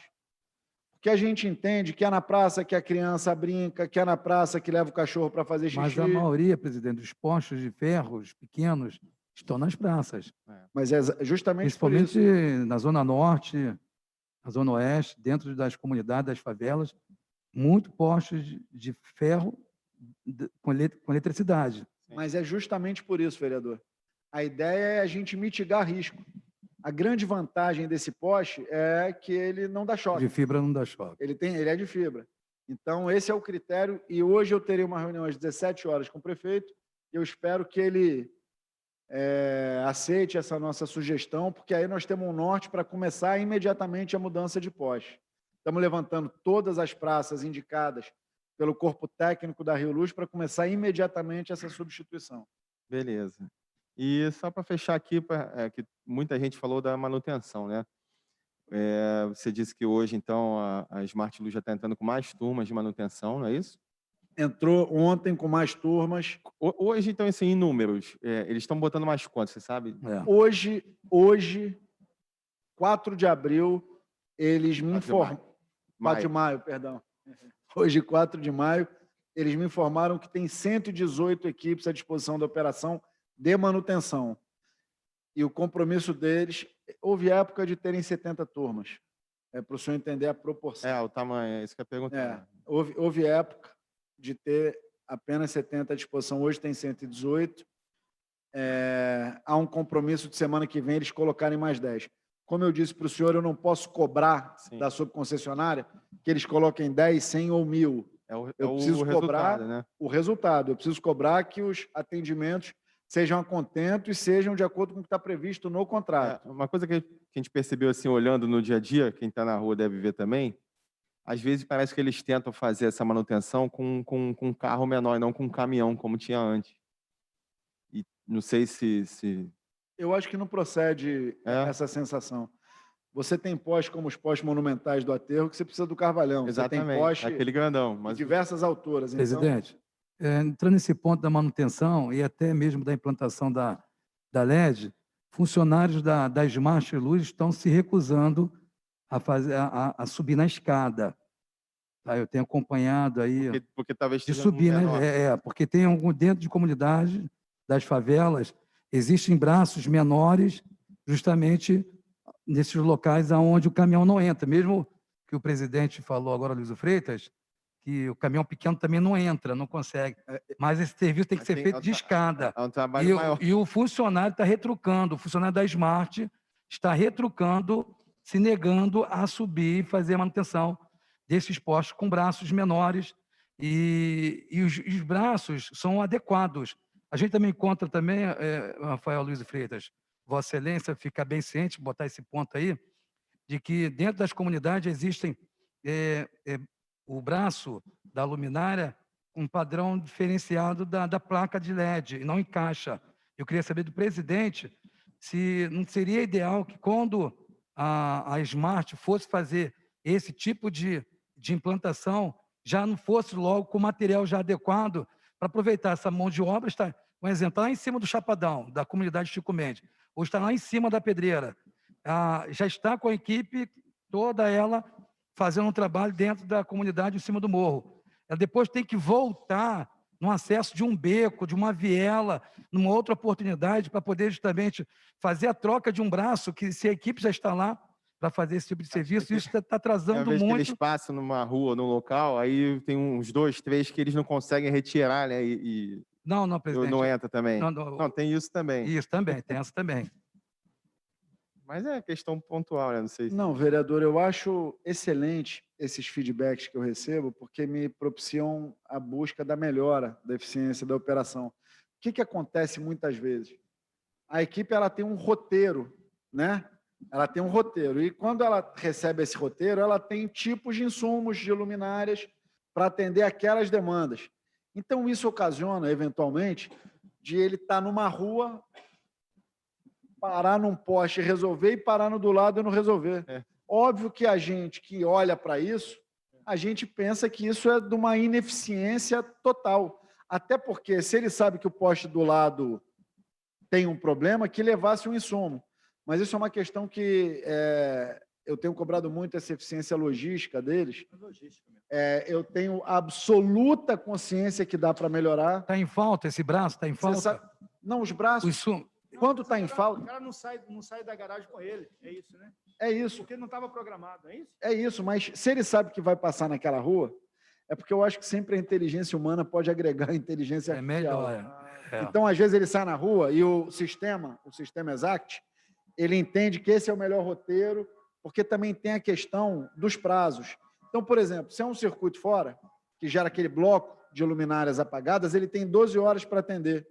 Porque a gente entende que é na praça que a criança brinca, que é na praça que leva o cachorro para fazer xixi. Mas a maioria, presidente, dos postes de ferros pequenos estão nas praças. Mas é justamente por principalmente isso. na Zona Norte, na Zona Oeste, dentro das comunidades, das favelas, muito postes de ferro com eletricidade. Mas é justamente por isso, vereador. A ideia é a gente mitigar risco. A grande vantagem desse poste é que ele não dá choque. De fibra não dá choque. Ele é de fibra. Então, esse é o critério. E hoje eu terei uma reunião às 17 horas com o prefeito. Eu espero que ele aceite essa nossa sugestão, porque aí nós temos um norte para começar imediatamente a mudança de poste. Estamos levantando todas as praças indicadas pelo corpo técnico da Rio Luz para começar imediatamente essa substituição. Beleza. E só para fechar aqui, que muita gente falou da manutenção, né? Você disse que hoje, então, a Smart Luz já está entrando com mais turmas de manutenção, não é isso? Entrou ontem com mais turmas. Hoje, então, assim, em números, eles estão botando mais quantos, você sabe? Hoje, 4 de abril, eles me 4 de maio, perdão. Hoje, 4 de maio, eles me informaram que tem 118 equipes à disposição da operação de manutenção. E o compromisso deles, houve época de terem 70 turmas. Para o senhor entender a proporção. O tamanho, é isso que eu ia perguntar. Houve época de ter apenas 70 à disposição, hoje tem 118. Há um compromisso de semana que vem eles colocarem mais 10. Como eu disse para o senhor, eu não posso cobrar da subconcessionária que eles coloquem 10, 100 ou 1.000. Eu preciso cobrar o resultado. Eu preciso cobrar que os atendimentos sejam a contento e sejam de acordo com o que está previsto no contrato. Uma coisa que a gente percebeu, assim, olhando no dia a dia, quem está na rua deve ver também, às vezes parece que eles tentam fazer essa manutenção com um carro menor, e não com um caminhão, como tinha antes. E não sei se... Eu acho que não procede essa sensação. Você tem postes como os postes monumentais do aterro, que você precisa do carvalhão. Exatamente, Você tem poste aquele grandão. de Mas diversas alturas. Então, Presidente, entrando nesse ponto da manutenção e até mesmo da implantação da LED, funcionários da Smart Luz estão se recusando a subir na escada. Tá? Eu tenho acompanhado aí porque talvez de esteja subir, né? menor. Porque tem algum dentro de comunidade das favelas, existem braços menores, justamente nesses locais onde o caminhão não entra. Mesmo que o presidente falou agora, Luiz Freitas, que o caminhão pequeno também não entra, não consegue. Mas esse serviço tem que ser feito de escada. É um trabalho maior. E o funcionário está retrucando, o funcionário da Smart está retrucando, se negando a subir e fazer a manutenção desses postos com braços menores, e os braços são adequados. A gente também encontra também, Rafael Luiz Freitas, Vossa Excelência fica bem ciente, botar esse ponto aí, de que dentro das comunidades existem o braço da luminária um padrão diferenciado da placa de LED, e não encaixa. Eu queria saber do presidente se não seria ideal que, quando a Smart fosse fazer esse tipo de implantação, já não fosse logo com material já adequado para aproveitar essa mão de obra. Está, um exemplo, está lá em cima do Chapadão, da comunidade Chico Mendes, ou está lá em cima da Pedreira. Já está com a equipe toda ela fazendo um trabalho dentro da comunidade em cima do morro. Ela depois tem que voltar no acesso de um beco, de uma viela, numa outra oportunidade, para poder justamente fazer a troca de um braço, que se a equipe já está lá para fazer esse tipo de serviço, isso está atrasando Às vezes muito. que eles passam numa rua, num local, aí tem uns 2, 3 que eles não conseguem retirar, né? Não, presidente. Não entra também. Não, tem isso também. Isso também, tem essa também. Mas é questão pontual, né? Não sei. Não, vereador, eu acho excelente esses feedbacks que eu recebo, porque me propiciam a busca da melhora da eficiência da operação. O que acontece muitas vezes? A equipe ela tem um roteiro, né? Ela tem um roteiro, e quando ela recebe esse roteiro, ela tem tipos de insumos, de luminárias, para atender aquelas demandas. Então, isso ocasiona, eventualmente, de ele estar numa rua, parar num poste e resolver, e parar no do lado e não resolver. Óbvio que a gente que olha para isso, a gente pensa que isso é de uma ineficiência total. Até porque, se ele sabe que o poste do lado tem um problema, que levasse um insumo. Mas isso é uma questão que eu tenho cobrado muito, essa eficiência logística deles. Eu tenho absoluta consciência que dá para melhorar. Está em falta esse braço? Está em falta? Não, os braços... Quando está em falta... O cara não sai da garagem com ele, é isso, né? É isso. Porque não estava programado, é isso? É isso, mas se ele sabe que vai passar naquela rua, é porque eu acho que sempre a inteligência humana pode agregar a inteligência artificial. Melhor. Então, às vezes, ele sai na rua e o sistema Exact, ele entende que esse é o melhor roteiro, porque também tem a questão dos prazos. Então, por exemplo, se é um circuito fora, que gera aquele bloco de luminárias apagadas, ele tem 12 horas para atender.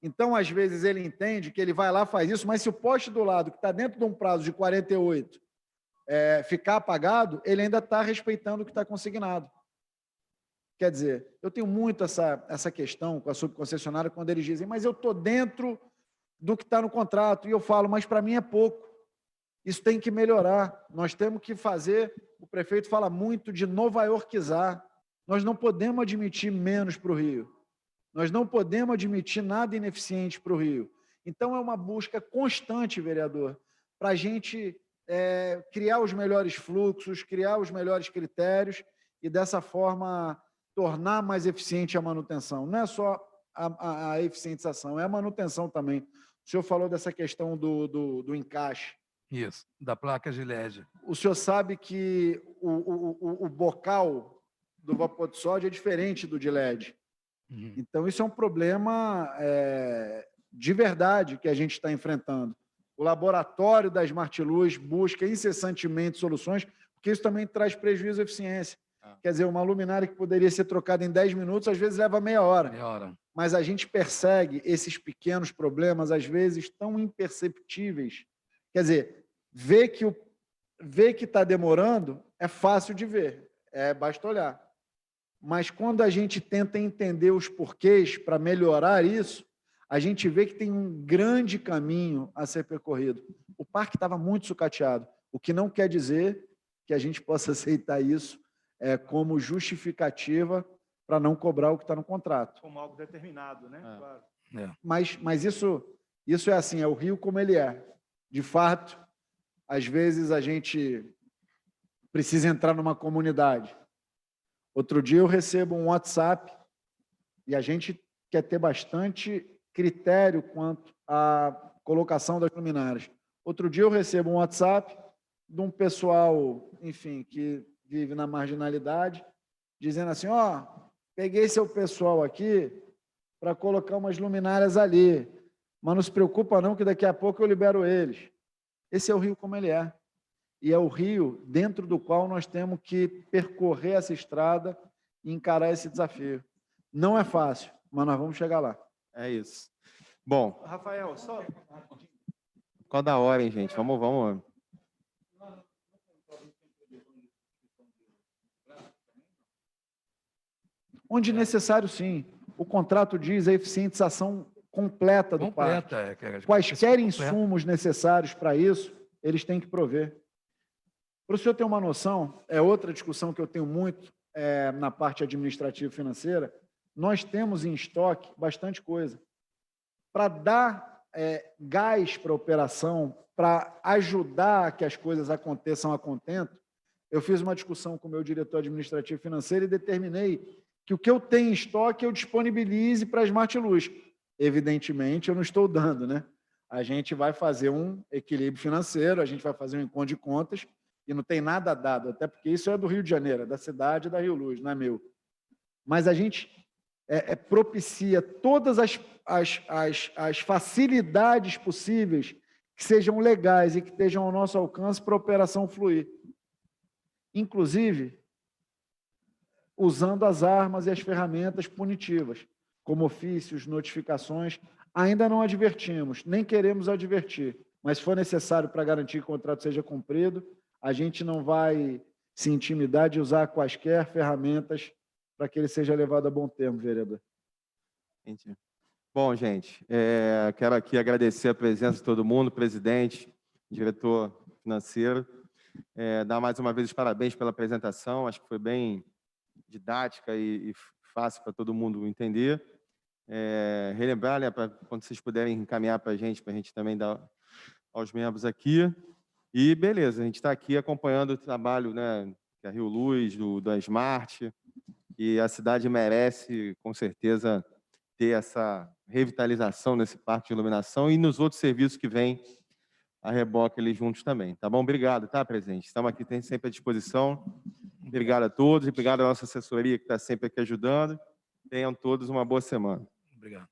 Então, às vezes, ele entende que ele vai lá, faz isso, mas se o poste do lado, que está dentro de um prazo de 48, ficar apagado, ele ainda está respeitando o que está consignado. Quer dizer, eu tenho muito essa questão com a subconcessionária quando eles dizem, mas eu estou dentro do que está no contrato. E eu falo, mas para mim é pouco. Isso tem que melhorar. Nós temos que fazer, o prefeito fala muito de nova-iorquizar. Nós não podemos admitir menos para o Rio. Nós não podemos admitir nada ineficiente para o Rio. Então, é uma busca constante, vereador, para a gente criar os melhores fluxos, criar os melhores critérios e, dessa forma, tornar mais eficiente a manutenção. Não é só a eficientização, é a manutenção também. O senhor falou dessa questão do encaixe. Isso, da placa de LED. O senhor sabe que o bocal do vapor de sódio é diferente do de LED. Então, isso é um problema de verdade que a gente está enfrentando. O laboratório da Smart Luz busca incessantemente soluções, porque isso também traz prejuízo à eficiência. Quer dizer, uma luminária que poderia ser trocada em 10 minutos, às vezes leva meia hora. Mas a gente persegue esses pequenos problemas, às vezes tão imperceptíveis. Quer dizer, vê que ver que está demorando é fácil de ver, basta olhar. Mas quando a gente tenta entender os porquês para melhorar isso, a gente vê que tem um grande caminho a ser percorrido. O parque estava muito sucateado, o que não quer dizer que a gente possa aceitar isso como justificativa para não cobrar o que está no contrato. Como algo determinado, né? Claro. Mas isso é assim, é o Rio como ele é. De fato, às vezes a gente precisa entrar numa comunidade. Outro dia eu recebo um WhatsApp e a gente quer ter bastante critério quanto à colocação das luminárias. Outro dia eu recebo um WhatsApp de um pessoal, enfim, que vive na marginalidade, dizendo assim, peguei seu pessoal aqui para colocar umas luminárias ali, mas não se preocupa não que daqui a pouco eu libero eles. Esse é o Rio como ele é. E é o Rio dentro do qual nós temos que percorrer essa estrada e encarar esse desafio. Não é fácil, mas nós vamos chegar lá. É isso. Bom, Rafael, só... qual da hora, hein, gente? Vamos. Onde necessário, sim. O contrato diz a eficientização completa do parque. Quaisquer insumos necessários para isso, eles têm que prover. Para o senhor ter uma noção, é outra discussão que eu tenho muito na parte administrativa e financeira, nós temos em estoque bastante coisa. Para dar gás para a operação, para ajudar que as coisas aconteçam a contento, eu fiz uma discussão com o meu diretor administrativo e financeiro e determinei que o que eu tenho em estoque eu disponibilize para a Smart Luz. Evidentemente, eu não estou dando, né? A gente vai fazer um equilíbrio financeiro, a gente vai fazer um encontro de contas, e não tem nada dado, até porque isso é do Rio de Janeiro, é da cidade da Rio Luz, não é meu. Mas a gente propicia todas as facilidades possíveis que sejam legais e que estejam ao nosso alcance para a operação fluir. Inclusive, usando as armas e as ferramentas punitivas, como ofícios, notificações, ainda não advertimos, nem queremos advertir, mas se for necessário para garantir que o contrato seja cumprido, a gente não vai se intimidar de usar quaisquer ferramentas para que ele seja levado a bom termo, vereador. Entendi. Bom, gente, quero aqui agradecer a presença de todo mundo, presidente, diretor financeiro, dar mais uma vez os parabéns pela apresentação, acho que foi bem didática e fácil para todo mundo entender. Relembrar, né, para quando vocês puderem encaminhar para a gente também dar aos membros aqui. E beleza, a gente está aqui acompanhando o trabalho, né, da Rio Luz, da Smart, e a cidade merece, com certeza, ter essa revitalização nesse parque de iluminação e nos outros serviços que vêm a reboque ali juntos também. Tá bom? Obrigado, tá, presidente? Estamos aqui sempre à disposição. Obrigado a todos, e obrigado à nossa assessoria que está sempre aqui ajudando. Tenham todos uma boa semana. Obrigado.